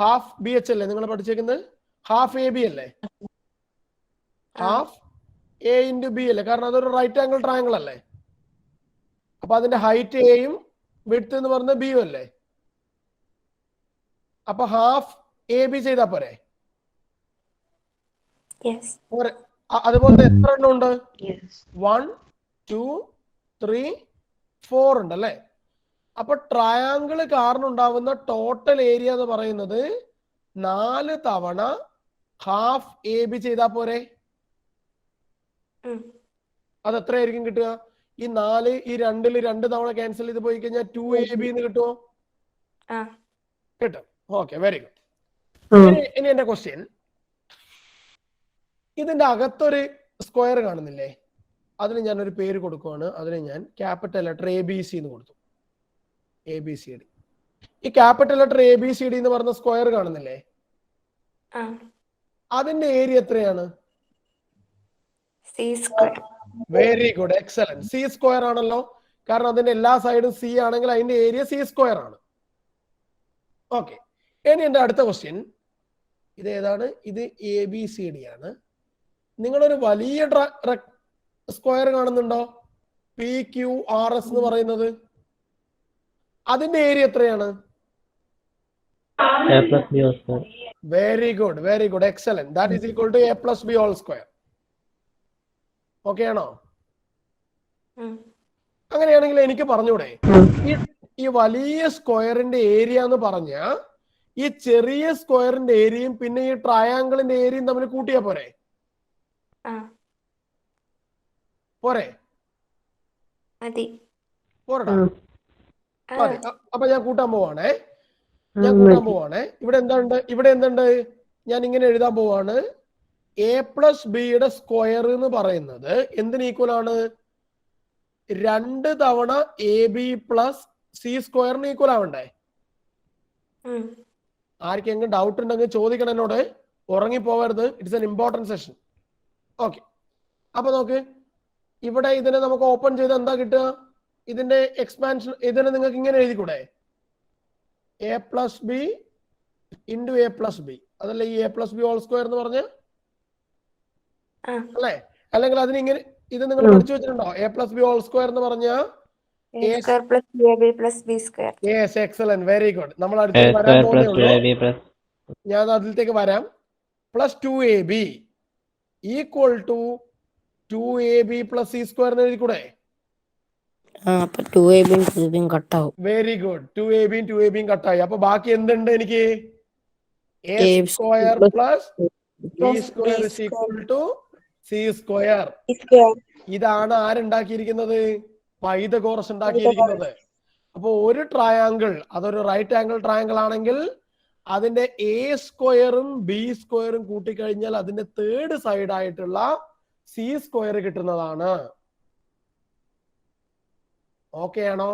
ഹാഫ് ബി എച്ച് അല്ലേ നിങ്ങൾ പഠിച്ചേക്കുന്നത്? ഹാഫ് എ ബി അല്ലേ? ഹാഫ് എ ഇൻറ്റു ബി അല്ലേ? കാരണം അതൊരു റൈറ്റ് ആംഗിൾ ട്രയാങ്കിൾ അല്ലേ? അപ്പൊ അതിന്റെ ഹൈറ്റ് എയും വിഡ്ത്ത് എന്ന് പറയുന്നത് ബിയും അല്ലേ? അപ്പൊ ഹാഫ് എ ബി ചെയ്താ പോരെ? അതുപോലെ എത്ര എണ്ണം ഉണ്ട്? 1 2 3 4 ഉണ്ട് അല്ലേ? അപ്പൊ ട്രയാങ്കിള് കാരണം ഉണ്ടാവുന്ന ടോട്ടൽ ഏരിയ എന്ന് പറയുന്നത് 4 തവണ ഹാഫ് എ ബി ചെയ്താ പോരെ? അത് എത്രയായിരിക്കും കിട്ടുക? ഈ 4 ഈ 2 2 തവണ ക്യാൻസൽ ചെയ്ത് പോയി കഴിഞ്ഞാൽ 2ab എന്ന് കിട്ടുമോ? കിട്ടും. Okay, very good. ഇനി എന്റെ ക്വസ്റ്റ്യൻ, ഇതിന്റെ അകത്തൊരു സ്ക്വയർ കാണുന്നില്ലേ? അതിന് ഞാനൊരു പേര് കൊടുക്കുവാണ്. അതിന് ഞാൻ capital letter A B C എന്ന് കൊടുത്തു. A B C D. ഈ capital letter A B C D എന്ന് പറഞ്ഞ സ്ക്വയർ കാണുന്നില്ലേ? അതിന്റെ ഏരിയ എത്രയാണ്? Very good, excellent. C square ആണല്ലോ, കാരണം അതിന്റെ എല്ലാ സൈഡും സി ആണെങ്കിൽ അതിന്റെ ഏരിയ സി സ്ക്വയർ ആണ്. ഓക്കെ, ഇനി എന്റെ അടുത്ത ക്വസ്റ്റ്യൻ, ഇത് ഏതാണ്? ഇത് എ ബി സി ഡി ആണ്. നിങ്ങളൊരു വലിയ സ്ക്വയർ കാണുന്നുണ്ടോ? പി ക്യു ആർ എസ് എന്ന് പറയുന്നത്. അതിന്റെ ഏരിയ എത്രയാണ്? Very good, very good, excellent. That is equal to A plus B whole square. Okay ആണോ? അങ്ങനെയാണെങ്കിൽ എനിക്ക് പറഞ്ഞൂടെ, ഈ വലിയ സ്ക്വയറിന്റെ ഏരിയ എന്ന് പറഞ്ഞ ഈ ചെറിയ സ്ക്വയറിന്റെ ഏരിയയും പിന്നെ ഈ ട്രയാങ്കിളിന്റെ ഏരിയയും തമ്മിൽ കൂട്ടിയാ പോരെ? പോരെ? പോരടാ. മതി. അപ്പൊ ഞാൻ കൂട്ടാൻ പോവാണേ. ഇവിടെ എന്തുണ്ട്? ഞാൻ ഇങ്ങനെ എഴുതാൻ പോവാണ്. എ പ്ലസ് ബിയുടെ സ്ക്വയർ എന്ന് പറയുന്നത് എന്തിന് ഈക്വൽ ആണ്? 2 തവണ എ ബി പ്ലസ് സി സ്ക്വയറിന് ഈക്വൽ ആവണ്ടേ? ആർക്കെങ്കിലും ഡൗട്ട് ഉണ്ടെങ്കിൽ ചോദിക്കണം എന്നോട്, ഉറങ്ങിപ്പോവരുത്. It's an important session. Okay, അപ്പൊ നോക്ക്, ഇവിടെ ഇതിനെ നമുക്ക് ഓപ്പൺ ചെയ്ത് എന്താ കിട്ടുക? ഇതിന്റെ എക്സ്പാൻഷൻ ഇതിനെ നിങ്ങൾക്ക് ഇങ്ങനെ എഴുതിക്കൂടെ? A plus b into a plus b. അതല്ലേ ഈ a plus B whole square എന്ന് പറഞ്ഞ അല്ലേ? അല്ലെങ്കിൽ അതിനിങ്ങനെ ഇത് നിങ്ങൾ പഠിച്ചു വെച്ചിട്ടുണ്ടോ? A plus B whole square എന്ന് പറഞ്ഞ എക്സലന്റ്, വെരി ഗുഡ്. നമ്മൾ അടുത്തേക്ക് വരാൻ പോകുന്നേ. ഞാൻ അതിലേക്ക് വരാം. Plus 2ab equal to 2ab plus C square എന്ന് എഴുതിക്കൂടെ? വെരി ഗുഡ്, 2ab 2ab കട്ടായി. അപ്പൊ ബാക്കി എന്തുണ്ട് എനിക്ക്? A square plus B square is equal to C square. ഇതാണ് ആരുണ്ടാക്കിയിരിക്കുന്നത്? പൈതഗോറസ് ഉണ്ടാക്കിയിരിക്കുന്നത്. അപ്പൊ ഒരു ട്രയാങ്കിൾ, അതൊരു റൈറ്റ് ആംഗിൾ ട്രയാങ്കിൾ ആണെങ്കിൽ അതിന്റെ എ സ്ക്വയറും ബി സ്ക്വയറും കൂട്ടിക്കഴിഞ്ഞാൽ അതിന്റെ തേർഡ് സൈഡ് ആയിട്ടുള്ള സി സ്ക്വയർ കിട്ടുന്നതാണ്. ഓക്കെ ആണോ?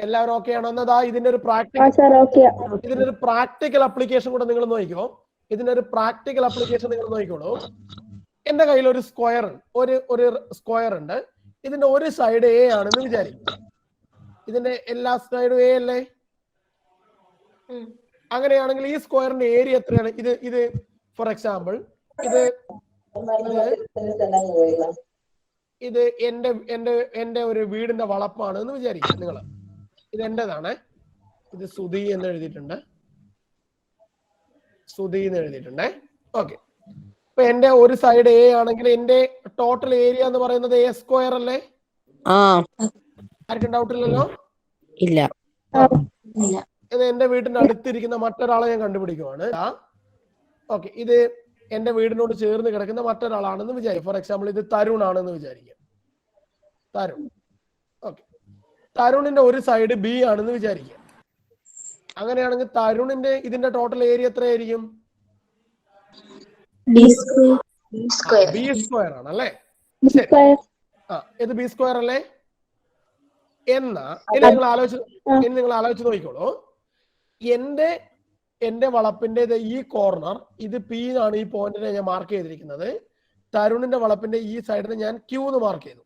എല്ലാവരും ഓക്കെ ആണോ? എന്നതാ ഇതിന്റെ ഒരു പ്രാക്ടിക്കൽ അപ്ലിക്കേഷൻ കൂടെ നിങ്ങൾ നോക്കിക്കോ. ഇതിന്റെ ഒരു പ്രാക്ടിക്കൽ അപ്ലിക്കേഷൻ നിങ്ങൾ നോക്കിക്കോളൂ. എന്റെ കയ്യിൽ ഒരു സ്ക്വയർ ഉണ്ട്. ഇതിന്റെ ഒരു സൈഡ് എ ആണെന്ന് വിചാരിക്കും. ഇതിന്റെ എല്ലാ സൈഡും എ അല്ലേ? അങ്ങനെയാണെങ്കിൽ ഈ സ്ക്വയറിന്റെ ഏരിയ എത്രയാണ്? ഇത് ഫോർ എക്സാമ്പിൾ ഇത് ഇത് എന്റെ ഒരു വീടിന്റെ വളപ്പാണ് എന്ന് വിചാരിക്കുക നിങ്ങൾ. ഇത് എന്റേതാണ്. ഇത് സുധി എന്ന് എഴുതിയിട്ടുണ്ട്. സുധി എന്ന് എഴുതിയിട്ടുണ്ട്. ഓക്കെ. അപ്പൊ എന്റെ ഒരു സൈഡ് എ ആണെങ്കിൽ എന്റെ ടോട്ടൽ ഏരിയ എന്ന് പറയുന്നത് എ സ്ക്വയർ അല്ലേ? ആർക്കും ഡൗട്ട് ഇല്ലല്ലോ? ഇല്ല. ഇത് എന്റെ വീടിന്റെ അടുത്തിരിക്കുന്ന മറ്റൊരാളെ ഞാൻ കണ്ടുപിടിക്കുവാണ്. ഓക്കെ. ഇത് എന്റെ വീടിനോട് ചേർന്ന് കിടക്കുന്ന മറ്റൊരാളാണെന്ന് വിചാരിക്കും. ഫോർ എക്സാമ്പിൾ ഇത് തരുൺ ആണെന്ന് വിചാരിക്കാം. തരുൺ. ഓക്കെ. തരുണിന്റെ ഒരു സൈഡ് ബി ആണെന്ന് വിചാരിക്കാം. അങ്ങനെയാണെങ്കിൽ തരുണിന്റെ ഇതിന്റെ ടോട്ടൽ ഏരിയ എത്രയായിരിക്കും? ബി സ്ക്വയർ ആണ് അല്ലേ? ഇത് ബി സ്ക്വയർ അല്ലേ? എന്നാ ഇനി നിങ്ങൾ ആലോചിച്ച് നോക്കിക്കോളൂ. എന്റെ വളപ്പിന്റെ ഈ കോർണർ ഇത് പി ആണ്. ഈ പോയിന്റിനെ ഞാൻ മാർക്ക് ചെയ്തിരിക്കുന്നത്. തരുണിന്റെ വളപ്പിന്റെ ഈ സൈഡിന് ഞാൻ ക്യൂ എന്ന് മാർക്ക് ചെയ്തു.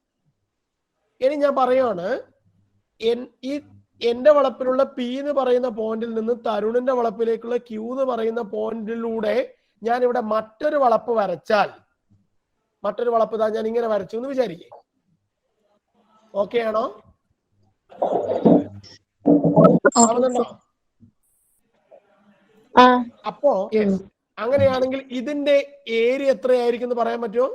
ഇനി ഞാൻ പറയുകയാണ് എന്റെ വളപ്പിലുള്ള പി എന്ന് പറയുന്ന പോയിന്റിൽ നിന്ന് തരുണിന്റെ വളപ്പിലേക്കുള്ള ക്യൂ എന്ന് പറയുന്ന പോയിന്റിലൂടെ ഞാൻ ഇവിടെ മറ്റൊരു വളപ്പ് വരച്ചാൽ, മറ്റൊരു വളപ്പ് ഇതാ ഞാൻ ഇങ്ങനെ വരച്ചു എന്ന് വിചാരിക്കേ. ഓക്കെ ആണോ? ആവുന്നുണ്ടോ? അപ്പോ അങ്ങനെയാണെങ്കിൽ ഇതിന്റെ ഏരിയ എത്രയായിരിക്കും എന്ന് പറയാൻ പറ്റുമോ?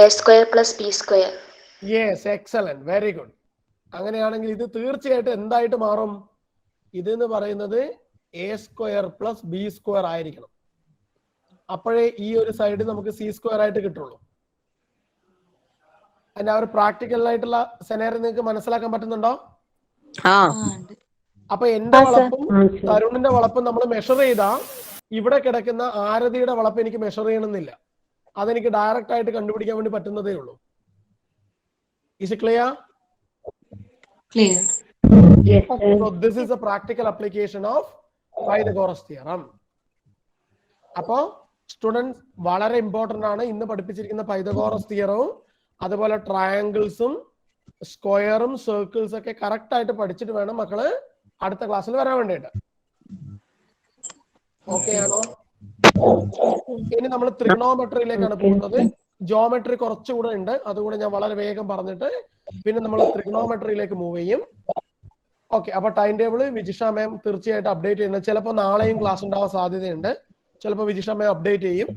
A square plus B square. Yes, excellent, very good. അങ്ങനെയാണെങ്കിൽ ഇത് തീർച്ചയായിട്ടും എന്തായിട്ട് മാറും? ഇതെന്ന് പറയുന്നത് A square plus B square ആയിരിക്കണം. അപ്പോഴേ ഈ ഒരു സൈഡ് നമുക്ക് സി സ്ക്വയർ ആയിട്ട് കിട്ടുള്ളൂ. അതിന്റെ ആ ഒരു പ്രാക്ടിക്കൽ ആയിട്ടുള്ള സെനാരിയോ നിങ്ങൾക്ക് മനസ്സിലാക്കാൻ പറ്റുന്നുണ്ടോ? അപ്പൊ എന്റെ വളപ്പും തരുണിന്റെ വളപ്പും നമ്മൾ മെഷർ ചെയ്താ ഇവിടെ കിടക്കുന്ന ആരതിയുടെ വളപ്പ് എനിക്ക് മെഷർ ചെയ്യണമെന്നില്ല. അതെനിക്ക് ഡയറക്റ്റ് ആയിട്ട് കണ്ടുപിടിക്കാൻ വേണ്ടി പറ്റുന്നതേ ഉള്ളൂ. Is it clear? Clear. Yes, so this is a practical application of Pythagoras theorem. അപ്പോ സ്റ്റുഡൻസ് വളരെ ഇമ്പോർട്ടന്റ് ആണ്. ഇന്ന് പഠിപ്പിച്ചിരിക്കുന്ന പൈതഗോറസ് തിയറവും അതുപോലെ ട്രയാങ്കിൾസും സ്ക്വയറും സർക്കിൾസ് ഒക്കെ കറക്റ്റ് ആയിട്ട് പഠിച്ചിട്ട് വേണം മക്കള് അടുത്ത ക്ലാസ്സിൽ വരാൻ വേണ്ടിയിട്ട്. ഓക്കെ ആണോ? ഇനി നമ്മൾ ട്രിഗണോമെട്രിയിലേക്കാണ് പോകുന്നത്. ജോമെട്രി കുറച്ചുകൂടെ ഉണ്ട്, അതുകൂടെ ഞാൻ വളരെ വേഗം പറഞ്ഞിട്ട് പിന്നെ നമ്മൾ ട്രിഗണോമെട്രിയിലേക്ക് മൂവ് ചെയ്യും. ഓക്കെ. അപ്പൊ ടൈം ടേബിൾ വിജിഷ മാം തീർച്ചയായിട്ടും അപ്ഡേറ്റ് ചെയ്യുന്നത്. ചിലപ്പോൾ നാളെയും ക്ലാസ് ഉണ്ടാവാൻ സാധ്യതയുണ്ട്. ചിലപ്പോൾ വിജിഷ മാം അപ്ഡേറ്റ് ചെയ്യും.